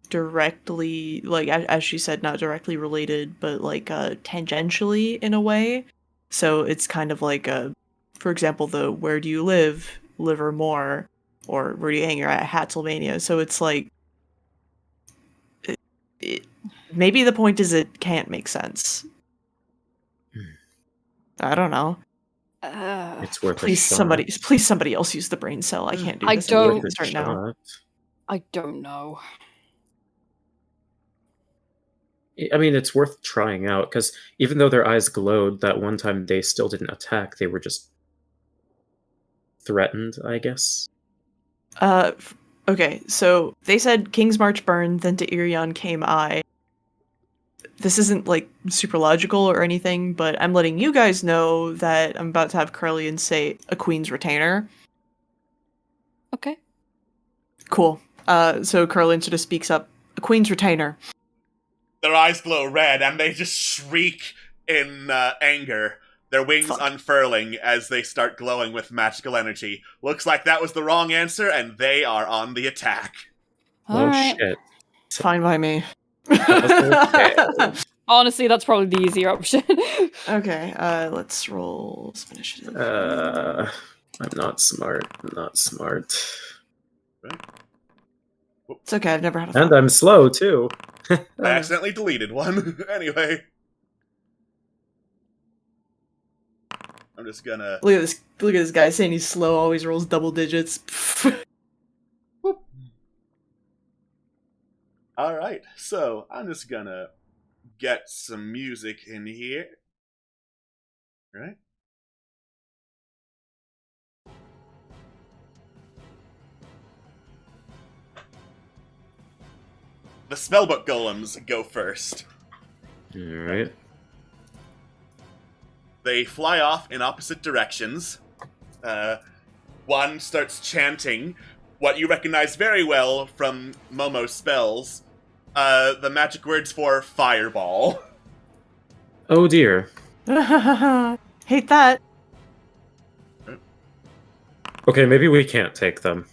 directly, like, as she said, not directly related, but like tangentially in a way. So it's kind of like for example, the where do you live, Livermore, or where do you hang your at, Hatzelmania. So it's like, maybe the point is it can't make sense. I don't know. It's worth Please, a shot. please, somebody else use the brain cell. I can't do I this don't- right now. Shot. I don't know. I mean, it's worth trying out, because even though their eyes glowed, that one time they still didn't attack. They were just threatened, I guess. Okay, so they said King's March burned, then to Irion came I. This isn't, like, super logical or anything, but I'm letting you guys know that I'm about to have Corellian say a Queen's Retainer. Okay. Cool. So Corellian sort of speaks up, a Queen's Retainer. Their eyes glow red, and they just shriek in anger, their wings unfurling as they start glowing with magical energy. Looks like that was the wrong answer, and they are on the attack. Oh, Alright. shit. It's fine by me. Okay. Honestly, that's probably the easier option. Okay, let's roll some initiative. I'm not smart. I'm not smart. It's okay, I've never had a And thought. I'm slow, too. I accidentally deleted one. Anyway. I'm just gonna... Look at this guy saying he's slow, always rolls double digits. Alright, so I'm just gonna get some music in here. Right? The spellbook golems go first. Alright. They fly off in opposite directions. One starts chanting what you recognize very well from Momo's spells, the magic words for fireball. Oh dear. Hate that. Okay, maybe we can't take them.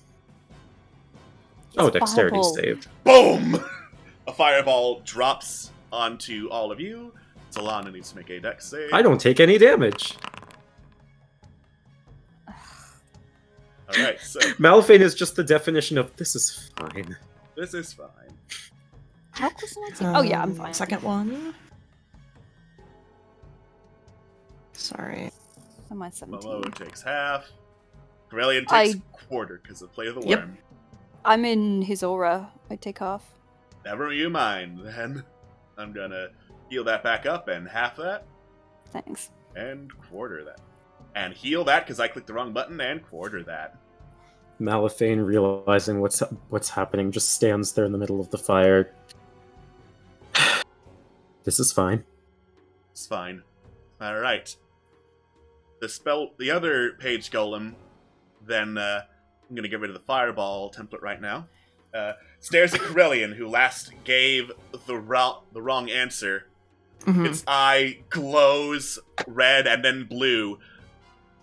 Oh, dexterity fireball. save. Boom! A fireball drops onto all of you. Solana needs to make a dex save. I don't take any damage. Alright, so Malphane is just the definition of this is fine. this is fine. How close am I to- Oh yeah, I'm fine. Second one. Sorry. Am I 17? Momo takes half. Corellian takes I- quarter because of Play of the Yep. Worm. I'm in his aura. I take half. Never you mind, then. I'm gonna heal that back up and half that. Thanks. And quarter that. And heal that because I clicked the wrong button and quarter that. Malphane, realizing what's happening, just stands there in the middle of the fire. This is fine. It's fine. Alright. The other page golem, then I'm gonna get rid of the fireball template right now. Stares at Corellian, who last gave the wrong answer. Mhm. Its eye glows red and then blue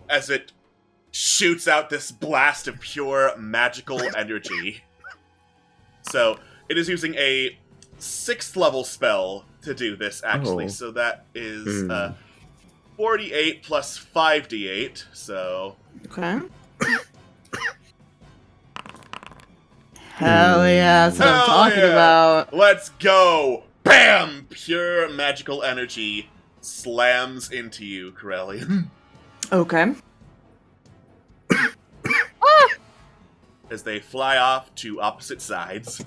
as it shoots out this blast of pure magical energy. So, it is using a 6th level spell to do this, actually. Oh. So that is 48 plus 5d8, so... Okay. Hell yeah, that's what I'm Hell talking yeah. about. Let's go! Bam! Pure magical energy slams into you, Corellian. Okay. As they fly off to opposite sides.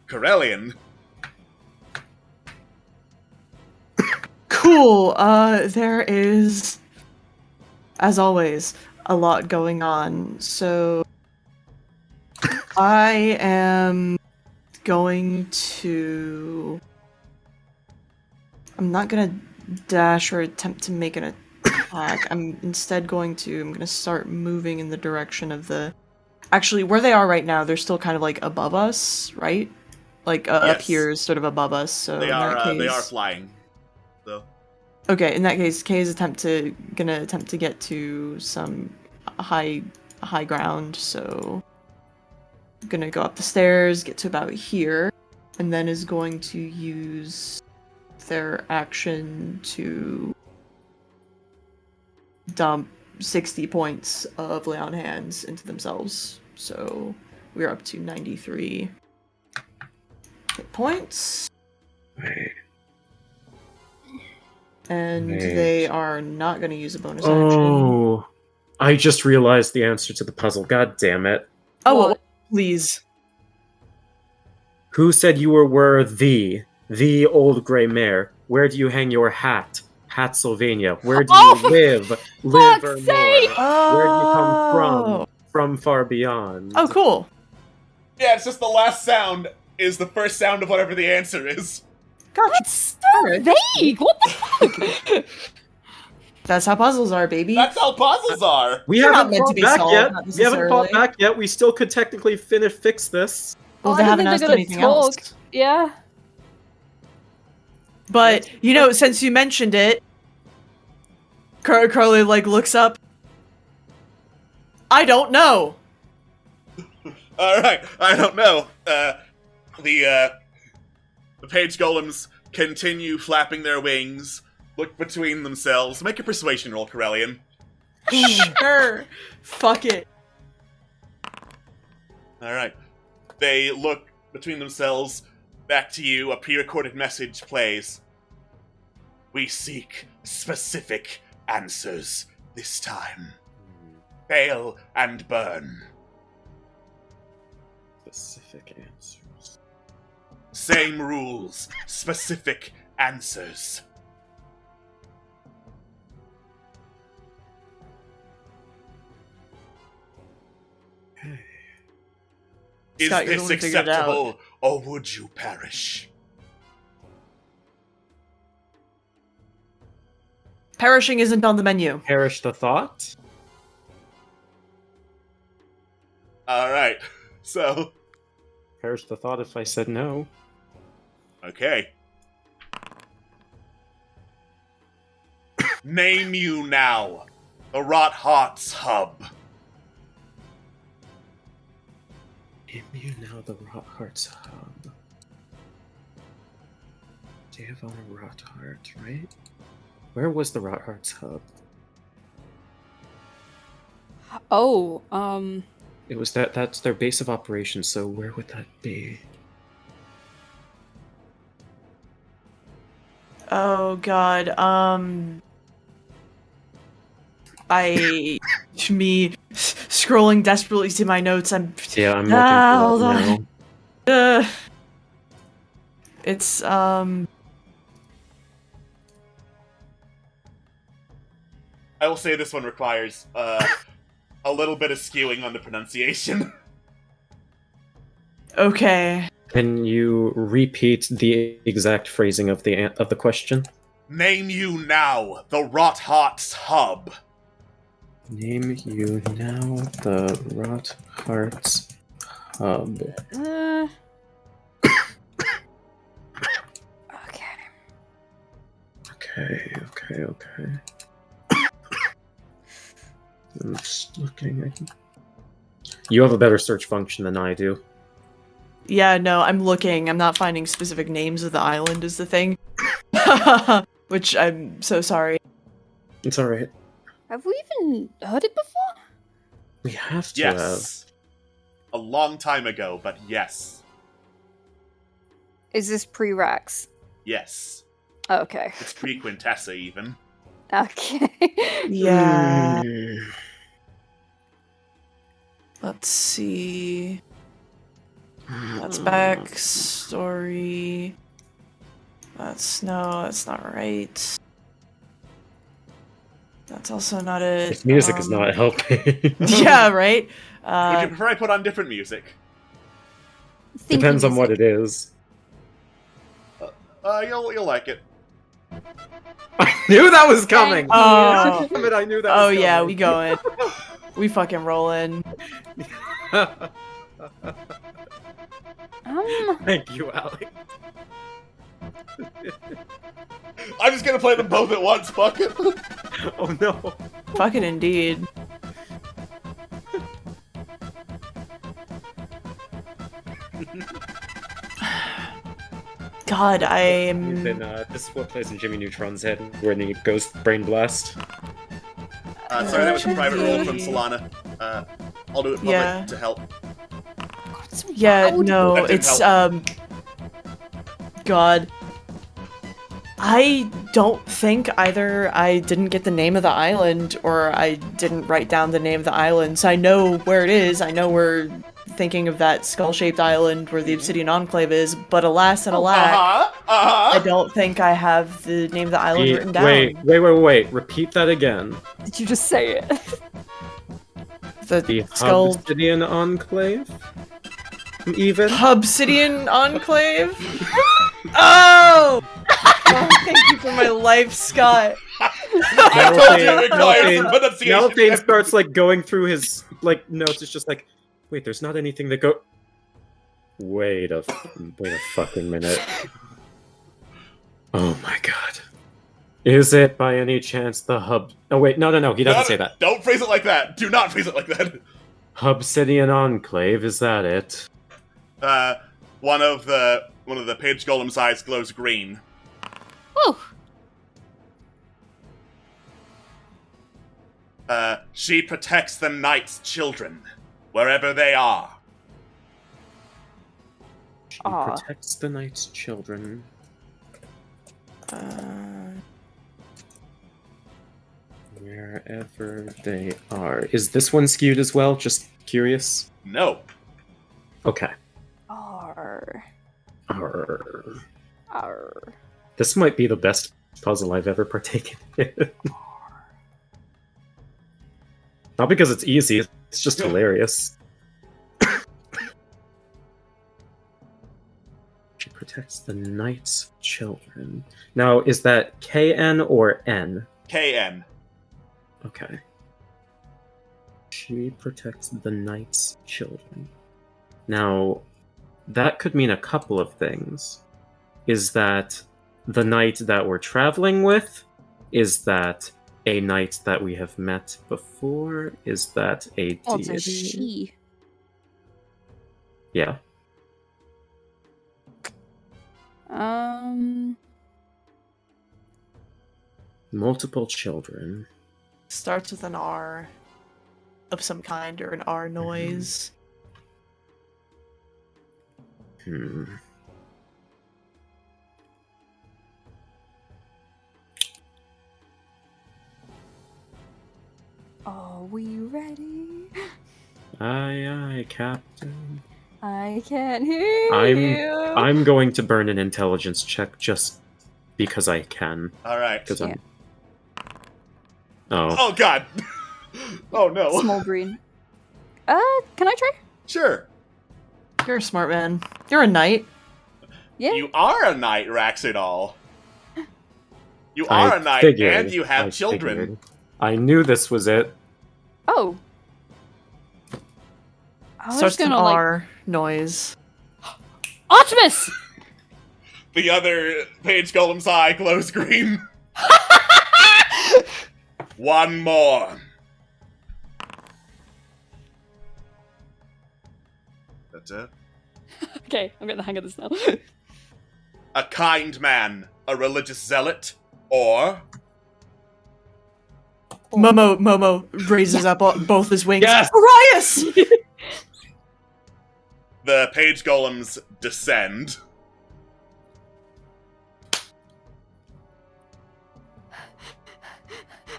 Corellian. Cool. There is, as always, a lot going on. So I am going to... I'm not gonna dash or attempt to make an attack. I'm instead I'm gonna start moving in the direction of the... Actually, where they are right now, they're still kind of like above us, right? Like up Yes. here is sort of above us, so They in that are case... flying. though. Okay, in that case, Kay is gonna attempt to get to some high ground, so gonna go up the stairs, get to about here, and then is going to use their action to dump 60 points of lay on hands into themselves. So we're up to 93 hit points. Wait. And Wait. they are not going to use a bonus action. Oh, I just realized the answer to the puzzle. God damn it. Oh, What? well, please. Who said you were the old gray mare? Where do you hang your hat? Hat Sylvania. Where do you live? Live or fuck's more? sake! Where do you come from? Oh. From far beyond. Oh, cool. Yeah, it's just the last sound is the first sound of whatever the answer is. Gotcha. That's so vague! What the fuck? That's how puzzles are, baby. That's how puzzles are. We They're not haven't meant to fought be back solved, yet. not We haven't fought necessarily. back yet. We still could technically fix this. Well, I they don't haven't think asked they're gonna anything talk. else. Yeah. But, you know, since you mentioned it, Carly, like, looks up. I don't know. All right, I don't know. The page golems continue flapping their wings, look between themselves. Make a persuasion roll, Corellian. Sure. Fuck it. All right. They look between themselves. Back to you. A pre-recorded message plays. We seek specific answers this time. Fail and burn. Specific answers. Same rules. Specific answers. Is Scott, you're the this one who figured it out. acceptable, or would you perish? Perishing isn't on the menu. Perish the thought? All right. So, Perish the thought if I said no. okay. Name you now. The Rot Heart's hub. Name you now the Rot Heart's hub. They have on a Rot Heart, right? Where was the Rot Heart's hub? Oh, It was that's their base of operations, so where would that be? Oh god, me scrolling desperately to my notes, I'm Yeah, I'm hold looking for on. that now. It's I will say this one requires a little bit of skewing on the pronunciation. okay. Can you repeat the exact phrasing of the question? Name you now the Rot Heart's hub. Name you now the Rot Heart's hub. okay. Okay. I'm just looking. You have a better search function than I do. Yeah, no, I'm looking. I'm not finding specific names of the island is the thing. Which I'm so sorry. It's alright. Have we even heard it before? We have to Yes. A long time ago, but yes. Is this pre-Rax? Yes. Okay. It's pre-Quintessa, even. Okay. Yeah. Hmm. Let's see. That's backstory. That's not right. That's also not it. This music is not helping. Yeah, right? Would you prefer I put on different music? Depends on what it is. You'll like it. I knew that was coming! Oh. Damn it, I knew that Oh was yeah, coming. we going. We fucking rolling. Um, Thank you, Alec. I'm just gonna play them both at once, fuck it. Oh no. Fucking indeed. God, I'm... Then this is what plays in Jimmy Neutron's head when he goes brain blast. Sorry, that was a private roll from Solana. I'll do it public Yeah. to help. Yeah, loud. no, That didn't it's, help. God. I don't think either I didn't get the name of the island or I didn't write down the name of the island, so I know where it is. I know we're thinking of that skull-shaped island where the Obsidian Enclave is, but alas and alack, I don't think I have the name of the island written down. Wait. Repeat that again. Did you just say it? The skull... Obsidian Enclave? Even? Obsidian Enclave? Oh! Oh, thank you for my life, Scott. I told you it requires some pronunciation. Malthane starts like going through his like notes. It's just like, wait, there's not anything that go. Wait a fucking minute. Oh my god. Is it by any chance the hub? Oh wait, no. He doesn't say that. Don't phrase it like that. Do not phrase it like that. Obsidian Enclave, is that it? One of the page golem's eyes glows green. Oh, She protects the knight's children, wherever they are. She Aw. protects the knight's children. Wherever they are. Is this one skewed as well? Just curious. No. Okay. arr, Arr. arr. This might be the best puzzle I've ever partaken in. Not because it's easy, it's just hilarious. She protects the knight's children. Now, is that KN or N? KN. Okay. She protects the knight's children. Now, that could mean a couple of things. Is that the knight that we're traveling with? Is that a knight that we have met before? Is that a Oh, it's a deity? she. Yeah. Multiple children. Starts with an R of some kind or an R noise. Hmm. Are we ready? Aye, Captain. I can't hear you. I'm going to burn an intelligence check just because I can. Alright. Because Yeah. Oh. Oh god! Oh no. Small green. Can I try? Sure. You're a smart man. You're a knight. Yeah. You are a knight, Raxidal. You I are a knight, figured, and you have I children. figured. I knew this was it. Oh. I was Starts with an gonna R noise. Optimus! The other page golem's eye glows green. One more. That's it. Okay, I'm getting the hang of this now. A kind man, a religious zealot, or Momo raises up both his wings. Yes! Arias! the page golems descend.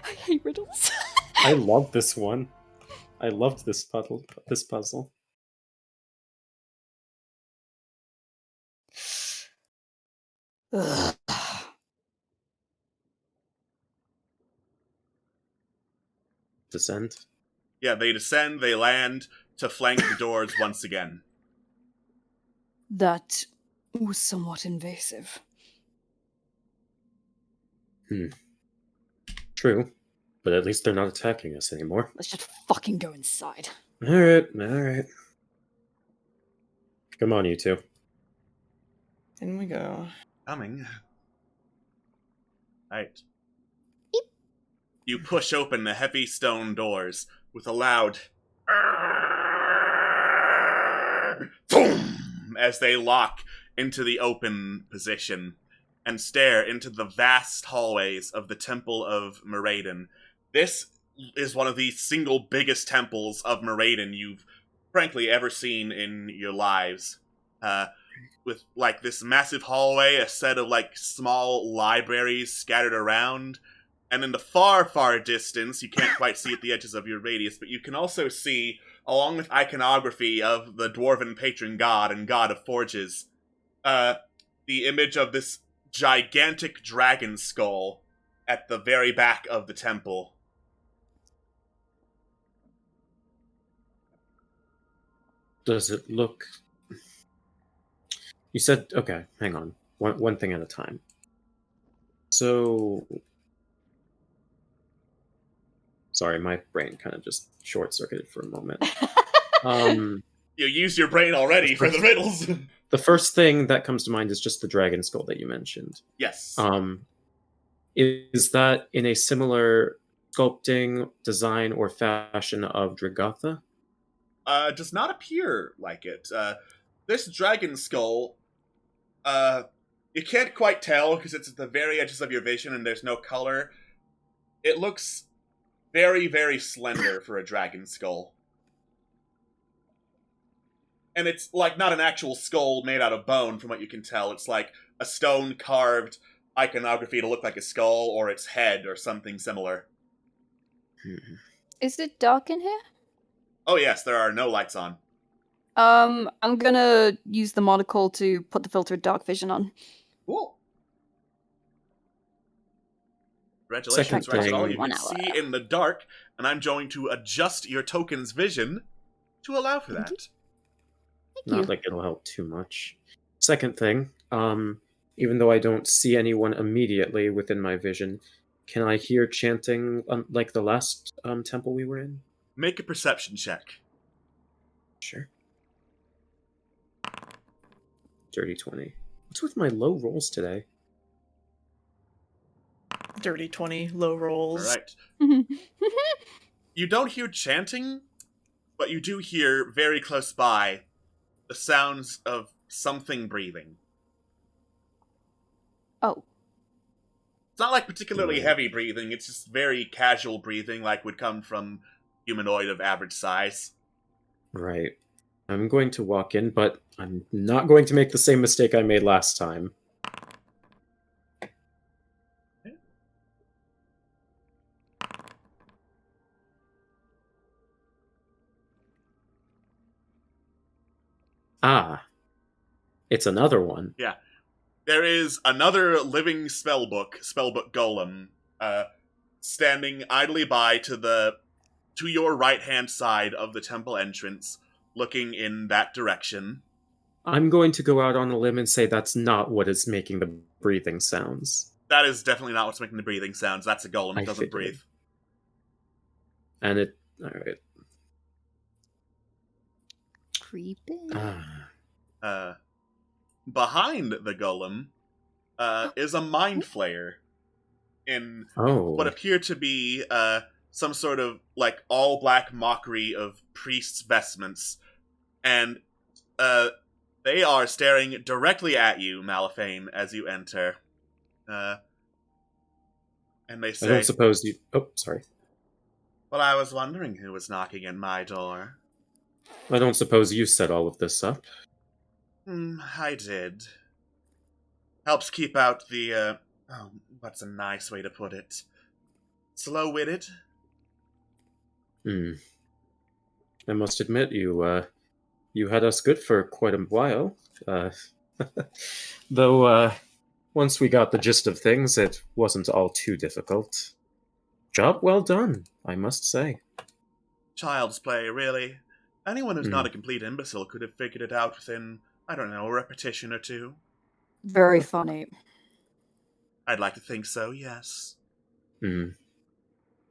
I hate riddles. I love this one. I loved this puzzle. Descent. Yeah, they descend, they land to flank the doors once again. That was somewhat invasive. True. But at least they're not attacking us anymore. Let's just fucking go inside. Alright. Come on, you two. In we go. Coming. Right. Beep. You push open the heavy stone doors with a loud boom as they lock into the open position and stare into the vast hallways of the Temple of Moradan. This is one of the single biggest temples of Moradan you've frankly ever seen in your lives. With like this massive hallway, a set of like small libraries scattered around, and in the far, far distance, you can't quite see at the edges of your radius, but you can also see, along with iconography of the dwarven patron god and god of forges, the image of this gigantic dragon skull at the very back of the temple. Does it look... You said... Okay, hang on. One thing at a time. So... Sorry, my brain kind of just short-circuited for a moment. You used your brain already for the riddles. The first thing that comes to mind is just the dragon skull that you mentioned. Yes. Is that in a similar sculpting, design, or fashion of Dragatha? Does not appear like it. This dragon skull, you can't quite tell because it's at the very edges of your vision and there's no color. It looks very, very slender for a dragon skull. And it's like not an actual skull made out of bone from what you can tell. It's like a stone carved iconography to look like a skull or its head or something similar. Is it dark in here? Oh yes, there are no lights on. I'm gonna use the monocle to put the filter of dark vision on. Cool. Congratulations, Second thing. Rachel. You can 1 hour. see in the dark, and I'm going to adjust your token's vision to allow for that. Thank Not like it'll help too much. Second thing, even though I don't see anyone immediately within my vision, can I hear chanting like the last temple we were in? Make a perception check. Sure. Dirty 20. What's with my low rolls today? Dirty 20, low rolls. Alright. You don't hear chanting, but you do hear very close by the sounds of something breathing. Oh. It's not like particularly heavy breathing, it's just very casual breathing like would come from humanoid of average size. Right. I'm going to walk in, but I'm not going to make the same mistake I made last time. Ah. It's another one. Yeah. There is another living spellbook Golem, standing idly by to your right-hand side of the temple entrance, looking in that direction. I'm going to go out on a limb and say that's not what is making the breathing sounds. That is definitely not what's making the breathing sounds. That's a golem. It I doesn't figured. breathe. And it... Alright. Creepy. Behind the golem is a mind flayer in Oh. what appear to be some sort of like all-black mockery of priest's vestments. And they are staring directly at you, Malifane, as you enter. And they I say, don't suppose you... Oh, sorry. "Well, I was wondering who was knocking in my door." I don't suppose you set all of this up. I did. Helps keep out the, what's a nice way to put it? Slow-witted? I must admit, you had us good for quite a while. Though, once we got the gist of things, it wasn't all too difficult. Job well done, I must say. Child's play, really. Anyone who's not a complete imbecile could have figured it out within, I don't know, a repetition or two. Very funny. I'd like to think so, yes. Hmm.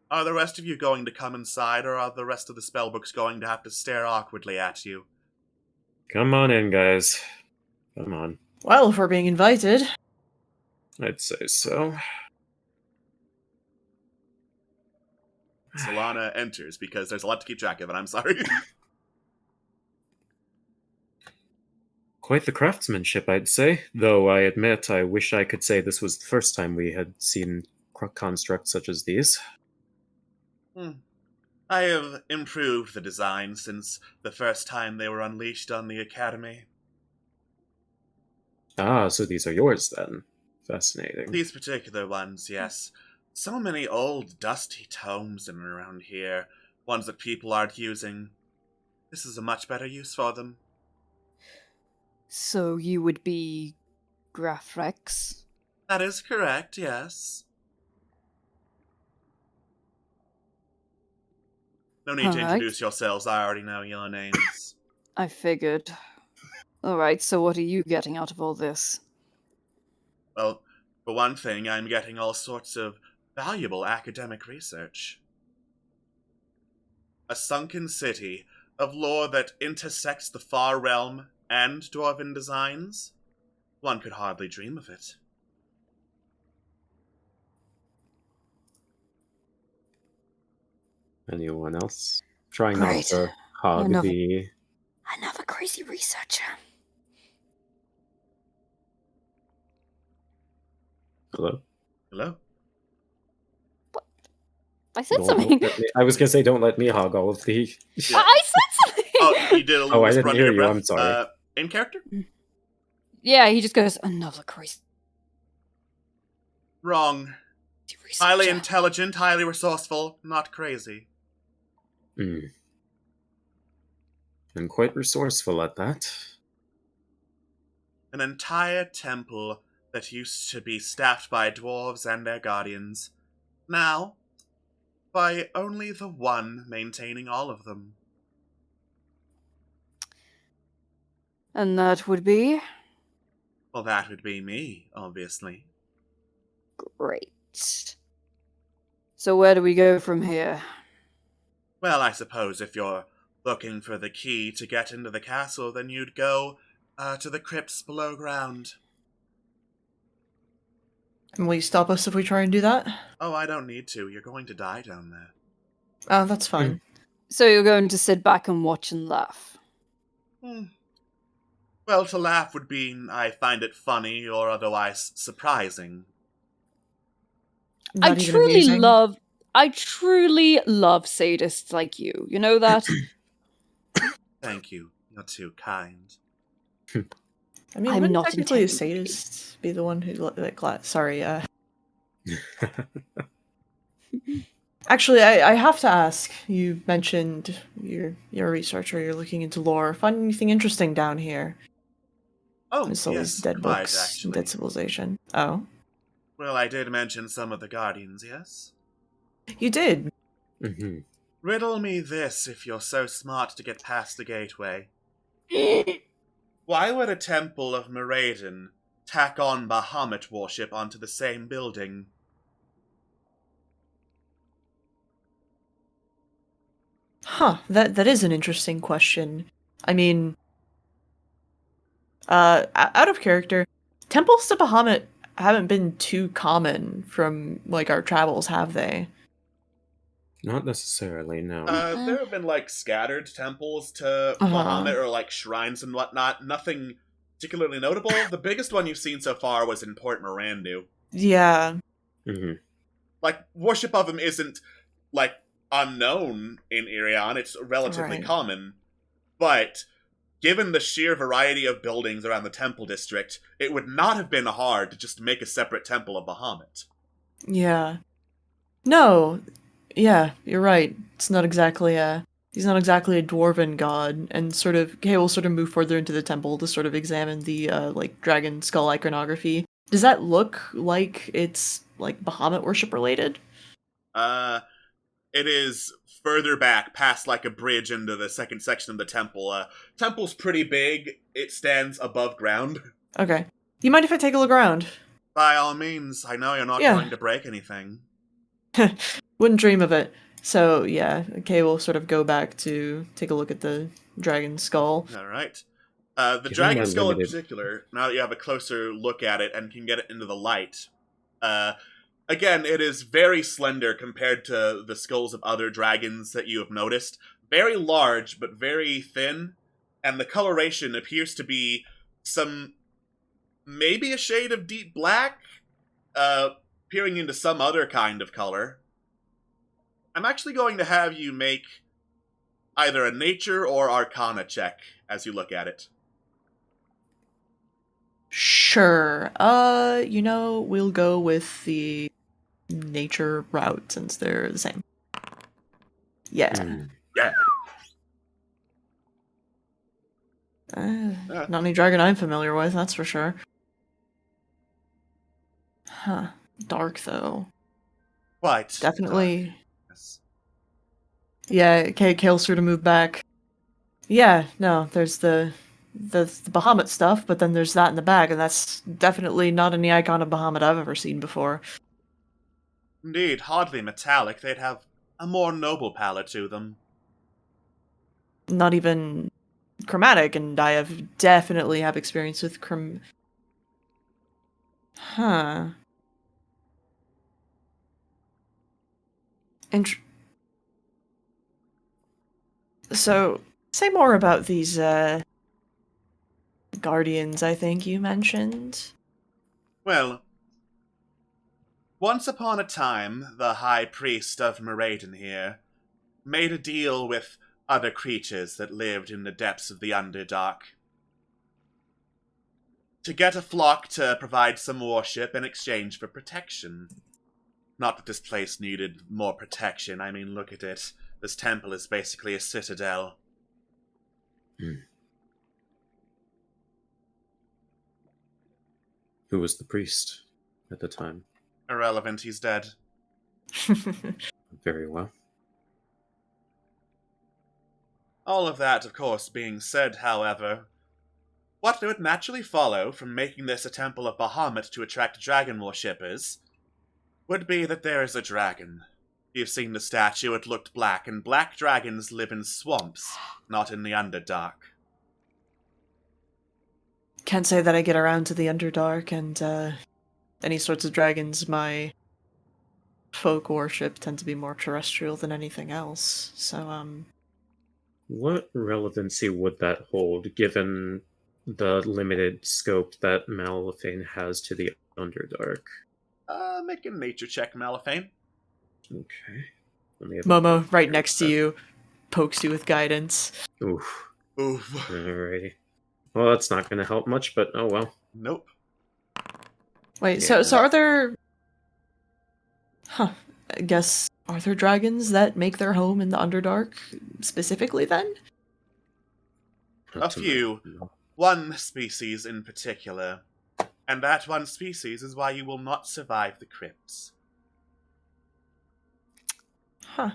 Are the rest of you going to come inside, or are the rest of the spellbooks going to have to stare awkwardly at you? Come on in, guys. Come on. Well, if we're being invited. I'd say so. Solana enters because there's a lot to keep track of, and I'm sorry. Quite the craftsmanship, I'd say. Though I admit I wish I could say this was the first time we had seen constructs such as these. I have improved the design since the first time they were unleashed on the Academy. Ah, so these are yours then. Fascinating. These particular ones, yes. So many old, dusty tomes in and around here, ones that people aren't using. This is a much better use for them. So you would be Grafrex? That is correct, yes. No need to Alright. introduce yourselves, I already know your names. I figured. Alright, so what are you getting out of all this? Well, for one thing, I'm getting all sorts of valuable academic research. A sunken city of lore that intersects the far realm and dwarven designs? One could hardly dream of it. Anyone else? Try not Great. to hog Another- the... Another crazy researcher. Hello? Hello? I said Don't something. let me- I was gonna say, don't let me hog all of the... Yeah. I said something! Oh, you did a little Oh, I whisper didn't under hear your you, breath. I'm sorry. In character? Yeah, he just goes, another crazy Wrong. researcher. Highly intelligent, highly resourceful, not crazy. Hmm. And quite resourceful at that. An entire temple that used to be staffed by dwarves and their guardians. Now, by only the one maintaining all of them. And that would be? Well, that would be me, obviously. Great. So where do we go from here? Well, I suppose if you're looking for the key to get into the castle, then you'd go to the crypts below ground. And will you stop us if we try and do that? Oh, I don't need to. You're going to die down there. Oh, that's fine. So you're going to sit back and watch and laugh? Well, to laugh would mean I find it funny or otherwise surprising. Not I even truly amazing? love sadists like you. You know that? Thank you. You're too kind. I mean, I'm wouldn't not technically a intending to be. sadist be the one who sorry, Actually, I have to ask. You mentioned you're a researcher. You're looking into lore. Find anything interesting down here? Oh, It's all yes, these dead quite, books, actually. dead civilization. Oh, Well, I did mention some of the guardians, yes? you did. Mm-hmm. Riddle me this if you're so smart to get past the gateway. Why would a temple of Moradan tack on Bahamut worship onto the same building? Huh. That is an interesting question. I mean, out of character, temples to Bahamut haven't been too common from like our travels, have they? Not necessarily, no. There have been, scattered temples to Uh-huh. Bahamut or, shrines and whatnot. Nothing particularly notable. The biggest one you've seen so far was in Port Morandu. Yeah. Mm-hmm. Worship of him isn't, unknown in Irion. It's relatively Right. common. But, given the sheer variety of buildings around the temple district, it would not have been hard to just make a separate temple of Bahamut. Yeah. No. Yeah, you're right. It's not exactly he's not exactly a dwarven god, and Kay will sort of move further into the temple to sort of examine the dragon skull iconography. Does that look like it's Bahamut worship related? It is further back, past a bridge into the second section of the temple. Temple's pretty big. It stands above ground. Okay. Do you mind if I take a look around? By all means, I know you're not Yeah. going to break anything. Wouldn't dream of it. So yeah, Kay will sort of go back to take a look at the dragon skull. Alright. The Given dragon my skull in limited- particular, now that you have a closer look at it and can get it into the light, again, it is very slender compared to the skulls of other dragons that you have noticed. Very large, but very thin, and the coloration appears to be maybe a shade of deep black, peering into some other kind of color. I'm actually going to have you make either a nature or arcana check as you look at it. Sure. We'll go with the nature route since they're the same. Yeah. Yeah. Not any dragon I'm familiar with, that's for sure. Huh. Dark, though. Quite. Definitely. dark. Yes. Yeah, Kale's sort of move back. Yeah, no, there's the Bahamut stuff, but then there's that in the bag, and that's definitely not any icon of Bahamut I've ever seen before. Indeed, hardly metallic. They'd have a more noble palette to them. Not even chromatic, and I definitely have experience with Huh. So, say more about these, guardians, I think you mentioned. Well, once upon a time, the High Priest of Moradan here made a deal with other creatures that lived in the depths of the Underdark to get a flock to provide some worship in exchange for protection. Not that this place needed more protection. I mean, look at it. This temple is basically a citadel. Who was the priest at the time? Irrelevant, he's dead. Very well. All of that, of course, being said, however, what would naturally follow from making this a temple of Bahamut to attract dragon worshippers would be that there is a dragon. You've seen the statue, it looked black, and black dragons live in swamps, not in the Underdark. Can't say that I get around to the Underdark, and any sorts of dragons my folk worship tend to be more terrestrial than anything else. So, What relevancy would that hold, given the limited scope that Malifane has to the Underdark? Make a nature check, Malifane. Okay. Let me have a- Momo, right next to you, pokes you with guidance. Oof. Oof. Alrighty. Well, that's not going to help much, but oh well. Nope. Wait, Yeah. so are there... Huh. I guess, are there dragons that make their home in the Underdark, specifically, then? A Not to few. know. One species in particular. And that one species is why you will not survive the crypts. Huh.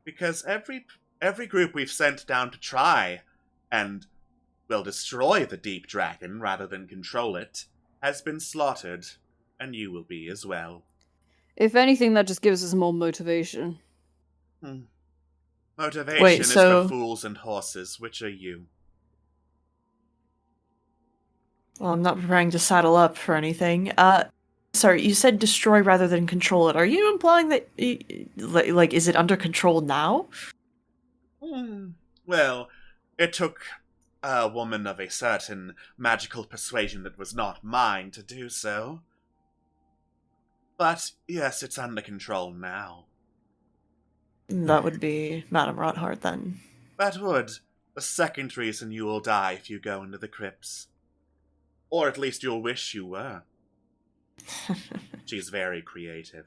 Because every group we've sent down to try and, well, destroy the deep dragon rather than control it has been slaughtered, and you will be as well. If anything, that just gives us more motivation. Motivation Wait, is so- for fools and horses. Which are you? Well, I'm not preparing to saddle up for anything. Sorry, you said destroy rather than control it. Are you implying that, like, is it under control now? Well, it took a woman of a certain magical persuasion that was not mine to do so. But yes, it's under control now. That would be Madame Rothart, then. That would. The second reason you will die if you go into the crypts. Or at least you'll wish you were. She's very creative.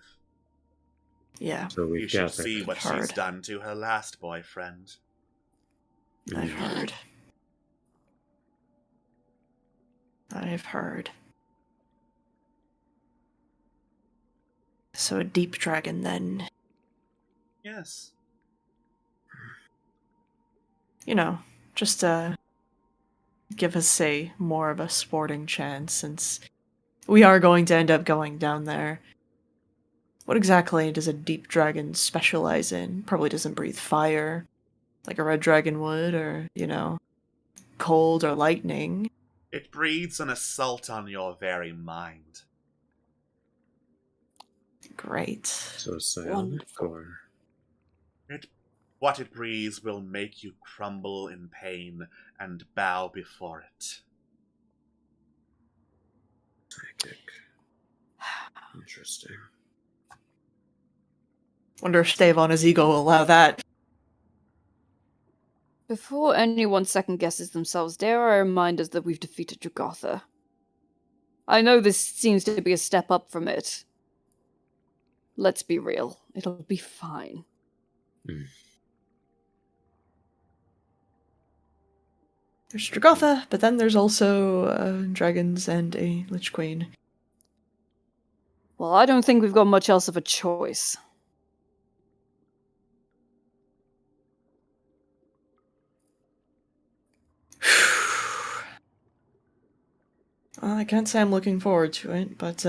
Yeah, So You we've should got see what she's Hard. done to her last boyfriend. I've heard. I've heard. So a deep dragon, then. Yes. Just to give us, say, more of a sporting chance, since we are going to end up going down there. What exactly does a deep dragon specialize in? Probably doesn't breathe fire. like a red dragon would, or, cold or lightning. It breathes an assault on your very mind. Great. So psionic, Wonderful. or What it breathes will make you crumble in pain and bow before it. psychic. Interesting. Wonder if Stave on his ego will allow that. Before anyone second guesses themselves, dare I remind us that we've defeated Jugotha. I know this seems to be a step up from it. Let's be real. It'll be fine. There's Dragotha, but then there's also dragons and a Lich Queen. Well, I don't think we've got much else of a choice. Well, I can't say I'm looking forward to it, but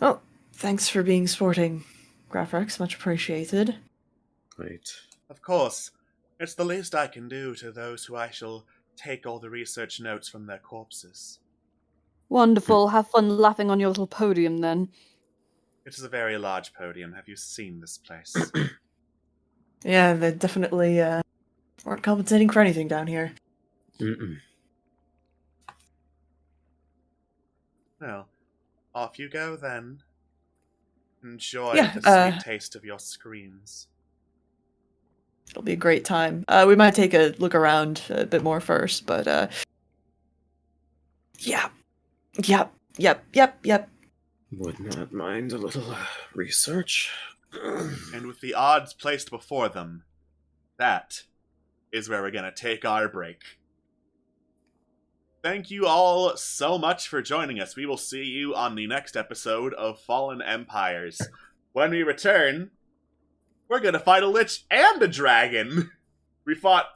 well, thanks for being sporting, Grafrex. Much appreciated. Right. Of course, it's the least I can do to those who I shall take all the research notes from their corpses. Wonderful. Have fun laughing on your little podium, then. It is a very large podium. Have you seen this place? Yeah, they definitely weren't compensating for anything down here. Mm-mm. Well, off you go then. Enjoy Yeah, the sweet taste of your screams. It'll be a great time. We might take a look around a bit more first, but yeah. Yep. Would not mind a little research. And with the odds placed before them, that is where we're going to take our break. Thank you all so much for joining us. We will see you on the next episode of Fallen Empires. When we return, we're going to fight a lich and a dragon. We fought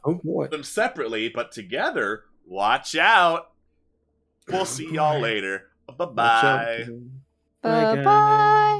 them separately, but together, watch out. We'll see y'all later. Bye-bye. Bye, guys. Bye-bye.